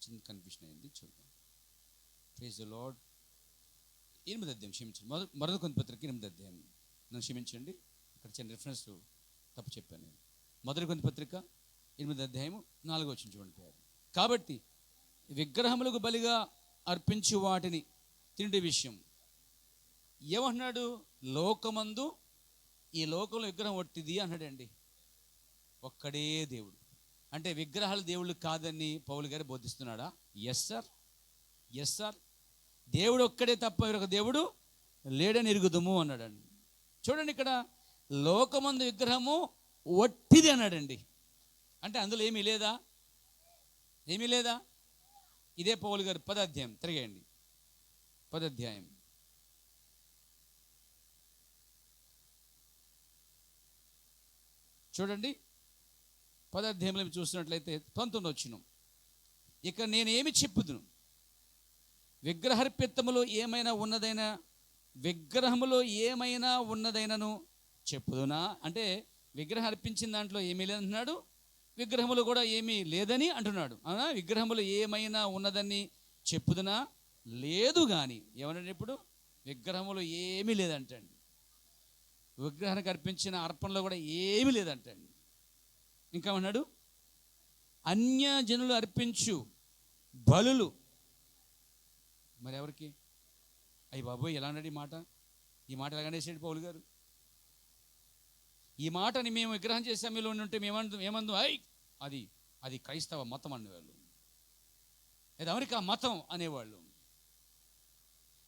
చిన్న కన్ఫ్యూషన్ అయింది. చూద్దాం. Praise the lord. 8వ అధ్యాయం, క్షమించండి, మొదటి కొరింథీ పత్రిక 8వ అధ్యాయం. నన్ను క్షమించండి, ఇక్కడ చిన్న రిఫరెన్స్ తప్పు చెప్పాను నేను. మొదటి కొరింథీ పత్రిక 8వ అధ్యాయం 4వ వచనం చూడండి. కాబట్టి విగ్రహములకు బలిగా అర్పించు వాటిని తిండి విషయం ఏమంటున్నాడు? లోకమందు ఈ లోకంలో విగ్రహం ఒట్టిది అన్నాడండి. ఒక్కడే దేవుడు అంటే విగ్రహాలు దేవుళ్ళు కాదని పౌలు గారు బోధిస్తున్నాడా? Yes sir, yes sir. దేవుడు ఒక్కడే తప్ప వేరొక దేవుడు లేడని ఎరుగుదము అన్నాడండి. చూడండి, ఇక్కడ లోకమందు విగ్రహము ఒట్టిది అన్నాడండి. అంటే అందులో ఏమీ లేదా? ఏమీ లేదా? ఇదే పౌలు గారు 10వ అధ్యాయం తిరగండి, 10వ అధ్యాయం చూడండి. 10వ అధ్యాయంలో చూసినట్లయితే 19వ వచనం, ఇక నేనేమి చెప్పుదును? విగ్రహర్పితములో ఏమైనా ఉన్నదైనను చెప్పుదునా? అంటే విగ్రహం అర్పించిన దాంట్లో ఏమీ లేదంటున్నాడు, విగ్రహములు కూడా ఏమీ లేదని అంటున్నాడు. అవునా? విగ్రహములు ఏమైనా ఉన్నదని చెప్పుదునా? లేదు. కానీ ఏమన్నాడు ఇప్పుడు? విగ్రహములు ఏమీ లేదంటండి. విగ్రహానికి అర్పించిన అర్పణలో కూడా ఏమీ లేదంటండి. ఇంకా అన్నాడు, అన్యజనులు అర్పించు బలులు. మరి ఎవరికి? అయ్యి బాబోయ్, ఎలా అన్నాడు ఈ మాట ఎలాగనేసాడు పౌలు గారు? ఈ మాటని మేము విగ్రహం చేసే మీలో ఉంటే ఏమందు అది క్రైస్తవ మతం అనేవాళ్ళు, ఇది అమెరికా మతం అనేవాళ్ళు.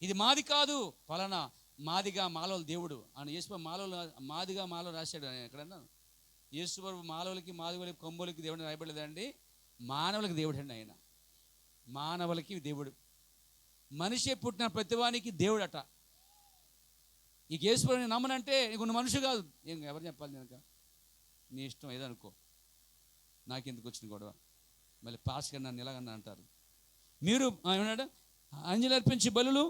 ఇది మాది కాదు, పలానా మాదిగా మాలోల దేవుడు అని యేసు మాదిగా మాలో రాశాడు. ఎక్కడన్నా యేసు మాలోలకి మాదిగోలకి కొమ్మోలకి దేవుడు రాయబడలేదండి. మానవులకి దేవుడు అండి. ఆయన మానవులకి దేవుడు. మనిషి పుట్టిన ప్రతివానికి దేవుడట. ఈ యేసుని నమ్మనంటే నీకు మనిషి కాదు. ఎవరు చెప్పాలి? నేను నీ ఇష్టం ఏదనుకో, నాకెందుకు వచ్చిన గొడవ? మళ్ళీ పాస్గా నన్ను ఎలాగన్నా అంటారు. మీరు ఏమన్నాడు? అంజలి అర్పించే బలులు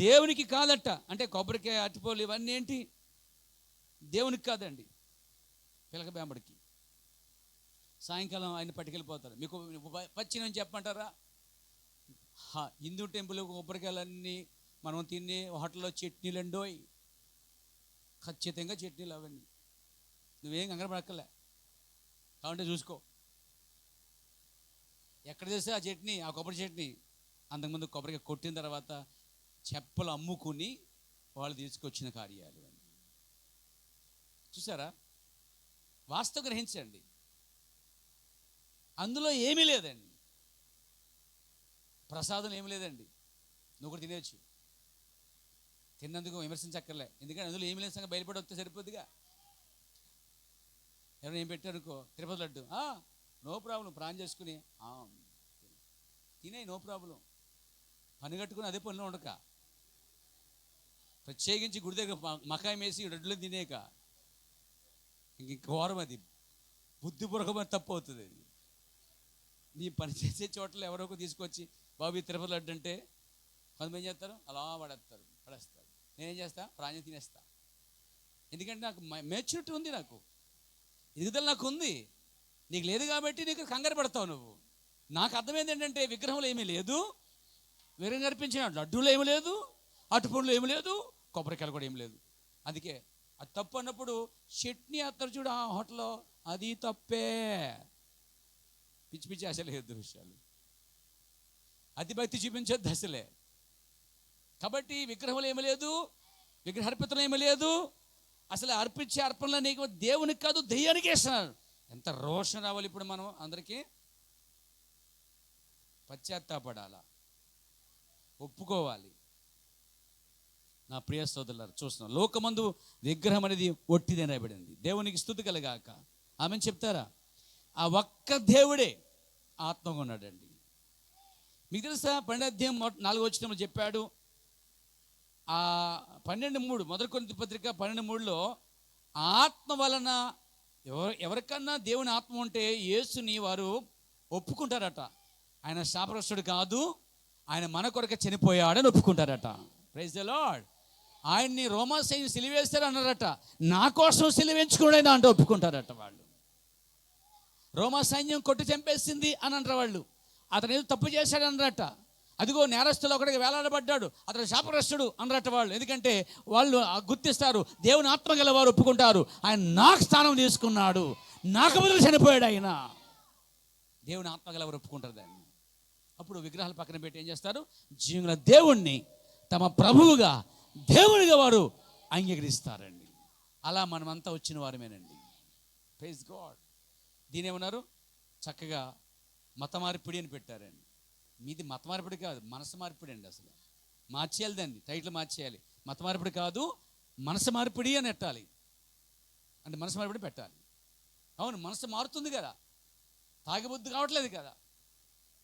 దేవునికి కాదట. అంటే కొబ్బరికాయ, అరటిపళ్ళు ఇవన్నీ ఏంటి? దేవునికి కాదండి, పిలక బేంబడికి. సాయంకాలం ఆయన పట్టుకెళ్ళిపోతారు. మీకు పచ్చినని చెప్పమంటారా? హిందూ టెంపుల్ కొబ్బరికాయలన్నీ మనం తినే హోటల్లో చట్నీలు అండోయ్, ఖచ్చితంగా చట్నీలు అవన్నీ. నువ్వేం కంగారు పడక్కలే, కావంటే చూసుకో. ఎక్కడ చేస్తే ఆ చట్నీ, ఆ కొబ్బరి చట్నీ అంతకుముందు కొబ్బరికాయ కొట్టిన తర్వాత చెప్పులు అమ్ముకుని వాళ్ళు తీసుకొచ్చిన కార్యాలు అని చూసారా? వాస్తవం గ్రహించండి, అందులో ఏమీ లేదండి. ప్రసాదం ఏమి లేదండి, నువ్వు కూడా తినేయచ్చు, తిన్నందుకు విమర్శించక్కర్లే. ఎందుకంటే అందులో ఏమి లేదు సంగతి బయలుపడి వస్తే సరిపోద్దిగా. ఎవరైనా ఏం పెట్టారుకో, తిరుపతి లడ్డు, నో ప్రాబ్లం, ప్రాణం చేసుకుని తినే, నో ప్రాబ్లం. పని కట్టుకుని అదే పనిలో ఉండక, ప్రత్యేకించి గుడి దగ్గర మకాయం వేసి లడ్డులో తినేక ఇంక ఘోరం. అది బుద్ధిపూర్వకమైన తప్పు అవుతుంది. అది నీ పని చేసే చోట్ల ఎవరో తీసుకొచ్చి బాబు తిరుపతి లడ్డు అంటే కొంతమంది చేస్తారు, అలా పడేస్తారు. నేనేం చేస్తా? ప్రాణం తినేస్తా. ఎందుకంటే నాకు మెచ్యూరిటీ ఉంది, నాకు ఎదుగుదల నాకు ఉంది. నీకు లేదు కాబట్టి నీకు కంగారు పడతావు నువ్వు. నాకు అర్థమైంది ఏంటంటే విగ్రహంలో ఏమీ లేదు, విగ్రహం అర్పించిన లడ్డూలో ఏమీ లేదు, అటుపండ్లు ఏమి లేదు, కొబ్బరికాయలు కూడా ఏమి లేదు. అందుకే అది తప్పు అన్నప్పుడు చట్నీ అత్తరు చూడు ఆ హోటల్లో, అది తప్పే. పిచ్చి పిచ్చి అసలు లేదు విషయాలు, అతి భక్తి చూపించొద్దు అసలే. కాబట్టి విగ్రహంలో ఏమీ లేదు, విగ్రహ అర్పితంలో ఏమీ లేదు. అసలు అర్పించే అర్పణలో నీకు దేవునికి కాదు దెయ్యానికి వేస్తున్నారు. ఎంత రోషం రావాలి ఇప్పుడు మనం అందరికీ. పశ్చాత్తాపడాలా, ఒప్పుకోవాలి. నా ప్రియ సోదరులారా, చూస్తున్నాం లోకమందు విగ్రహం అనేది ఒట్టిదే రాయబడింది. దేవునికి స్తుతి కలగాక. ఆమెను చెప్తారా? ఆ ఒక్క దేవుడే ఆత్మగా ఉన్నాడండి. మీకు తెలుసా? 12వ అధ్యాయం 4వ వచనంలో చెప్పాడు. ఆ 12:3 మొదటి కొరింథీ పత్రిక 12:3లో ఆత్మ వలన ఎవరికన్నా దేవుని ఆత్మ ఉంటే యేసుని వారు ఒప్పుకుంటారట. ఆయన శాపగ్రస్తుడు కాదు, ఆయన మన కొరకు చనిపోయాడని ఒప్పుకుంటారట. Praise the lord. ఆయన్ని రోమా సైన్యం సిలువేస్తారు అన్నారట, నా కోసం సిలువేయించుకోవడం అంటే ఒప్పుకుంటారట వాళ్ళు. రోమా సైన్యం కొట్టి చంపేసింది అని అంటారు వాళ్ళు. అతను ఏదో తప్పు చేశాడు అన్నారట. అదిగో నేరస్తులు ఒకడికి వేలాడబడ్డాడు, అతడు శాపగ్రస్తుడు అనరట వాళ్ళు. ఎందుకంటే వాళ్ళు గుర్తిస్తారు, దేవుని ఆత్మ గల వారు ఒప్పుకుంటారు, ఆయన నాకు స్థానం తీసుకున్నాడు, నాకు బదులు చనిపోయాడు ఆయన. దేవుని ఆత్మ గల వారు ఒప్పుకుంటారు దాన్ని. అప్పుడు విగ్రహాలు పక్కన పెట్టి ఏం చేస్తారు? జీవుల దేవుణ్ణి తమ ప్రభువుగా, దేవునిగా వారు అంగీకరిస్తారండి. అలా మనమంతా వచ్చిన వారమేనండి. Praise God. దీని ఏమన్నారు? చక్కగా మత మార్పిడి అని పెట్టారండి. మీది మత మార్పిడి కాదు, మనసు మార్పిడి అండి. అసలు మార్చేయాలి దాన్ని, టైటిల్ మార్చేయాలి. మత మార్పిడి కాదు, మనసు మార్పిడి అని పెట్టాలి. అంటే మనసు మార్పిడి పెట్టాలి. అవును, మనసు మారుతుంది కదా, తాగబుద్ధి కావట్లేదు కదా,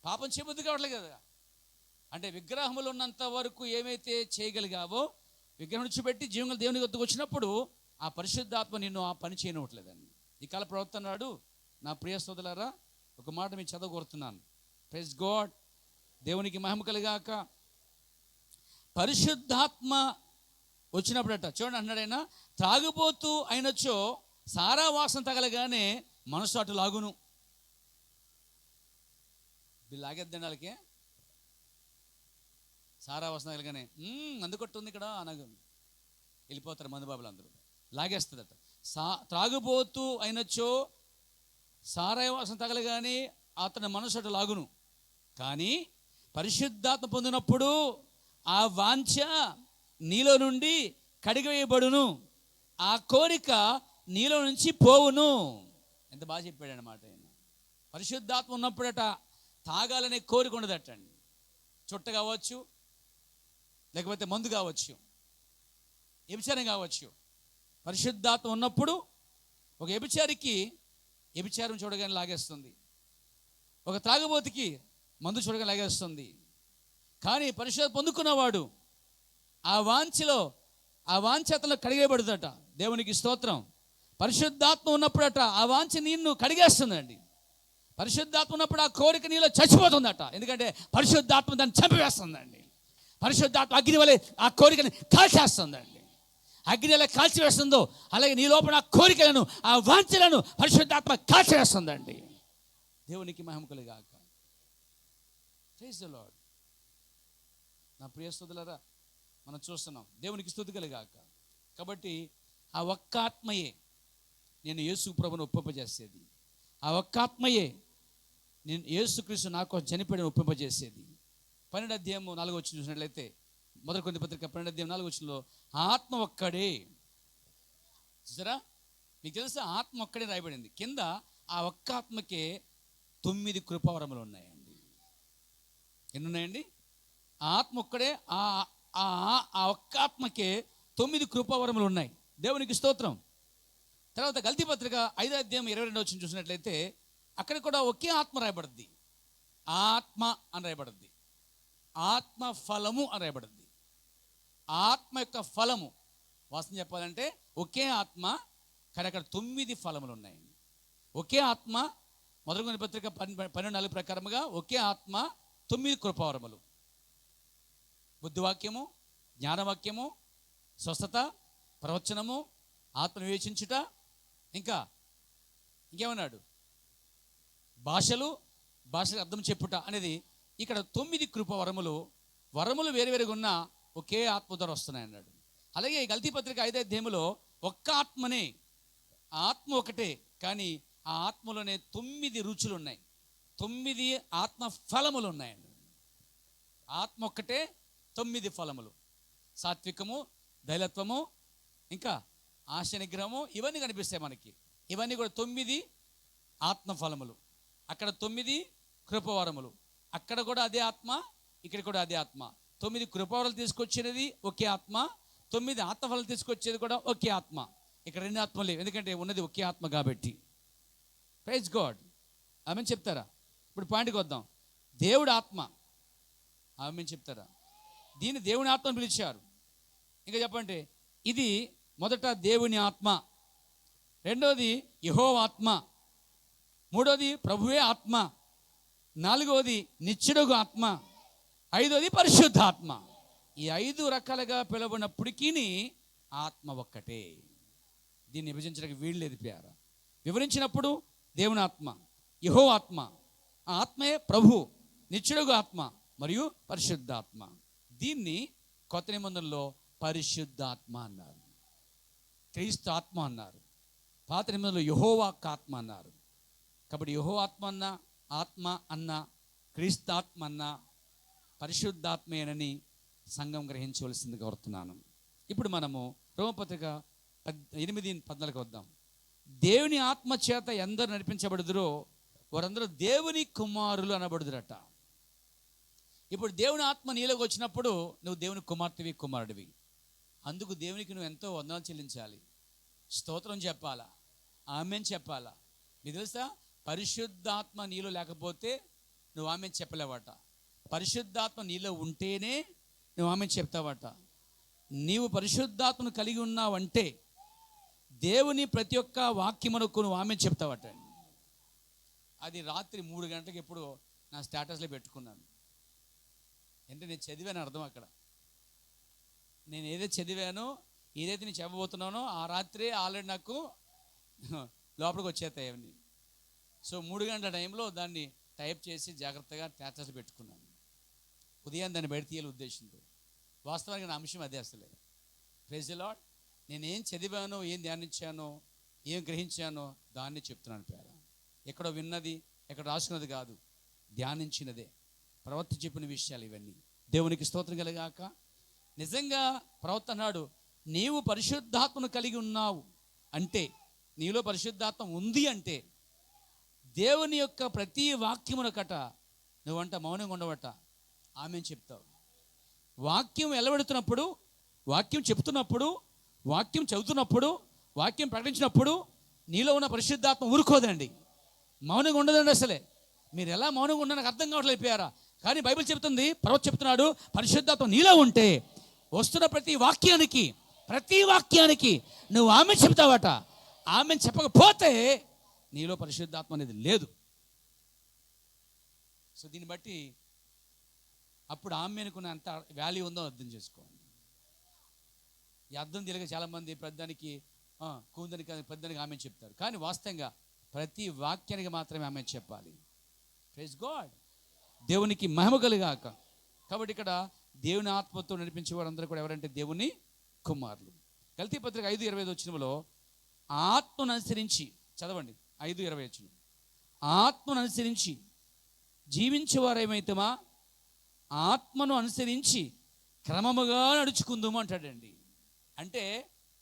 పాపం చేయబుద్ధి కావట్లేదు కదా. అంటే విగ్రహములు ఉన్నంత వరకు ఏమైతే చేయగలిగావో, విగ్రహం విడిచిపెట్టి జీవంగా దేవుని వద్దకు వచ్చినప్పుడు ఆ పరిశుద్ధాత్మ నిన్ను ఆ పని చేయనట్లేదండి. ఈ కాల ప్రవర్తనాడు. నా ప్రియ సోదరులారా, ఒక మాట మీకు చదవగోరుతున్నాను. Praise God. దేవునికి మహిమ కలుగాక. పరిశుద్ధాత్మ వచ్చినప్పుడట చూడండి, అన్నాడైనా త్రాగుబోతూ అయినచో సారా వాసన తగలగానే మనసు అటు లాగును. లాగేద్దండి వాళ్ళకి. సారా వాసన తగలగానే అందుకొట్టుంది ఇక్కడ అనగా వెళ్ళిపోతారు మందుబాబులు అందరూ. లాగేస్తుందట. త్రాగుబోతూ అయినచో సారా వాసన తగలగానే అతని మనసు అటు లాగును. కానీ పరిశుద్ధాత్మ పొందినప్పుడు ఆ వాంఛ నీలో నుండి కడిగివేయబడును, ఆ కోరిక నీలో నుంచి పోవును. ఎంత బాగా చెప్పాడు అన్నమాట ఆయన. పరిశుద్ధాత్మ ఉన్నప్పుడట తాగాలనే కోరిక ఉండదటండి. చుట్ట కావచ్చు, లేకపోతే మందు కావచ్చు, వ్యభిచారం కావచ్చు. పరిశుద్ధాత్మ ఉన్నప్పుడు ఒక వ్యభిచారికి వ్యభిచారం చూడగానే లాగేస్తుంది, ఒక త్రాగబోతుకి మందు చూడగానే లాగేస్తుంది. కానీ పరిశుద్ధ పొందుకున్నవాడు ఆ వాంఛలో, ఆ వాంఛ అతను కడిగేయబడుదట. దేవునికి స్తోత్రం. పరిశుద్ధాత్మ ఉన్నప్పుడట ఆ వాంఛ నిన్ను కడిగేస్తుందండి. పరిశుద్ధాత్మ ఉన్నప్పుడు ఆ కోరిక నీలో చచ్చిపోతుందట. ఎందుకంటే పరిశుద్ధాత్మ దాన్ని చంపివేస్తుందండి. పరిశుద్ధాత్మ అగ్ని వలె ఆ కోరికని కాల్చేస్తుందండి. అగ్ని ఎలా కాల్చివేస్తుందో అలాగే నీ లోపల ఆ కోరికలను, ఆ వాంఛలను పరిశుద్ధాత్మ కాల్చివేస్తుందండి. దేవునికి మహిమ కలుగాక. Praise the lord. నా ప్రియ స్తుతులారా, మనం చూస్తున్నాం దేవునికి స్తుతి కలుగాక. కాబట్టి ఆ ఒక్క ఆత్మయే నేను యేసు ప్రభువును ఒప్పింపజేసేది. ఆ ఒక్క ఆత్మయే నేను యేసుక్రీస్తు నాకు చనిపోయిన ఒప్పింపజేసేది. 12వ అధ్యాయం 4వ వచనం చూసినట్లయితే, మొదటి కొరింథీ పత్రిక 12వ అధ్యాయం 4వ వచనంలో ఆత్మ ఒక్కడే. చూసారా, మీకు తెలుసా ఆత్మ ఒక్కడే రాయబడింది. కింద ఆ ఒక్క ఆత్మకే 9 కృపావరములు ఉన్నాయండి. ఎన్ని ఉన్నాయండి? ఆత్మ ఒక్కడే, ఆ ఒక్క ఆత్మకే 9 కృపావరములు ఉన్నాయి. దేవునికి స్తోత్రం. తర్వాత గల్తీ పత్రిక 5వ అధ్యాయం 22వ వచనం చూసినట్లయితే అక్కడ కూడా ఒకే ఆత్మ రాయబడుద్ది. ఆత్మ అని రాయబడుద్ది, ఆత్మ ఫలము అని రాయబడుద్ది. ఆత్మ యొక్క ఫలము వాస్తవం చెప్పాలంటే ఒకే ఆత్మ, కానీ అక్కడ 9 ఫలములు ఉన్నాయండి. ఒకే ఆత్మ. మొదటి కొరింథీ పత్రిక 12:4 ప్రకారముగా ఒకే ఆత్మ 9 కృపావరములు. బుద్ధివాక్యము, జ్ఞానవాక్యము, స్వస్థత, ప్రవచనము, ఆత్మ వివేచించుట, ఇంకేమన్నాడు? భాషలు, భాషకు అర్థం చెప్పుట అనేది ఇక్కడ 9 కృపవరములు. వరములు వేరువేరుగా ఉన్న ఒకే ఆత్మ ద్వారా వస్తున్నాయి అన్నాడు. అలాగే గల్తీ పత్రిక 5వ అధ్యాయంలో ఒక్క ఆత్మనే, ఆత్మ ఒకటే, కానీ ఆ ఆత్మలోనే 9 రుచులు ఉన్నాయి, 9 ఆత్మ ఫలములు ఉన్నాయండి. ఆత్మ ఒక్కటే, 9 ఫలములు. సాత్వికము, దైలత్వము, ఇంకా ఆశ నిగ్రహము, ఇవన్నీ కనిపిస్తాయి మనకి. ఇవన్నీ కూడా 9 ఆత్మ ఫలములు. అక్కడ 9 కృపవరములు. అక్కడ కూడా అదే ఆత్మ, ఇక్కడ కూడా అదే ఆత్మ. 9 కృపవరాలు తీసుకొచ్చినది ఒకే ఆత్మ, 9 ఆత్మఫలాలు తీసుకొచ్చేది కూడా ఒకే ఆత్మ. ఇక్కడ 2 ఆత్మలు లేవు, ఎందుకంటే ఉన్నది ఒకే ఆత్మ కాబట్టి. Praise God. ఆమెను చెప్తారా? ఇప్పుడు పాయింట్కి వద్దాం. దేవుడు ఆత్మ, ఆమెను చెప్తారా? దీన్ని దేవుని ఆత్మను పిలిచారు. ఇంకా చెప్పండి, ఇది మొదట దేవుని ఆత్మ, రెండోది యెహోవా ఆత్మ, మూడోది ప్రభువే ఆత్మ, నాలుగోది నిత్యుడగు ఆత్మ, ఐదోది పరిశుద్ధాత్మ. ఈ 5 రకాలుగా పిలువబడినప్పటికీ ఆత్మ ఒక్కటే. దీన్ని విభజించడానికి వీలు లేదు ప్రియారా. వివరించినప్పుడు దేవుని ఆత్మ, యెహోవా ఆత్మ, ఆ ఆత్మే ప్రభు, నిత్యుడగు ఆత్మ, మరియు పరిశుద్ధాత్మ. దీన్ని కొత్త నిబంధనలో పరిశుద్ధాత్మ అన్నారు, క్రీస్తు ఆత్మ అన్నారు. పాత నిబంధనలో యెహోవా ఆత్మ అన్నారు. కాబట్టి యెహోవా ఆత్మ అన్న, ఆత్మ అన్న, క్రీస్తాత్మ అన్న పరిశుద్ధాత్మేనని సంఘం గ్రహించవలసింది కోరుతున్నాను. ఇప్పుడు మనము రోమపత్రిక 8:14 వద్దాం. దేవుని ఆత్మ చేత ఎందరు నడిపించబడుదురో వారందరూ దేవుని కుమారులు అనబడుదురట. ఇప్పుడు దేవుని ఆత్మ నీలోకి వచ్చినప్పుడు నువ్వు దేవుని కుమార్తెవి, కుమారుడివి. అందుకు దేవునికి నువ్వు ఎంతో వందనాలు చెల్లించాలి, స్తోత్రం చెప్పాలా, ఆమేన్ చెప్పాలా. మీకు తెలుసా, పరిశుద్ధాత్మ నీలో లేకపోతే నువ్వు ఆమేన్ చెప్పలేవట. పరిశుద్ధాత్మ నీలో ఉంటేనే నువ్వు ఆమేన్ చెప్తావట. నీవు పరిశుద్ధాత్మను కలిగి ఉన్నావంటే దేవుని ప్రతి ఒక్క వాక్యమునకు నువ్వు ఆమేన్ చెప్తావట. అది రాత్రి 3 గంటలకు ఎప్పుడు నా స్టేటస్లో పెట్టుకున్నాను. అంటే నేను చదివాను అర్థం. అక్కడ నేను ఏదైతే చదివానో, ఏదైతే నేను చెప్పబోతున్నానో ఆ రాత్రే ఆల్రెడీ నాకు లోపలికి వచ్చేస్తాయి అవన్నీ. సో 3 గంటల టైంలో దాన్ని టైప్ చేసి జాగ్రత్తగా స్టేటస్లో పెట్టుకున్నాను. ఉదయం దాన్ని బయట తీయాలి ఉద్దేశంతో. వాస్తవానికి నా అంశం అదే. అసలే ప్రైజ్ ది లార్డ్. నేనేం చదివానో, ఏం ధ్యానించానో, ఏం గ్రహించానో దాన్ని చెప్తున్నాను. పేర ఎక్కడో విన్నది, ఎక్కడ రాసుకున్నది కాదు, ధ్యానించినదే, ప్రవక్త చెప్పిన విషయాలు ఇవన్నీ. దేవునికి స్తోత్రం కలగాక. నిజంగా ప్రవక్త అన్నాడు, నీవు పరిశుద్ధాత్మను కలిగి ఉన్నావు అంటే, నీలో పరిశుద్ధాత్మ ఉంది అంటే దేవుని యొక్క ప్రతి వాక్యమునకట నువ్వంట మౌనంగా ఉండవట ఆమేన్ చెప్తావు. వాక్యం ఎలవెడుతున్నప్పుడు, వాక్యం చెప్తున్నప్పుడు, వాక్యం చదువుతున్నప్పుడు, వాక్యం ప్రకటించినప్పుడు నీలో ఉన్న పరిశుద్ధాత్మ ఊరుకోదండి, మౌనంగా ఉండదండి. అసలే మీరు ఎలా మౌనంగా ఉన్నా నాకు అర్థం కావట్లేదు పోయారా. కానీ బైబిల్ చెప్తుంది, ప్రవక్త చెప్తున్నాడు, పరిశుద్ధాత్మ నీలో ఉంటే వస్తున్న ప్రతి వాక్యానికి నువ్వు ఆమేన్ చెప్తావట. ఆమేన్ చెప్పకపోతే నీలో పరిశుద్ధాత్మ అనేది లేదు. సో దీన్ని బట్టి అప్పుడు ఆమెనుకున్న అంత వాల్యూ ఉందో అర్థం చేసుకోండి. ఈ అర్థం తెలియక చాలామంది పెద్దానికి కూందానికి పెద్దానికి ఆమెన్ చెప్తారు. కానీ వాస్తవంగా ప్రతి వాక్యానికి మాత్రమే ఆమెన్ చెప్పాలి. Praise God. దేవునికి మహిమ కలుగాక. కాబట్టి ఇక్కడ దేవుని ఆత్మతో నడిపించే వారందరూ కూడా ఎవరంటే దేవుని కుమారులు. గలతీ పత్రిక 5:25 వచనంలో ఆత్మను అనుసరించి చదవండి. 5:20 వచనం, ఆత్మను అనుసరించి జీవించేవారేమైతమా ఆత్మను అనుసరించి క్రమముగా నడుచుకుందాము అంటాడండి. అంటే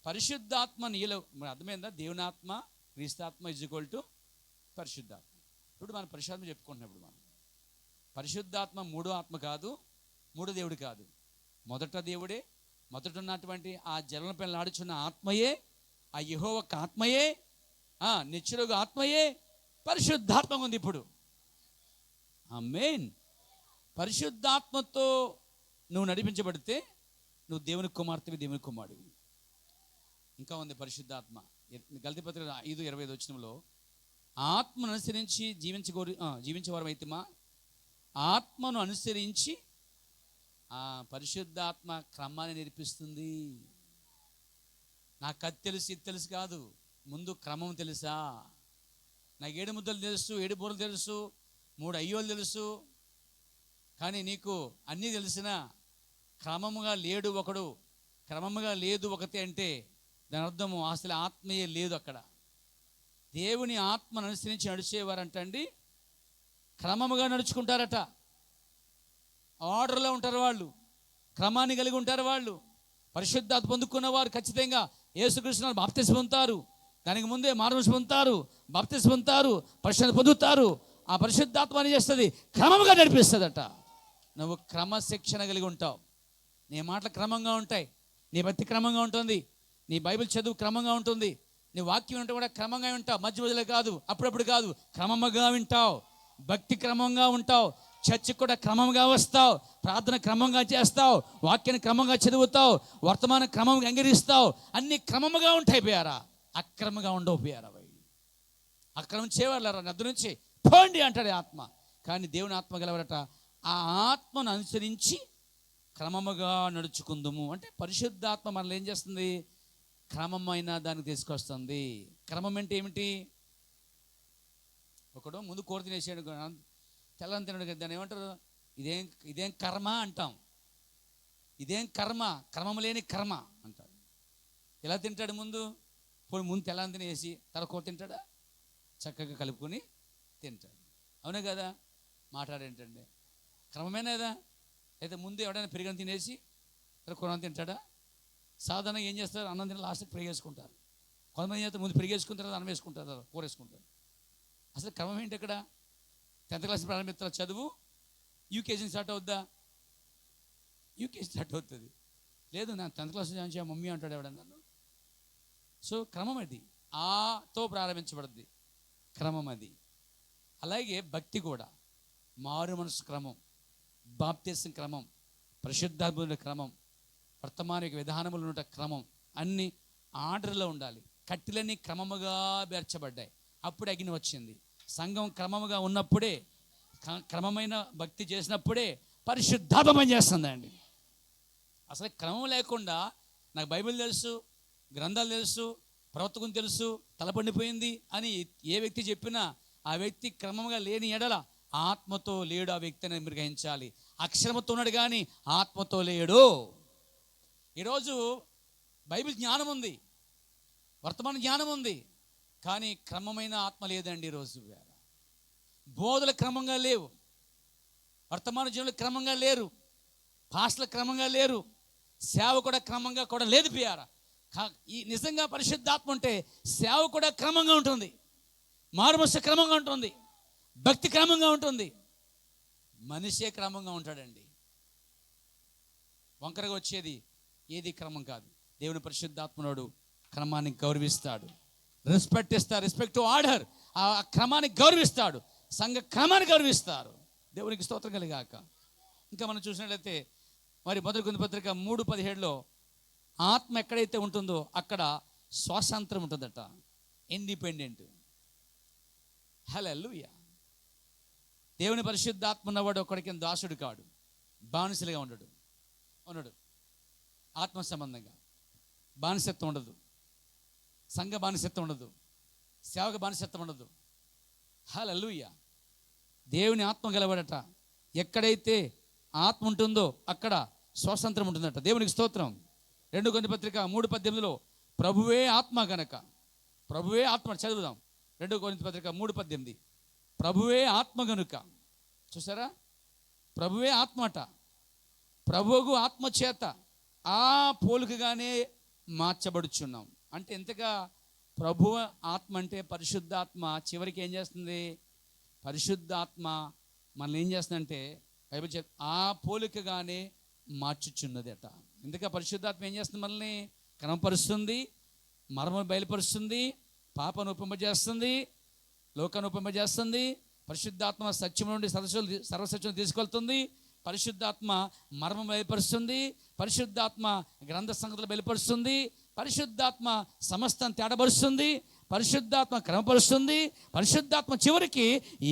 పరిశుద్ధాత్మ నీలో, అర్థమైందా? దేవుని ఆత్మ, క్రీస్తాత్మ = పరిశుద్ధాత్మ. ఇప్పుడు మనం పరిశుద్ధాత్మ చెప్పుకుంటున్నాం. ఇప్పుడు మనం పరిశుద్ధాత్మ మూడో ఆత్మ కాదు, మూడో దేవుడు కాదు, మొదట దేవుడే. మొదట ఉన్నటువంటి ఆ జలనపై ఆడుచున్న ఆత్మయే, ఆ యెహోవా ఆత్మయే, నిత్యుడగు ఆత్మయే పరిశుద్ధాత్మ ఉంది ఇప్పుడు. ఆమేన్. పరిశుద్ధాత్మతో నువ్వు నడిపించబడితే నువ్వు దేవుని కుమార్తెవి, దేవుని కుమారుడివి. ఇంకా ఉంది పరిశుద్ధాత్మ. గలతీ పత్రిక 5:25 వచనంలో ఆత్మను అనుసరించి జీవించేవారు అయితేమా ఆత్మను అనుసరించి పరిశుద్ధాత్మ క్రమాన్ని నేర్పిస్తుంది. నాకు అది తెలుసు, ఇది తెలుసు కాదు, ముందు క్రమం తెలుసా? నాకు 7 ముద్దలు తెలుసు, 7 బూరలు తెలుసు, 3 అయ్యోలు తెలుసు, కానీ నీకు అన్నీ తెలిసినా క్రమముగా లేడు ఒకడు, క్రమముగా లేదు ఒకటి అంటే దాని అర్థము అసలు ఆత్మయే లేదు అక్కడ. దేవుని ఆత్మను అనుసరించి నడిచేవారంటండి క్రమముగా నడుచుకుంటారట. ఆర్డర్లో ఉంటారు వాళ్ళు, క్రమాన్ని కలిగి ఉంటారు వాళ్ళు. పరిశుద్ధాత్మ పొందుకున్న వారు ఖచ్చితంగా యేసుక్రీస్తును బాప్తిస్మం పొందుతారు, దానికి ముందే మారుమనసు పొందుతారు, బాప్తిస్మం పొందుతారు, పరిశుద్ధత పొందుతారు. ఆ పరిశుద్ధాత్మ అని చేస్తుంది, క్రమముగా నడిపిస్తుందట. నువ్వు క్రమశిక్షణ కలిగి ఉంటావు, నీ మాటలు క్రమంగా ఉంటాయి, నీ భక్తి క్రమంగా ఉంటుంది, నీ బైబిల్ చదువు క్రమంగా ఉంటుంది, నీ వాక్యం ఉంటే కూడా క్రమంగా వింటావు. మధ్య మధ్యలో కాదు, అప్పుడప్పుడు కాదు, క్రమంగా వింటావు, భక్తి క్రమంగా ఉంటావు, చర్చికి కూడా క్రమంగా వస్తావు, ప్రార్థన క్రమంగా చేస్తావు, వాక్యాన్ని క్రమంగా చదువుతావు, వర్తమానం క్రమంగా అంగీకరిస్తావు. అన్ని క్రమంగా ఉంటాయి పోయారా, అక్రమంగా ఉండవు పోయారా. అక్రమం చేయవాళ్ళరా నద్దు నుంచి పోండి అంటాడు ఆత్మ. కానీ దేవుని ఆత్మ గలవరట ఆ ఆత్మను అనుసరించి క్రమముగా నడుచుకుందుము అంటే పరిశుద్ధాత్మ మనల్ని ఏం చేస్తుంది? క్రమమైన దానికి తీసుకొస్తుంది. క్రమం అంటే ఏమిటి? ఒకడు ముందు కూర తినేసాడు, తెల్లని తినడు, దాన్ని ఏమంటారు? ఇదేం ఇదేం కర్మ అంటాం. ఇదేం కర్మ, క్రమం లేని కర్మ అంటాడు. ఎలా తింటాడు? ముందు తెల్లని తినేసి తలకూర తింటాడా? చక్కగా కలుపుకొని తింటాడు. అవునే కదా? మాట్లాడేంటండి, క్రమమేనేదా? అయితే ముందు ఎవడైనా పెరిగిన తినేసి కూర తింటాడా? సాధారణంగా ఏం చేస్తారు? అన్నం తిని లాస్ట్కి పెరిగేసుకుంటారు. కొంతమంది ఏం చేస్తారు? ముందు పెరిగేసుకున్న తర్వాత అన్నం వేసుకుంటారు, కూర వేసుకుంటారు. అసలు క్రమం ఏంటి అక్కడ? 10th క్లాస్ ప్రారంభిస్తారు చదువు, యూకేజీ స్టార్ట్ అవుద్దా? యూకేజీ స్టార్ట్ అవుతుంది. లేదు, నా 10th క్లాస్ జాయిన్ చేయ మమ్మీ అంటాడు ఎవడన్నా. సో క్రమం అది, ఆతో ప్రారంభించబడుద్ది క్రమం అది. అలాగే భక్తి కూడా మారు మనసు క్రమం, బాప్తిసం క్రమం, పరిశుద్ధాత్మ క్రమం, వర్తమానిక విధానములు ఉన్న క్రమం, అన్ని ఆర్డర్లో ఉండాలి. కట్టెలన్నీ క్రమముగా పేర్చబడ్డాయి. అప్పుడే అగ్ని వచ్చింది. సంఘం క్రమముగా ఉన్నప్పుడే, క్రమమైన భక్తి చేసినప్పుడే పరిశుద్ధాత్మ పనిచేస్తుందండి. అసలు క్రమం లేకుండా నాకు బైబిల్ తెలుసు, గ్రంథాలు తెలుసు, ప్రవర్తకం తెలుసు, తలపండిపోయింది అని ఏ వ్యక్తి చెప్పినా ఆ వ్యక్తి క్రమంగా లేని ఎడల ఆత్మతో లేడు ఆ వ్యక్తి అని మీరు గ్రహించాలి. అక్షరముతో ఉన్నాడు కానీ ఆత్మతో లేడు. ఈరోజు బైబిల్ జ్ఞానం ఉంది, వర్తమాన జ్ఞానం ఉంది, కానీ క్రమమైన ఆత్మ లేదండి. ఈరోజు బోధలు క్రమంగా లేవు, వర్తమాన జీవులు క్రమంగా లేరు, పాస్టర్లు క్రమంగా లేరు, సేవ కూడా క్రమంగా కూడా లేదు. పియారా ఈ నిజంగా పరిశుద్ధాత్మ ఉంటే సేవ కూడా క్రమంగా ఉంటుంది, మారుమనసు క్రమంగా ఉంటుంది, భక్తి క్రమంగా ఉంటుంది, మనిషే క్రమంగా ఉంటాడండి. వంకరగా వచ్చేది ఏది క్రమం కాదు. దేవుని పరిశుద్ధాత్మనుడు క్రమాన్ని గౌరవిస్తాడు, రెస్పెక్ట్ ఇస్తాడు, రెస్పెక్ట్ టు ఆర్డర్. ఆ క్రమాన్ని గౌరవిస్తాడు, సంఘ క్రమాన్ని గౌరవిస్తారు. దేవునికి స్తోత్రం కలిగాక. ఇంకా మనం చూసినట్లయితే మరి 1 కొరింథీ పత్రిక 3:17లో ఆత్మ ఎక్కడైతే ఉంటుందో అక్కడ స్వాతంత్రం ఉంటుందట, ఇండిపెండెంట్. హల్లెలూయా. దేవుని పరిశుద్ధాత్మ ఉన్నవాడు ఒక్కడికి దాసుడు కాడు, బానిసలుగా ఉన్నాడు. ఆత్మ సంబంధంగా బానిసత్వం ఉండదు, సంఘ బానిసత్వం ఉండదు, సేవక బానిసత్వం ఉండదు. హల్లెలూయా. దేవుని ఆత్మ గలవాడట. ఎక్కడైతే ఆత్మ ఉంటుందో అక్కడ స్వాతంత్రం ఉంటుందట. దేవునికి స్తోత్రం. 2 కొరింథీ పత్రిక 3:18లో ప్రభువే ఆత్మ గనక, ప్రభువే ఆత్మ. చదువుదాం 2 కొరింథీ పత్రిక 3:18. ప్రభువే ఆత్మ గనుక. చూసారా? ప్రభువే ఆత్మట. ప్రభువుకు ఆత్మ చేత ఆ పోలికగానే మార్చబడుచున్నాం. అంటే ఎంతగా ప్రభువు ఆత్మ అంటే పరిశుద్ధాత్మ చివరికి ఏం చేస్తుంది? పరిశుద్ధాత్మ మనల్ని ఏం చేస్తుందంటే బైబిల్ ఆ పోలికగానే మార్చుచున్నది అట. ఎందుక పరిశుద్ధాత్మ ఏం చేస్తుంది? మనల్ని క్రమపరుస్తుంది, మర్మం బయలుపరుస్తుంది, పాపను ఉపంపజేస్తుంది, లోకాన్ని ఉపంపజేస్తుంది. పరిశుద్ధాత్మ సత్యం నుండి సర్వసత్యం తీసుకెళ్తుంది. పరిశుద్ధాత్మ మర్మం బయలుపరుస్తుంది. పరిశుద్ధాత్మ గ్రంథ సంగతులు బయలుపరుస్తుంది. పరిశుద్ధాత్మ సమస్తం తేడబరుస్తుంది. పరిశుద్ధాత్మ క్రమపరుస్తుంది. పరిశుద్ధాత్మ చివరికి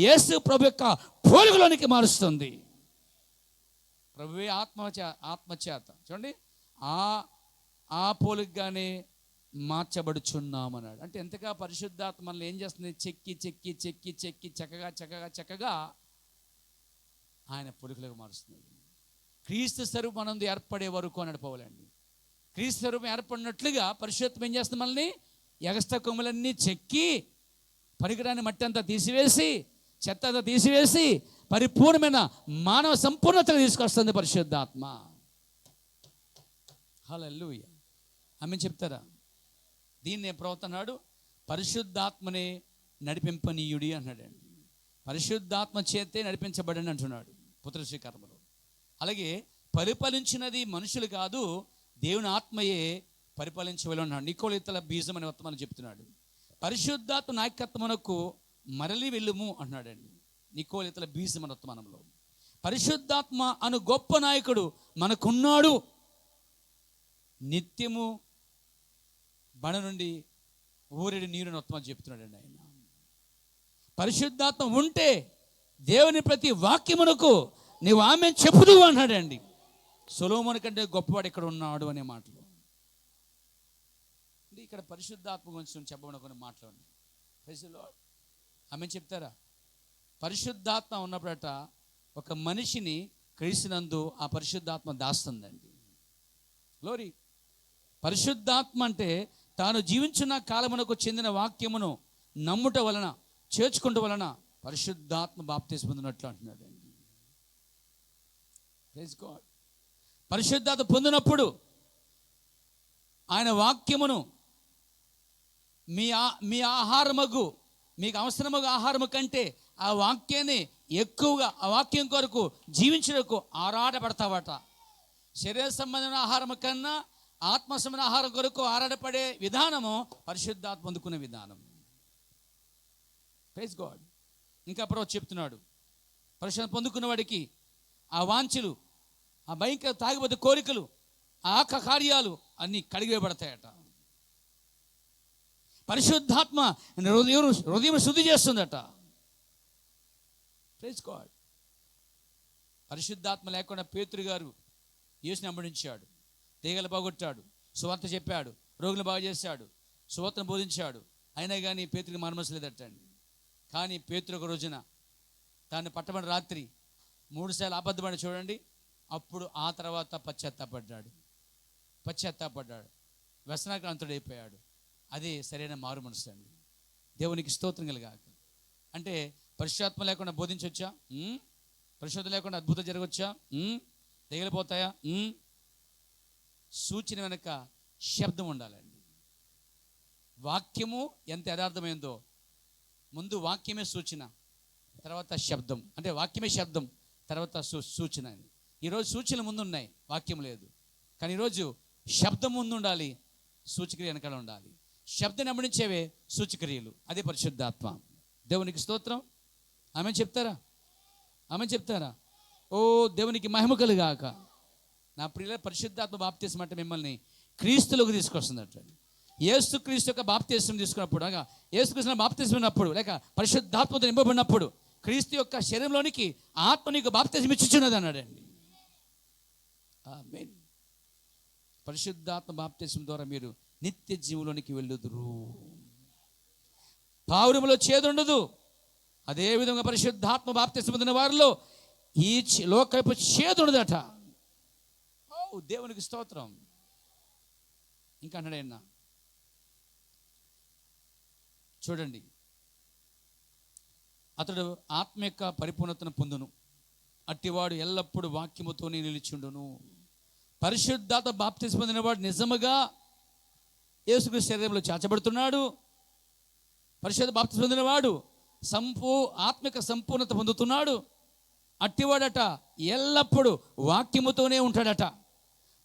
యేసు ప్రభు యొక్క పోలికలోనికి మారుస్తుంది. ప్రభువే ఆత్మచేత చూడండి ఆ పోలికగానే మార్చబడుచున్నామన్నాడు. అంటే ఎంతగా పరిశుద్ధాత్మ మనల్ని ఏం చేస్తుంది? చెక్కి చెక్కి చెక్కి చెక్కి చక్కగా ఆయన పోలికలకు మారుస్తుంది. క్రీస్తు స్వరూపం మనందు ఏర్పడే వరకు అన్నాడు పౌలండి. క్రీస్తు స్వరూపం ఏర్పడినట్లుగా పరిశుద్ధాత్మ ఏం చేస్తుంది? మనల్ని ఎగస్ట్రా కొమ్ములన్నీ చెక్కి, పరికరాన్ని మట్టి అంతా తీసివేసి, చెత్త అంతా తీసివేసి పరిపూర్ణమైన మానవ సంపూర్ణతను తీసుకొస్తుంది పరిశుద్ధాత్మ. హల్లెలూయా. ఆమేన్ చెప్తారా? దీన్నే ప్రవర్తనాడు పరిశుద్ధాత్మనే నడిపింపనీయుడి అన్నాడండి. పరిశుద్ధాత్మ చేతే నడిపించబడని అంటున్నాడు పుత్రశ్రీకర్మలో. అలాగే పరిపాలించినది మనుషులు కాదు, దేవుని ఆత్మయే పరిపాలించవలన్నాడు. నికోలితల బీజం అనే వర్తమానం చెప్తున్నాడు. పరిశుద్ధాత్మ నాయకత్వమునకు మరలి వెళ్ళుము అన్నాడండి. నికోలితల బీజం అనే వర్తమానంలో పరిశుద్ధాత్మ అను గొప్ప నాయకుడు మనకున్నాడు. నిత్యము బడ నుండి ఊరెడి నీరుని వర్తమానం చెప్తున్నాడండి ఆయన. పరిశుద్ధాత్మ ఉంటే దేవుని ప్రతి వాక్యమునకు నీవు ఆమెన్ చెప్పుదు అన్నాడండి. సొలొమోను కంటే గొప్పవాడు ఇక్కడ ఉన్నాడు అనే మాటలు. ఇక్కడ పరిశుద్ధాత్మ గురించి చెప్పబడిన కొన్ని మాటలు ఉన్నాయి. ఆమెన్ చెప్తారా? పరిశుద్ధాత్మ ఉన్నప్పుడట ఒక మనిషిని క్రీస్తునందు ఆ పరిశుద్ధాత్మ దాస్తుందండి. గ్లోరీ. పరిశుద్ధాత్మ అంటే తాను జీవించిన కాలమునకు చెందిన వాక్యమును నమ్ముట వలన, చేర్చుకుంట వలన పరిశుద్ధాత్మ బాప్తిస్మం పొందినట్లు అంటున్నాడండి. Praise God. పరిశుద్ధాత్మ పొందినప్పుడు ఆయన వాక్యమును మీ ఆహారమగు, మీకు అవసరమగు ఆహారము కంటే ఆ వాక్యాన్ని ఎక్కువగా, ఆ వాక్యం కొరకు జీవించడానికి ఆరాటపడతావట. శరీర సంబంధమైన ఆహారం కన్నా ఆత్మ సంబంధమైన ఆహారం కొరకు ఆరాటపడే విధానము పరిశుద్ధాత్మ పొందుకునే విధానం. Praise God. ఇంకా అప్పుడు చెప్తున్నాడు, పరిశుద్ధాత్మ పొందుకున్న వాడికి ఆ వాంఛలు, ఆ భయంకర తాగిపోతే కోరికలు, ఆ కార్యాలు అన్నీ కడిగివేయబడతాయట. పరిశుద్ధాత్మ హృదయం శుద్ధి చేస్తుందట. Praise God. పరిశుద్ధాత్మ లేకుండా పేతురు గారు యేసుని వెంబడించాడు, తీగలు బాగొట్టాడు, సువార్త చెప్పాడు, రోగులు బాగు చేశాడు, సువార్తను బోధించాడు. అయినా కానీ పేతురికి మనమసలేదటండి. కానీ పేతురు ఒక రోజున తాను పట్టబడిన రాత్రి 3 సార్లు అబద్ధపడి చూడండి. అప్పుడు ఆ తర్వాత పశ్చాత్తాపడ్డాడు, వ్యసనాక్రాంతుడైపోయాడు. అదే సరైన మారు మనసు అండి. దేవునికి స్తోత్రం కలుగాక. అంటే పరిశుద్ధాత్మ లేకుండా బోధించవచ్చా? పరిశుద్ధం లేకుండా అద్భుతం జరగవచ్చా? తెగిలిపోతాయా? సూచన వెనక శబ్దం ఉండాలండి. వాక్యము ఎంత యథార్థమైందో, ముందు వాక్యమే సూచన, తర్వాత శబ్దం. అంటే వాక్యమే శబ్దం, తర్వాత సూచన. ఈరోజు సూచనలు ముందు ఉన్నాయి, వాక్యం లేదు. కానీ ఈరోజు శబ్దం ముందు ఉండాలి, సూచక్రియ వెనకాల ఉండాలి. శబ్దం వెంబడించేవే సూచక్రియలు. అదే పరిశుద్ధాత్మ. దేవునికి స్తోత్రం. ఆమె చెప్తారా? ఓ దేవునికి మహిమ కలుగాక. నా ప్రియుల, పరిశుద్ధాత్మ బాప్తిస్మం అంటే మిమ్మల్ని క్రీస్తులోకి తీసుకొస్తుందట. యేసుక్రీస్తు యొక్క బాప్తిస్మం తీసుకున్నప్పుడు, అనగా యేసుక్రీస్తు బాప్తిస్మం ఉన్నప్పుడు, లేక పరిశుద్ధాత్మతో నింపబడినప్పుడు క్రీస్తు యొక్క శరీరంలోనికి ఆత్మ నీకు బాప్తిస్మం ఇచ్చుచున్నది అన్నాడండి. ఆమేన్. పరిశుద్ధాత్మ బాప్తిస్మం ద్వారా మీరు నిత్య జీవులోనికి వెళ్ళుదురు. పావురములో చేదుండదు. అదేవిధంగా పరిశుద్ధాత్మ బాప్తిస్మం పొందిన వారిలో ఈ లోకపు చేదుండదట. ఓ దేవునికి స్తోత్రం. ఇంకా అన్నాడైనా చూడండి, అతడు ఆత్మ యొక్క పరిపూర్ణతను పొందును, అట్టివాడు ఎల్లప్పుడూ వాక్యముతోనే నిలిచిండును. పరిశుద్ధాత్మ బాప్తిస్మం పొందినవాడు నిజముగా యేసుక్రీస్తు శరీరంలో చేర్చబడుతున్నాడు. పరిశుద్ధ బాప్తిస్మం పొందినవాడు ఆత్మిక సంపూర్ణత పొందుతున్నాడు. అట్టివాడట ఎల్లప్పుడూ వాక్యముతోనే ఉంటాడట.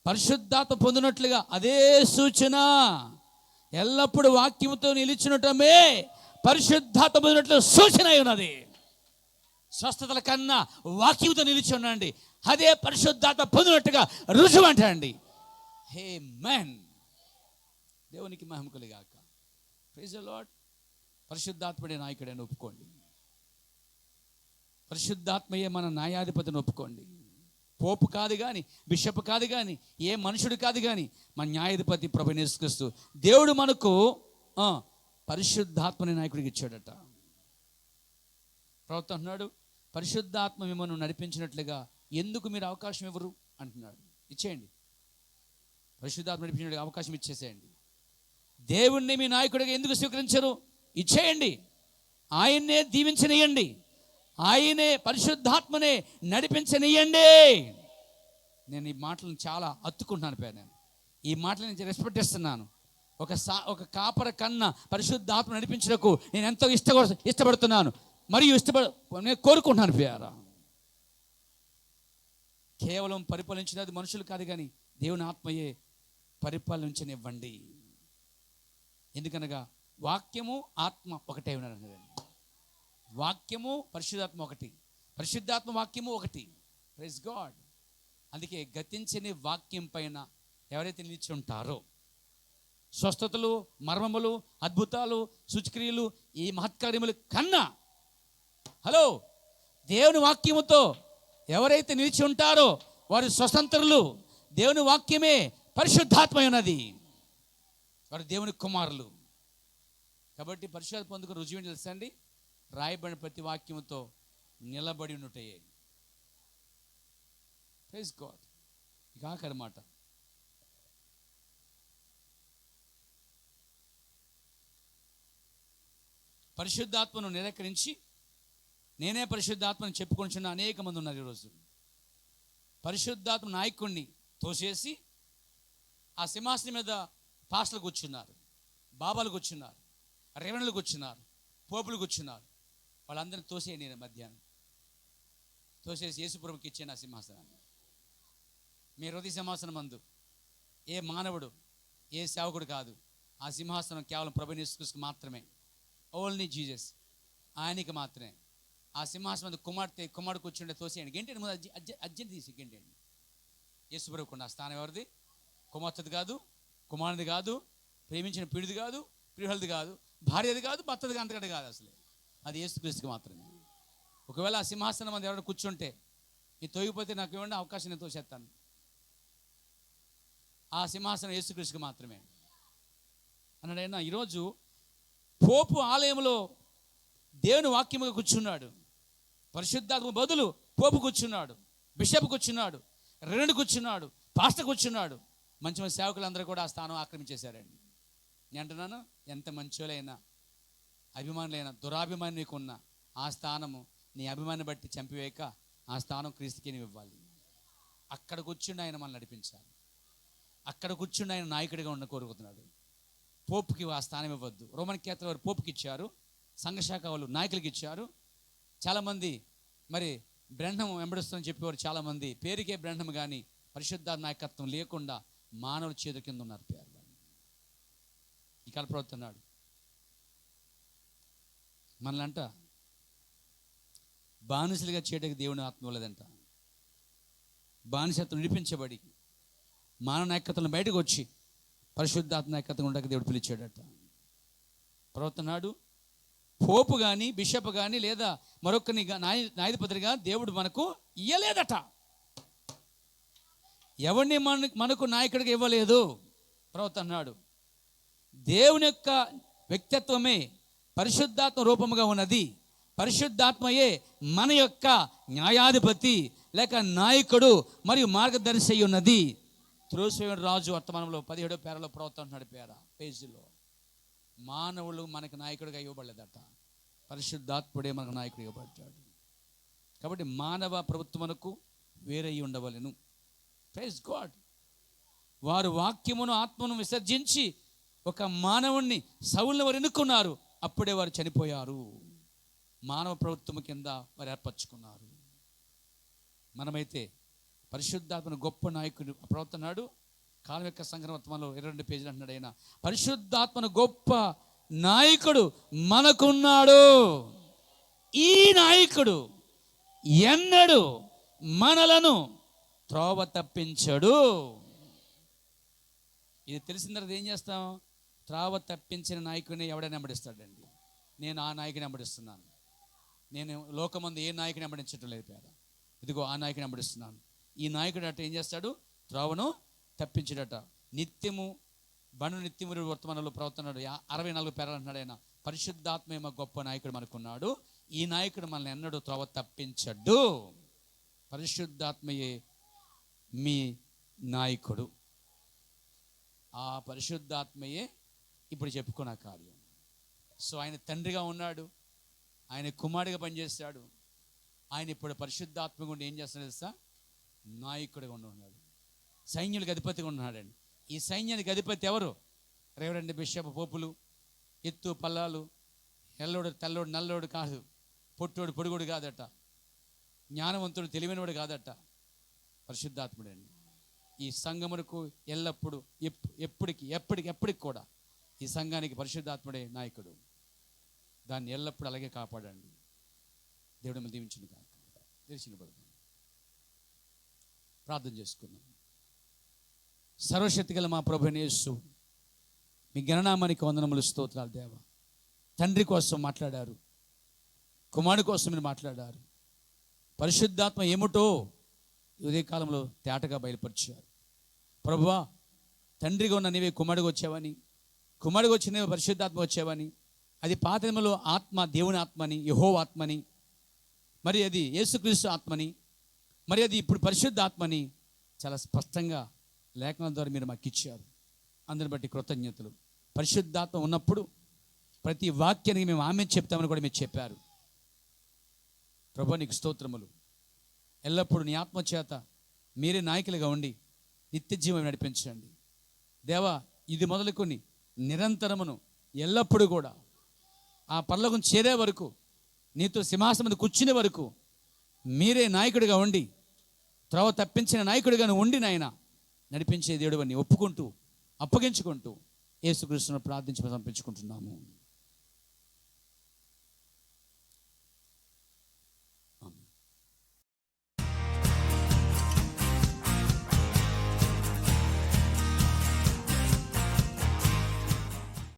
పరిశుద్ధాత్మ పొందినట్లుగా అదే సూచన, ఎల్లప్పుడూ వాక్యముతో నిలిచినటమే పరిశుద్ధాత్మ పొందినట్లు సూచన అయి ఉన్నది. స్వస్థతల కన్నా వాక్యముతో నిలిచి ఉండండి, అదే పరిశుద్ధాత్మ పొందినట్టుగా రుజువు అంటండి. హే మ్యాన్, దేవునికి మహిమ కలుగాక. Praise the lord. పరిశుద్ధాత్ముడే నాయకుడని ఒప్పుకోండి. పరిశుద్ధాత్మయే మన న్యాయాధిపతిని ఒప్పుకోండి. పోపు కాదు కానీ, బిషప్ కాదు కానీ, ఏ మనుషుడు కాదు కానీ, మన న్యాయాధిపతి ప్రభువైన యేసుక్రీస్తు దేవుడు మనకు పరిశుద్ధాత్మని నాయకుడికి ఇచ్చాడట. ప్రవక్త అంటున్నాడు, పరిశుద్ధాత్మ మిమ్మల్ని నడిపించినట్లుగా ఎందుకు మీరు అవకాశం ఇవ్వరు అంటున్నాడు. ఇచ్చేయండి, పరిశుద్ధాత్మ నడిపించినట్లుగా అవకాశం ఇచ్చేసేయండి. దేవుణ్ణి మీ నాయకుడిగా ఎందుకు స్వీకరించరు? ఇచ్చేయండి. ఆయన్నే దీవించనియండి, ఆయనే పరిశుద్ధాత్మనే నడిపించనియండి. నేను ఈ మాటలను చాలా అత్తుకుంటున్నాను పేరు. నేను ఈ మాటలు నేను రెస్పెక్ట్ ఇస్తున్నాను. ఒక కాపర కన్నా పరిశుద్ధాత్మ నడిపించడానికి నేను ఎంతో ఇష్టపడుతున్నాను మరియు నేను కోరుకుంటున్నాను పేర. కేవలం పరిపాలించినది మనుషులు కాదు కానీ దేవుని ఆత్మయే పరిపాలించనివ్వండి. ఎందుకనగా వాక్యము ఆత్మ ఒకటే ఉన్నారండి. వాక్యము పరిశుద్ధాత్మ ఒకటి, పరిశుద్ధాత్మ వాక్యము ఒకటి. Praise God. అందుకే గతించని వాక్యం పైన ఎవరైతే నిలిచి ఉంటారో స్వస్థతలు, మర్మములు, అద్భుతాలు, సూచక్రియలు, ఈ మహత్కార్యములు కన్నా దేవుని వాక్యముతో ఎవరైతే నిలిచి ఉంటారో వారి స్వతంత్రులు. దేవుని వాక్యమే పరిశుద్ధాత్మ ఉన్నది, వారు దేవుని కుమారులు. కాబట్టి పరిశుద్ధాత్మ పొందుకు రుజువు తెలుసండి, రాయబడిన ప్రతి వాక్యముతో నిలబడి ఉన్నటే. Praise God. ఇక ఆఖరి మాట, పరిశుద్ధాత్మను నిరాకరించి నేనే పరిశుద్ధాత్మని చెప్పుకొనిచున్న అనేక మంది ఉన్నారు ఈరోజు. పరిశుద్ధాత్మ నాయకుడిని తోసేసి ఆ సింహాసనం మీద పాస్టర్లు కూర్చున్నారు, బాబాలు కూర్చున్నారు, రెవెన్యూలు కూర్చున్నారు, పోపులు కూర్చున్నారు. వాళ్ళందరినీ తోసేయండి నేను మధ్యాహ్నం తోసేసి యేసుప్రభుకి ఇచ్చాను ఆ సింహాసనాన్ని. మీ హృదయ సింహాసనం మందు ఏ మానవుడు ఏ సేవకుడు కాదు, ఆ సింహాసనం కేవలం ప్రభువైన యేసుక్రీస్తుకు మాత్రమే. ఓన్లీ జీసస్, ఆయనకి మాత్రమే. ఆ సింహాసనం మీద కుమారుడు కూర్చుంటే తోసేయండి, గెంటండి ముందు అర్జెంట్ తీసి గెంటండి. యేసుప్రభుకు ఆ స్థానం ఎవరిది? కుమార్తెది కాదు, కుమారుడిది కాదు, ప్రేమించిన పీడిది కాదు, ప్రియులది కాదు, భార్యది కాదు, భర్తది అంతకంటే కాదు, అసలు అది యేసుక్రీస్తుకి మాత్రమే. ఒకవేళ ఆ సింహాసనం మీద ఎవరైనా కూర్చుంటే ఈ తొగిపోతే నాకు ఇవ్వండి, అవకాశం నేను తోసేస్తాను. ఆ సింహాసనం యేసుక్రీస్తుకి మాత్రమే అన్నాడైనా. ఈరోజు పోపు ఆలయంలో దేవుని వాక్యముగా కూర్చున్నాడు. పరిశుద్ధాత్మ బదులు పోపు కూర్చున్నాడు, బిషప్ కూర్చున్నాడు, రెవెరెండ్ కూర్చున్నాడు, పాస్టర్ కూర్చున్నాడు. మంచి మంచి సేవకులందరూ కూడా ఆ స్థానం ఆక్రమించేశారండి. నేను అంటున్నాను, ఎంత మంచోలైనా అభిమానులైనా దురాభిమాని నీకున్న ఆ స్థానము నీ అభిమాని బట్టి చంపివేయక ఆ స్థానం క్రీస్తుకి నీవు ఇవ్వాలి. అక్కడ కూర్చుండి ఆయన మనల్ని నడిపించాలి. అక్కడ కూర్చుండి ఆయన నాయకుడిగా ఉన్న కోరుకుతున్నాడు. పోపుకి ఆ స్థానం ఇవ్వద్దు. రోమన్ కేథలిక్ వారు పోపుకి ఇచ్చారు, సంఘశాఖ వాళ్ళు నాయకులకి ఇచ్చారు. చాలామంది మరి బ్రహ్మం వెంబడిస్తుందని చెప్పేవారు చాలామంది. పేరుకే బ్రహ్మం కానీ పరిశుద్ధ నాయకత్వం లేకుండా మానవుల చేతి కింద ఉన్నారు పేరు. ఈ కాల ప్రవర్తన్నాడు మనలంట బానిసలుగా చేయడానికి దేవుని ఆత్మ లేదంట. బానిసత్వం విడిపించబడి మానవ నాయకత్వం బయటకు వచ్చి పరిశుద్ధాత్మ నాయకత్వం ఉండక దేవుడు పిలిచాడట. ప్రవర్తనాడు పోపు కానీ బిషప్ కానీ లేదా మరొకరిని న్యాయాధిపతిగా దేవుడు మనకు ఇయ్యలేదట. ఎవరిని మనకు నాయకుడిగా ఇవ్వలేదు. ప్రవర్తనాడు దేవుని యొక్క వ్యక్తిత్వమే పరిశుద్ధాత్మ రూపముగా ఉన్నది. పరిశుద్ధాత్మయే మన యొక్క న్యాయాధిపతి లేక నాయకుడు మరియు మార్గదర్శి అయి ఉన్నది. త్రోసివేయుడు రాజు వర్తమానంలో 17వ పేరాలో ప్రవర్తనాడు పేజీలో మానవులు మనకు నాయకుడిగా ఇవ్వబడలేదట, పరిశుద్ధాత్ముడే మనకు నాయకుడు ఇవ్వబడ్డాడు. కాబట్టి మానవ ప్రభుత్వమునకు వేరే ఉండవలెను. Praise God. వారు వాక్యమును ఆత్మను విసర్జించి ఒక మానవుణ్ణి సౌలుని వారు ఎన్నుకున్నారు. అప్పుడే వారు చనిపోయారు. మానవ ప్రభుత్వం కింద వారు ఏర్పరచుకున్నారు. మనమైతే పరిశుద్ధాత్మను గొప్ప నాయకుడు ప్రవర్తనాడు. కాలం యొక్క సంగ్రహ వర్తమానంలో 22 పేజీలు అంటున్నాడు ఆయన, పరిశుద్ధాత్మను గొప్ప నాయకుడు మనకున్నాడు. ఈ నాయకుడు ఎన్నడు మనలను త్రోవ తప్పించడు. ఇది తెలిసిన తర్వాత ఏం చేస్తాం? త్రోవ తప్పించిన నాయకుడిని ఎవడైనా వెంబడిస్తాడండి. నేను ఆ నాయకుని వెంబడిస్తున్నాను. నేను లోకమందు ఏ నాయకుని వెంబడించడం లేదు పేద. ఇదిగో ఆ నాయకుని వెంబడిస్తున్నాను. ఈ నాయకుడు అట ఏం చేస్తాడు? త్రోవను తప్పించడట. నిత్యము బను నిత్యము వర్తమానంలో ప్రవర్తనాడు 64 పేరాలు అంటున్నాడు ఆయన, పరిశుద్ధాత్మే మా గొప్ప నాయకుడు మనకున్నాడు. ఈ నాయకుడు మనల్ని ఎన్నడూ త్రోవ తప్పించడు. పరిశుద్ధాత్మయే మీ నాయకుడు. ఆ పరిశుద్ధాత్మయే ఇప్పుడు చెప్పుకున్న కార్యం. సో ఆయన తండ్రిగా ఉన్నాడు, ఆయన కుమారుడిగా పనిచేస్తాడు. ఆయన ఇప్పుడు పరిశుద్ధాత్మ గుండా ఏం చేస్తున్నాడు తెలుసా? నాయకుడిగా ఉన్నాడు, సైన్యులకు అధిపతిగా ఉన్నాడండి. ఈ సైన్యానికి అధిపతి ఎవరు? రెవరెండ్ బిషప్ పోపులు, ఎత్తు పల్లాలు, ఎల్లోడు తెల్లోడు నల్లోడు కాదు, పొట్టోడు పొడుగుడు కాదట, జ్ఞానవంతుడు తెలివైనవాడు కాదట, పరిశుద్ధాత్ముడండి. ఈ సంఘమునకు ఎల్లప్పుడు ఎప్పటికి కూడా ఈ సంఘానికి పరిశుద్ధాత్ముడే నాయకుడు. దాన్ని ఎల్లప్పుడూ అలాగే కాపాడండి. దేవుడు మనం దీవించును కాక. తెలిసిన పడుతుంది. ప్రార్థన చేసుకుందాం. సర్వశక్తిగల మా ప్రభువైన యేసు, మీ ఘననామానికి వందనములు, స్తోత్రాలు దేవా. తండ్రి కోసం మాట్లాడారు, కుమారుడి కోసం మీరు మాట్లాడారు. పరిశుద్ధాత్మ ఏమిటో ఉదయకాలంలో తేటగా బయలుపరిచారు. ప్రభువా, తండ్రిగా ఉన్న నీవే కుమారుడిగా వచ్చావని, కుమారుడిగా వచ్చి నీవే పరిశుద్ధాత్మ వచ్చావని, అది పాతలో ఆత్మ దేవుని ఆత్మని, యెహోవా ఆత్మని, మరి అది యేసుక్రీస్తు ఆత్మని, మరి అది ఇప్పుడు పరిశుద్ధాత్మని చాలా స్పష్టంగా లేఖనాల ద్వారా మీరు మాకు ఇచ్చారు. అందరిని బట్టి కృతజ్ఞతలు. పరిశుద్ధాత్మ ఉన్నప్పుడు ప్రతి వాక్యానికి మేము ఆమె చెప్తామని కూడా మీరు చెప్పారు. ప్రభువా నీకు స్తోత్రములు. ఎల్లప్పుడూ నీ ఆత్మ చేత మీరే నాయకులుగా ఉండి నిత్య జీవం నడిపించండి దేవా. ఇది మొదలుకొని నిరంతరమును ఎల్లప్పుడూ కూడా ఆ పరలోకం చేరే వరకు, నీతో సింహాసనం మీద కూర్చునే వరకు మీరే నాయకుడిగా ఉండి, త్రోవ తప్పించిన నాయకుడిగా ఉండి నాయన నడిపించే దేవుడు అని ఒప్పుకుంటూ అప్పగించుకుంటూ యేసుక్రీస్తును ప్రార్థించి సమర్పించుకుంటున్నాము.